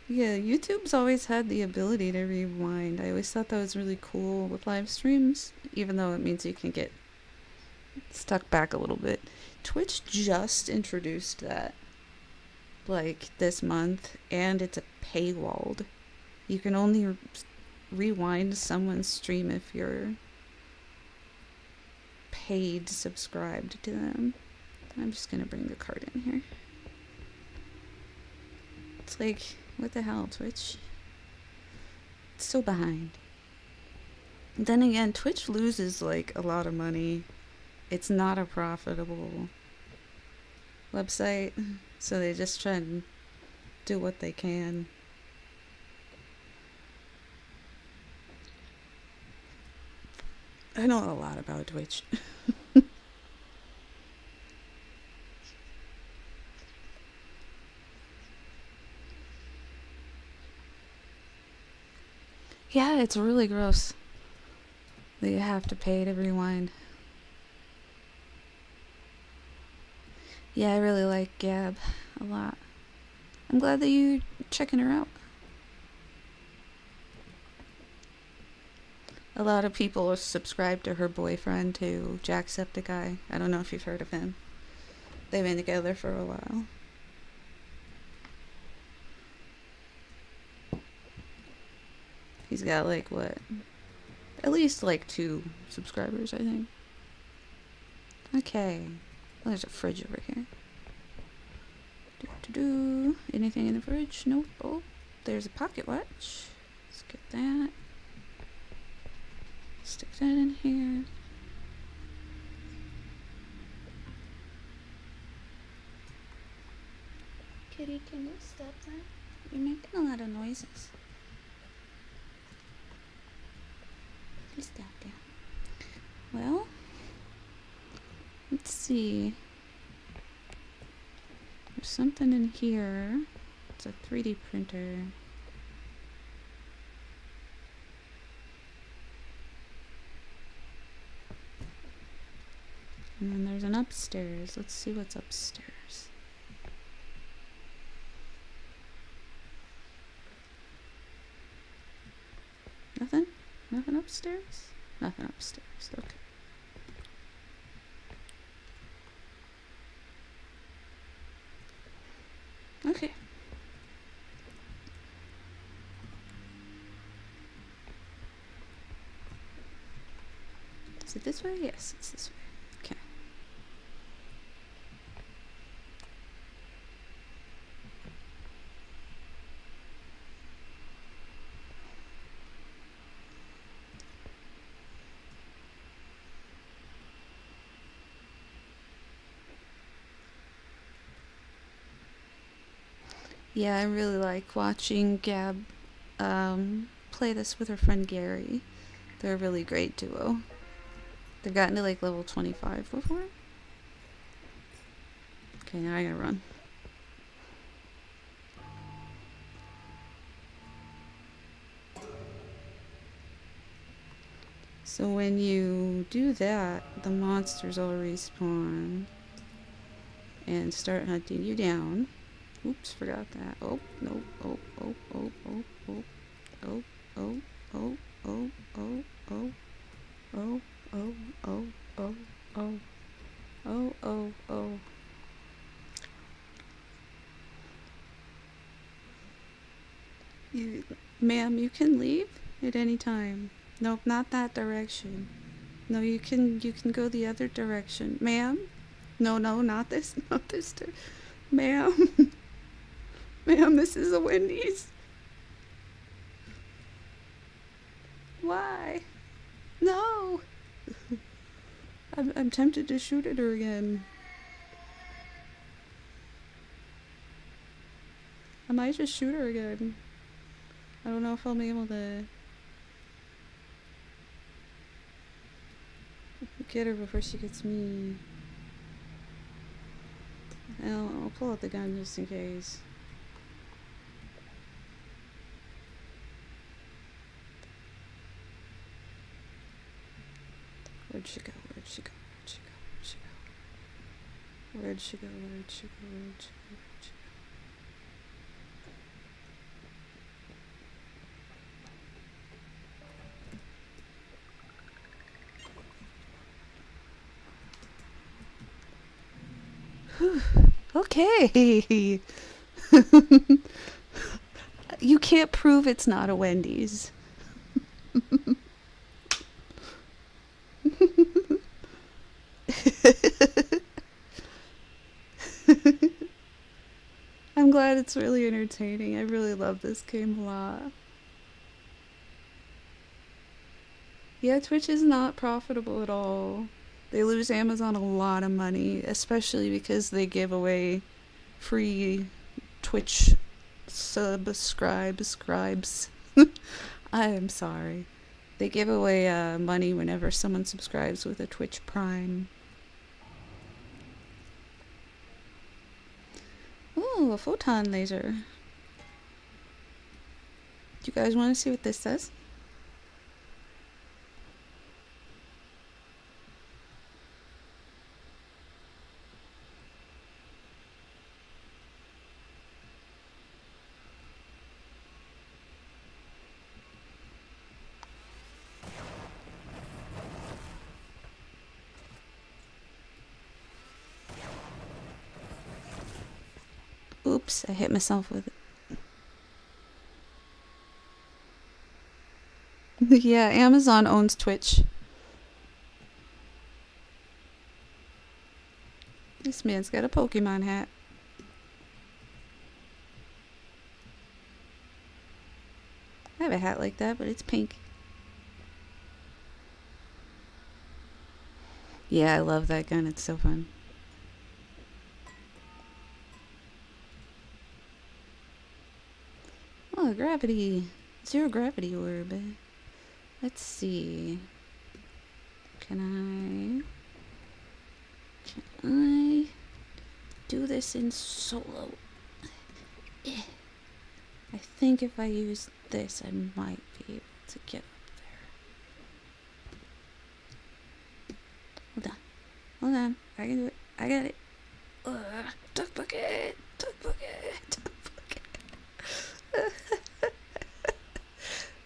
Yeah, YouTube's always had the ability to rewind. I always thought that was really cool with live streams, even though it means you can get stuck back a little bit. Twitch just introduced that, like, this month, and it's a paywalled. You can only rewind someone's stream if you're paid subscribed to them. I'm just gonna bring the card in here. It's like, what the hell, Twitch? It's so behind. Then again, Twitch loses like a lot of money. It's not a profitable website, so they just try and do what they can. I know a lot about Twitch. Yeah, it's really gross that you have to pay to rewind. Yeah, I really like Gab a lot. I'm glad that you're checking her out. A lot of people are subscribed to her boyfriend too, Jacksepticeye. I don't know if you've heard of him. They've been together for a while. He's got like what? At least like 2 subscribers, I think. Okay. Oh, there's a fridge over here. Anything in the fridge? Nope. Oh, there's a pocket watch. Let's get that. Stick that in here. Kitty, can you stop that? You're making a lot of noises. Please stop that. Well, let's see. There's something in here. It's a 3D printer. And then there's an upstairs. Let's see what's upstairs. Nothing? Nothing upstairs? Nothing upstairs. Okay. Okay. Is it this way? Yes, it's this way. Okay. Yeah, I really like watching Gab play this with her friend Gary. They're a really great duo. They've gotten to like level 25 before. Okay, now I gotta run. So when you do that, the monsters all respawn and start hunting you down. Oops, forgot that. Oh, no. Oh, oh, oh, oh, oh, oh, oh, oh, oh, oh, oh, oh, oh, oh, oh, oh, oh, oh, oh. Ma'am, you can leave at any time. Nope, not that direction. No, you can go the other direction. Ma'am? No, not this, not this. Ma'am. Ma'am, this is a Wendy's. Why? No. I'm tempted to shoot at her again. I might just shoot her again. I don't know if I'll be able to get her before she gets me. I'll pull out the gun just in case. Where'd she go? Where'd she go? Where'd she go? Where'd she go? Where'd she go? Where'd she go? Where'd she go? Okay. You can't prove it's not a Wendy's. I'm glad it's really entertaining. I really love this game a lot. Yeah, Twitch is not profitable at all. They lose Amazon a lot of money, especially because they give away free Twitch subscribes. I am sorry. They give away money whenever someone subscribes with a Twitch Prime. Ooh, a photon laser. Do you guys want to see what this says? Oops, I hit myself with it. Yeah, Amazon owns Twitch. This man's got a Pokemon hat. I have a hat like that, but it's pink. Yeah, I love that gun. It's so fun. Oh, gravity. Zero gravity orb. Let's see. Can I do this in solo? I think if I use this, I might be able to get up there. Hold on. I can do it. I got it. Duck bucket. Duck bucket. Duck bucket.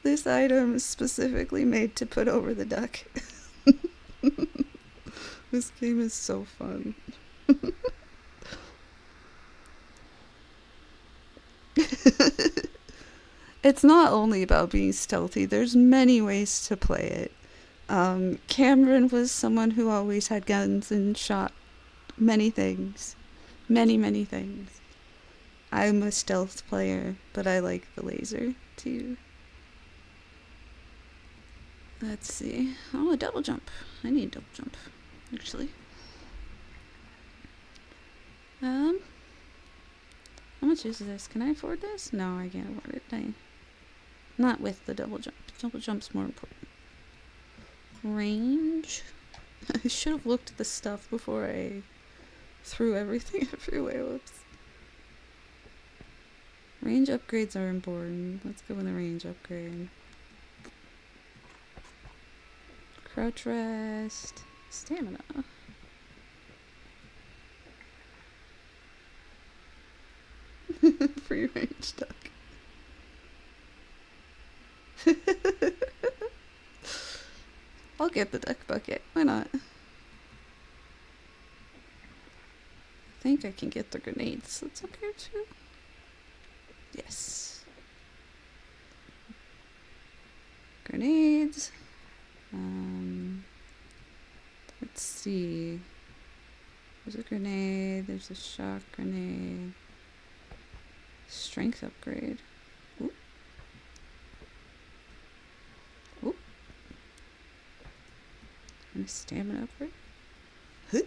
This item is specifically made to put over the duck. This game is so fun. It's not only about being stealthy, there's many ways to play it. Cameron was someone who always had guns and shot many things. Many things. I'm a stealth player, but I like the laser too. Let's see. Oh, a double jump. I need a double jump, actually. How much is this? Can I afford this? No, I can't afford it. Dang. Not with the double jump. Double jump's more important. Range. I should have looked at the stuff before I threw everything everywhere. Whoops. Range upgrades are important. Let's go with a range upgrade. Crouch rest. Stamina. Free range duck. I'll get the duck bucket. Why not? I think I can get the grenades. That's up here too. Yes. Grenades. Let's see. There's a grenade. There's a shock grenade. Strength upgrade. Ooh. Ooh. And a stamina upgrade. Huh.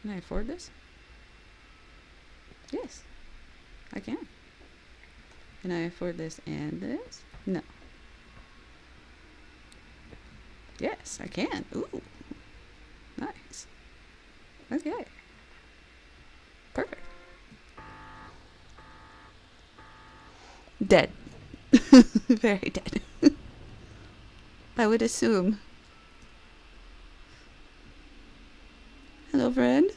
Can I afford this? Yes, I can. Can I afford this and this? No. Yes, I can. Ooh. Nice. Okay. Perfect. Dead. Very dead. I would assume. Hello, friend.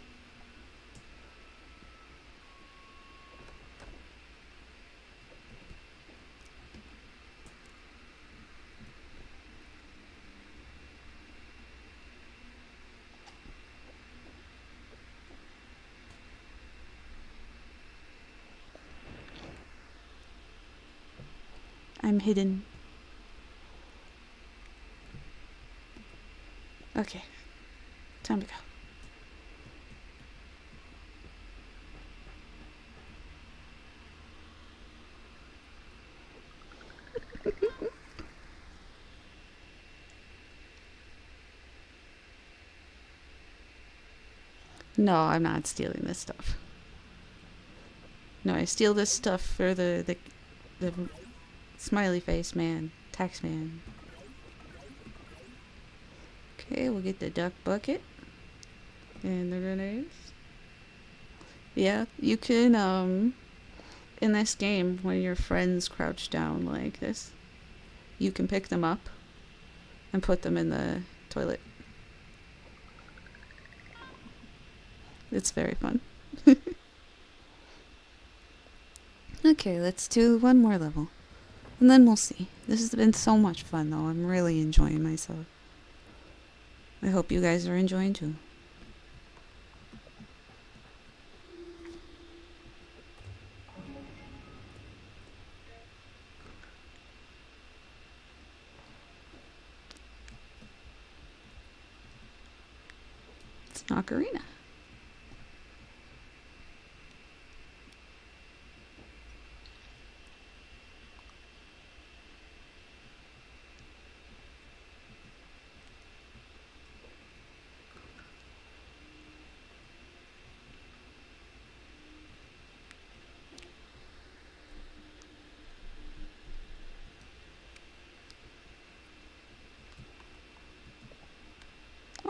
I'm hidden. Okay. Time to go. No, I'm not stealing this stuff. No, I steal this stuff for the smiley face man, tax man. Okay, we'll get the duck bucket and the grenades. Yeah, you can in this game when your friends crouch down like this, you can pick them up and put them in the toilet. It's very fun. Okay, let's do one more level. And then we'll see. This has been so much fun though. I'm really enjoying myself. I hope you guys are enjoying too. It's an ocarina.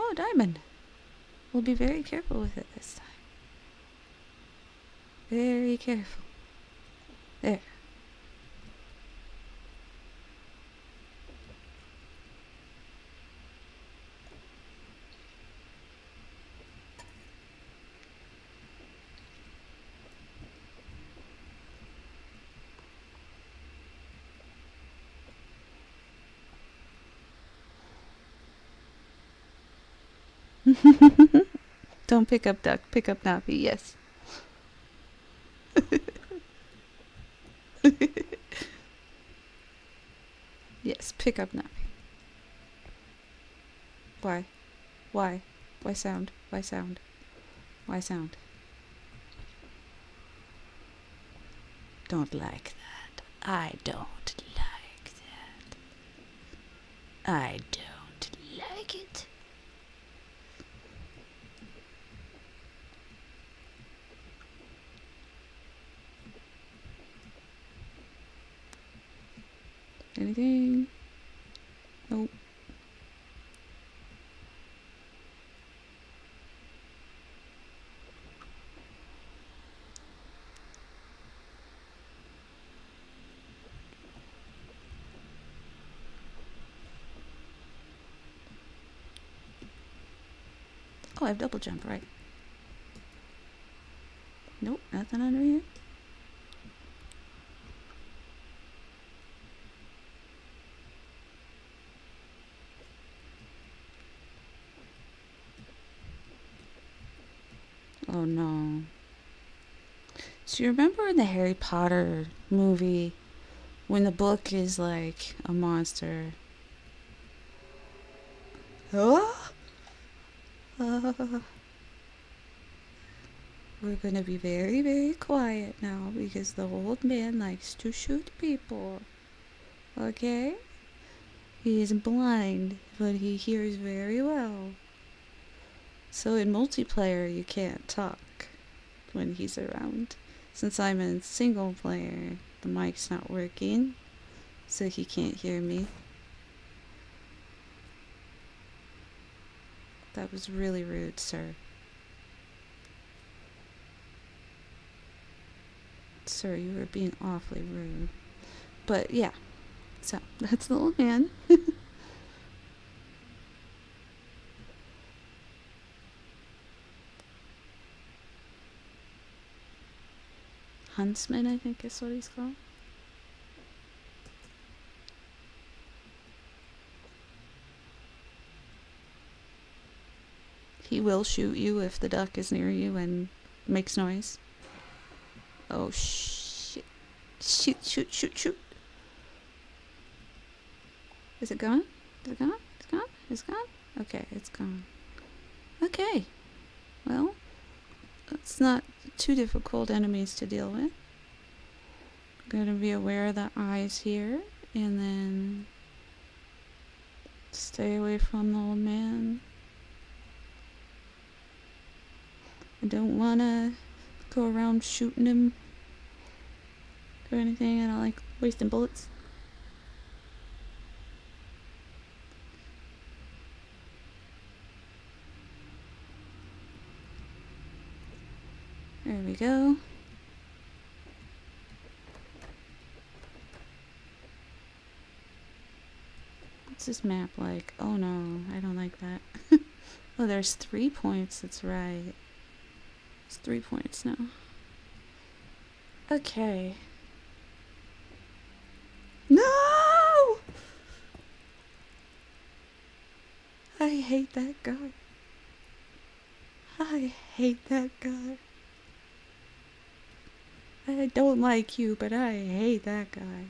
Oh, diamond. We'll be very careful with it this time. Very careful. There. Don't pick up duck, pick up Navi, yes. Yes, pick up Navi. Why? Why? Why sound? Why sound? Why sound? Don't like that. I don't like that. I don't like it. Anything? Nope. Oh, I have double jump, right? Nope, nothing under here. Oh no. So you remember in the Harry Potter movie when the book is like a monster? Oh? We're gonna be very, very quiet now because the old man likes to shoot people. Okay? He's blind, but he hears very well. So in multiplayer, you can't talk when he's around. Since I'm in single player, the mic's not working, so he can't hear me. That was really rude, sir. Sir, you were being awfully rude. But yeah, so that's the old man. Huntsman, I think is what he's called. He will shoot you if the duck is near you and makes noise. Oh shit. Shoot, shoot, shoot, shoot. Is it gone? Is it gone? It's gone? It's gone? Okay, it's gone. Okay. Well, it's not too difficult enemies to deal with. Gotta be aware of the eyes here, and then stay away from the old man. I don't wanna go around shooting him or anything. I don't like wasting bullets. There we go. What's this map like? Oh no, I don't like that. Oh, there's 3 points, that's right. It's 3 points now. Okay. No! I hate that guy. I hate that guy. I don't like you, but I hate that guy.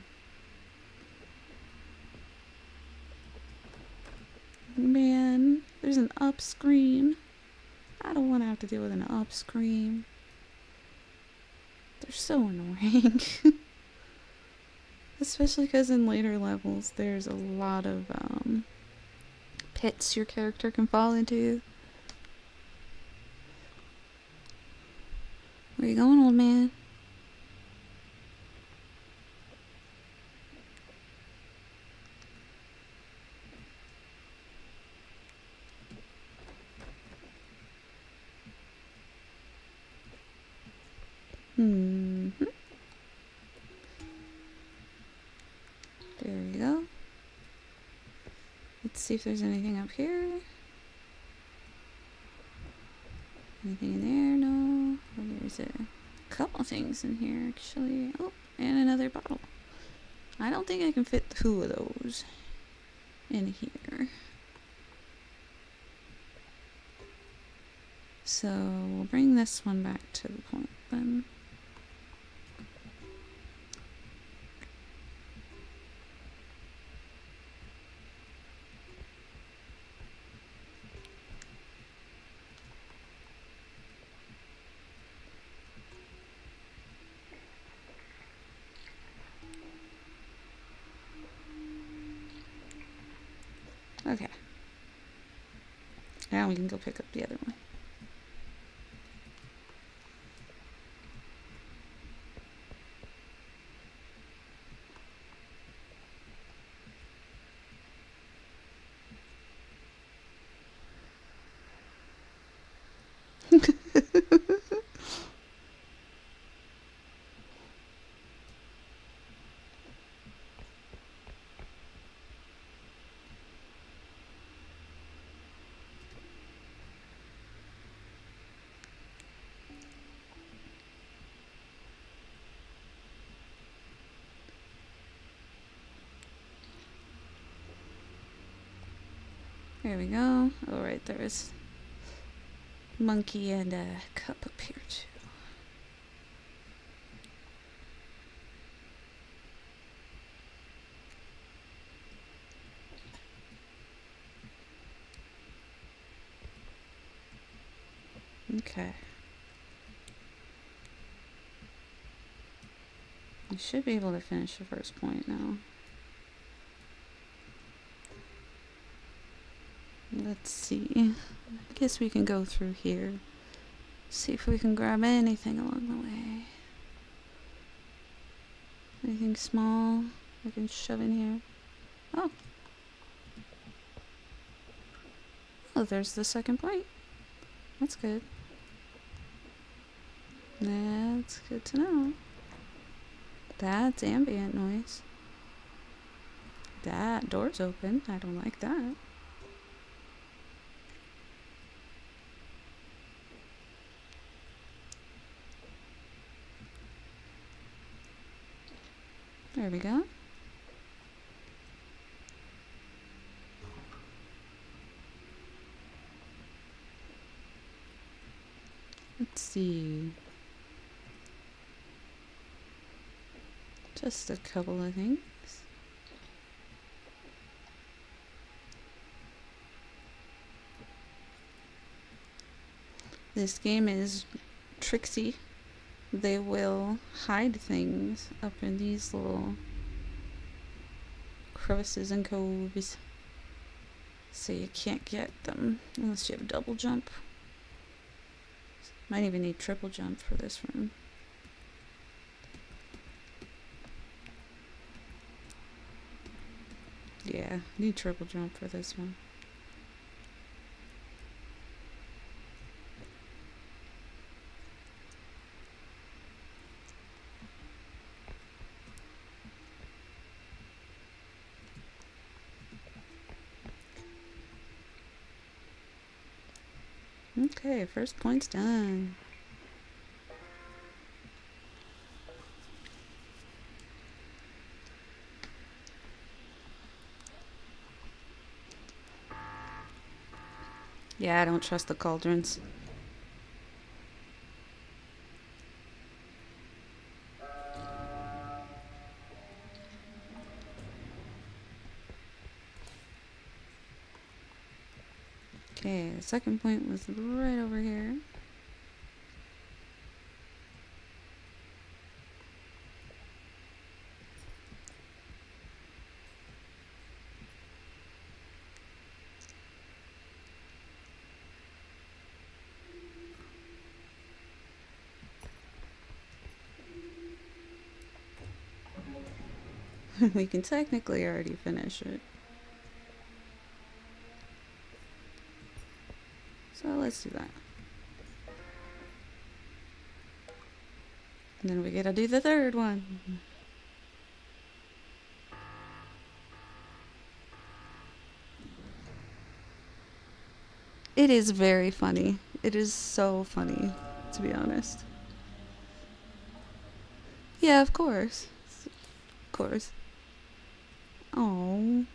Man, there's an up scream. I don't want to have to deal with an up scream. They're so annoying. Especially because in later levels, there's a lot of pits your character can fall into. Where you going, old man? Mm-hmm. There we go. Let's see if there's anything up here. Anything in there? No. Oh, there's a couple things in here, actually. Oh, and another bottle. I don't think I can fit 2 of those in here. So we'll bring this one back to the point then. Okay. Now we can go pick up the other one. There we go. Oh, right, there is monkey and a cup up here too. Okay. You should be able to finish the first point now. Let's see. I guess we can go through here. See if we can grab anything along the way. Anything small I can shove in here. Oh. Oh, there's the second point. That's good. That's good to know. That's ambient noise. That door's open. I don't like that. There we go. Let's see. Just a couple of things. This game is tricksy. They will hide things up in these little crevices and coves, so you can't get them unless you have a double jump. Might even need triple jump for this room. Yeah, need triple jump for this one. Okay, first point's done. Yeah, I don't trust the cauldrons. Okay, the second point was right over here. We can technically already finish it. So let's do that. And then we gotta do the third one. It is very funny. It is so funny, to be honest. Yeah, of course. Of course. Oh.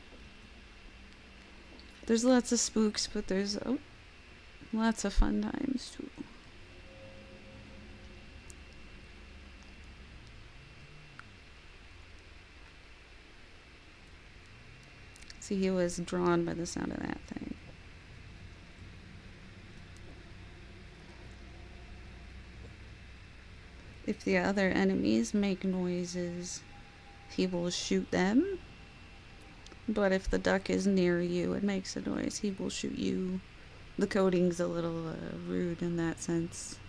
There's lots of spooks, but there's lots of fun times too. See, he was drawn by the sound of that thing. If the other enemies make noises, he will shoot them. But if the duck is near you and makes a noise, he will shoot you. The coding's a little rude in that sense.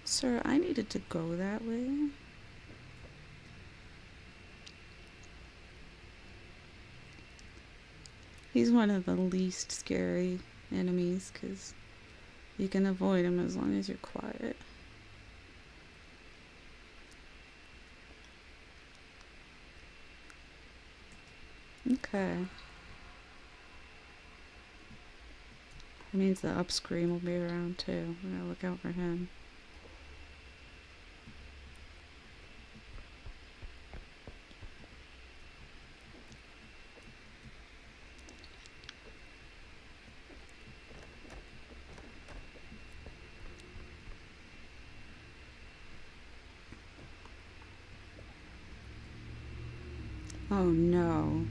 Sir, I needed to go that way. He's one of the least scary enemies, because you can avoid him as long as you're quiet. Okay. That means the upscream will be around too. We gotta look out for him. Oh no.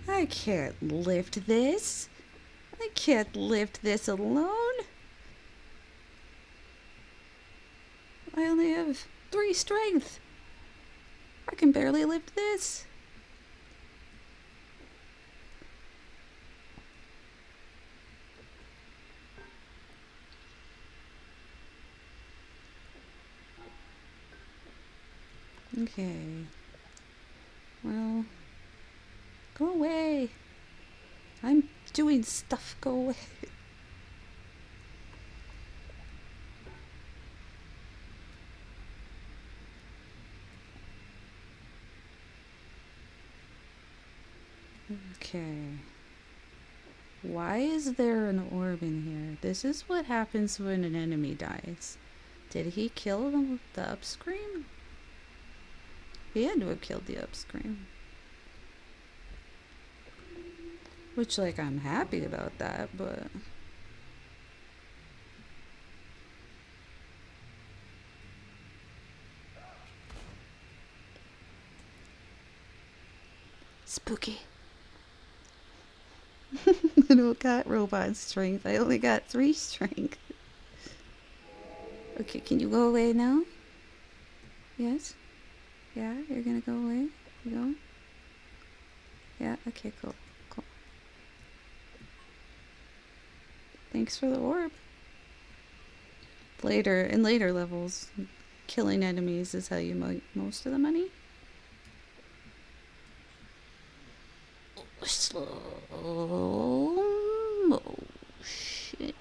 I can't lift this. I can't lift this alone. I only have 3 strength. I can barely lift this. Okay. Well, go away. I'm doing stuff. Go away. Okay. Why is there an orb in here? This is what happens when an enemy dies. Did he kill the upscream? He had to have killed the upscream. Which, like, I'm happy about that, but... Spooky. I don't got robot strength. I only got 3 strength. Okay, can you go away now? Yes? Yeah, you're gonna go away? You go? Yeah, okay, cool. Cool. Thanks for the orb. In later levels, killing enemies is how you make most of the money. Slow motion.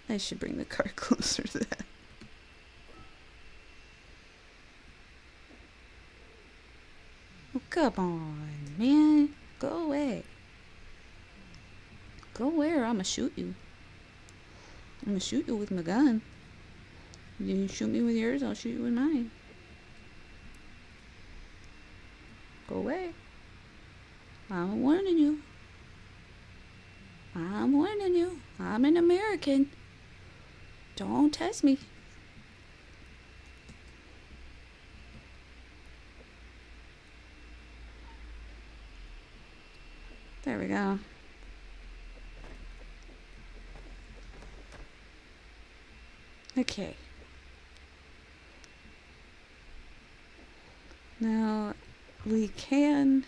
I should bring the car closer to that. Oh, come on, man. Go away. Go where? I'ma shoot you. I'm gonna shoot you with my gun. You shoot me with yours, I'll shoot you with mine. Go away. I'm warning you. I'm warning you. I'm an American. Don't test me. There we go. Okay. Now, we can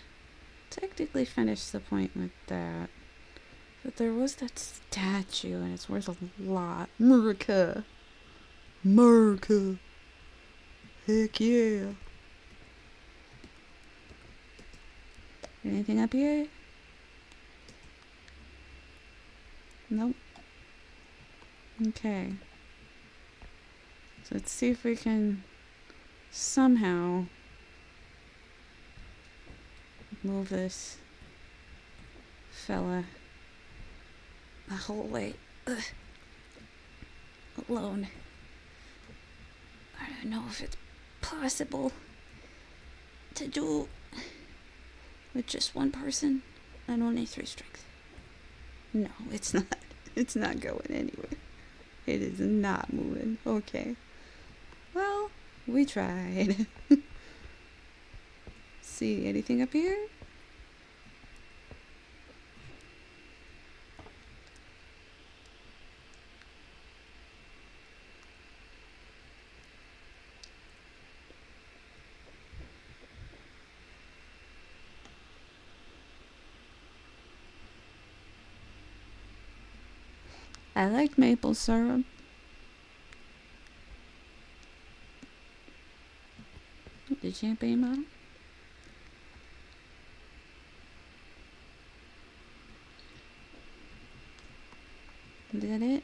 technically finish the point with that. But there was that statue, and it's worth a lot. America. America. Heck yeah. Anything up here? Nope. Okay. So let's see if we can somehow move this fella the whole way alone. I don't know if it's possible to do with just one person and only 3 strength. No, it's not. It's not going anywhere. It is not moving. Okay. Well, we tried. See, anything up here? I like maple syrup. The champagne bottle. Is that it?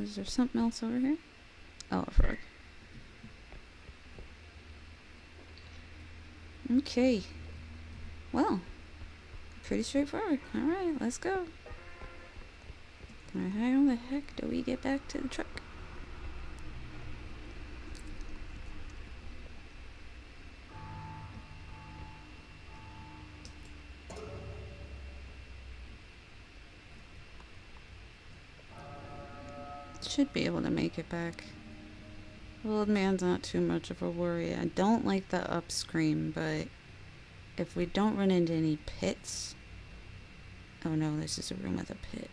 Is there something else over here? Oh, a frog. Okay. Well, pretty straightforward. Alright, let's go. How the heck do we get back to the truck? Should be able to make it back. The old man's not too much of a worry. I don't like the up screen, but if we don't run into any pits... Oh no, this is a room with a pit.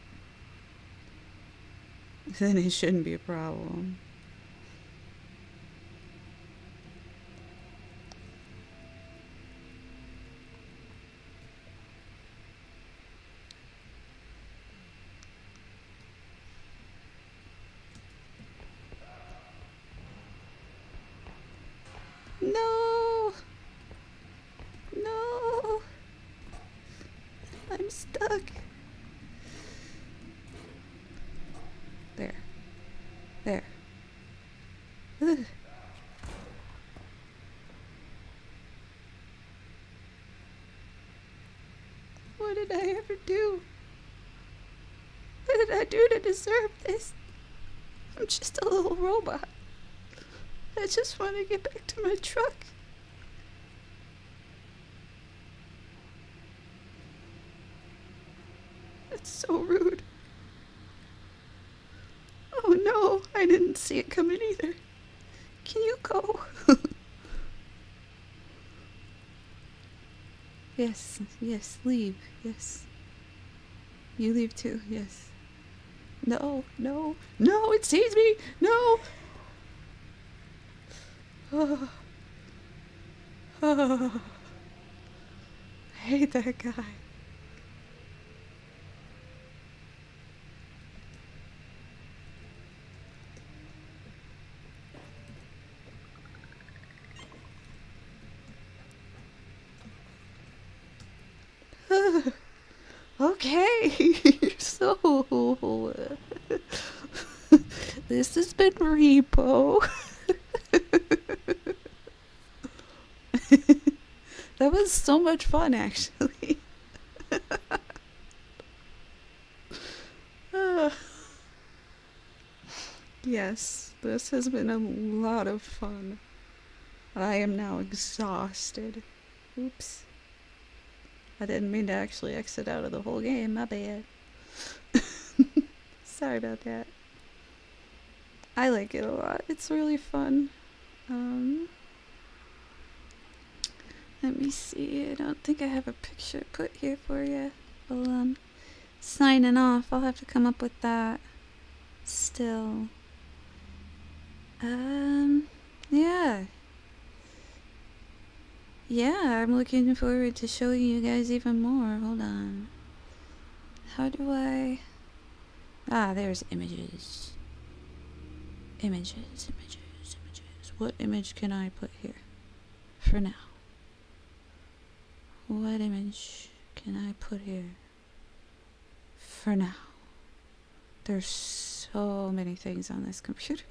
Then it shouldn't be a problem. No! No! I'm stuck. There. There. Ugh. What did I ever do? What did I do to deserve this? I'm just a little robot. I just want to get back to my truck. That's so rude. Oh no, I didn't see it coming either. Can you go? Yes, yes, leave, yes. You leave too, yes. No, no, no, it sees me! No! Oh. Oh. I hate that guy. Okay, so this has been Repo. That was so much fun, actually. Yes, this has been a lot of fun. I am now exhausted. Oops. I didn't mean to actually exit out of the whole game, my bad. Sorry about that. I like it a lot. It's really fun. Let me see. I don't think I have a picture put here for you. Well, signing off. I'll have to come up with that. Still. Yeah. Yeah, I'm looking forward to showing you guys even more. Hold on. How do I... Ah, there's images. Images. What image can I put here? For now. What image can I put here? For now. There's so many things on this computer.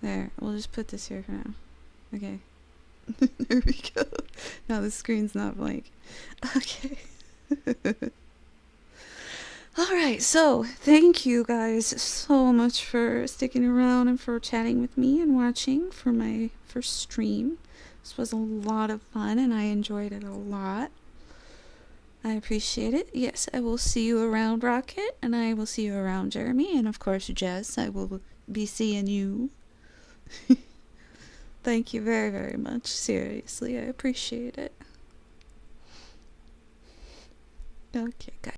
There, we'll just put this here for now. Okay. There we go. Now the screen's not blank. Okay. Alright, so thank you guys so much for sticking around and for chatting with me and watching for my first stream. This was a lot of fun and I enjoyed it a lot. I appreciate it. Yes, I will see you around, Rocket, and I will see you around, Jeremy, and of course, Jess, I will be seeing you. Thank you very, very much. Seriously, I appreciate it. Okay, guys.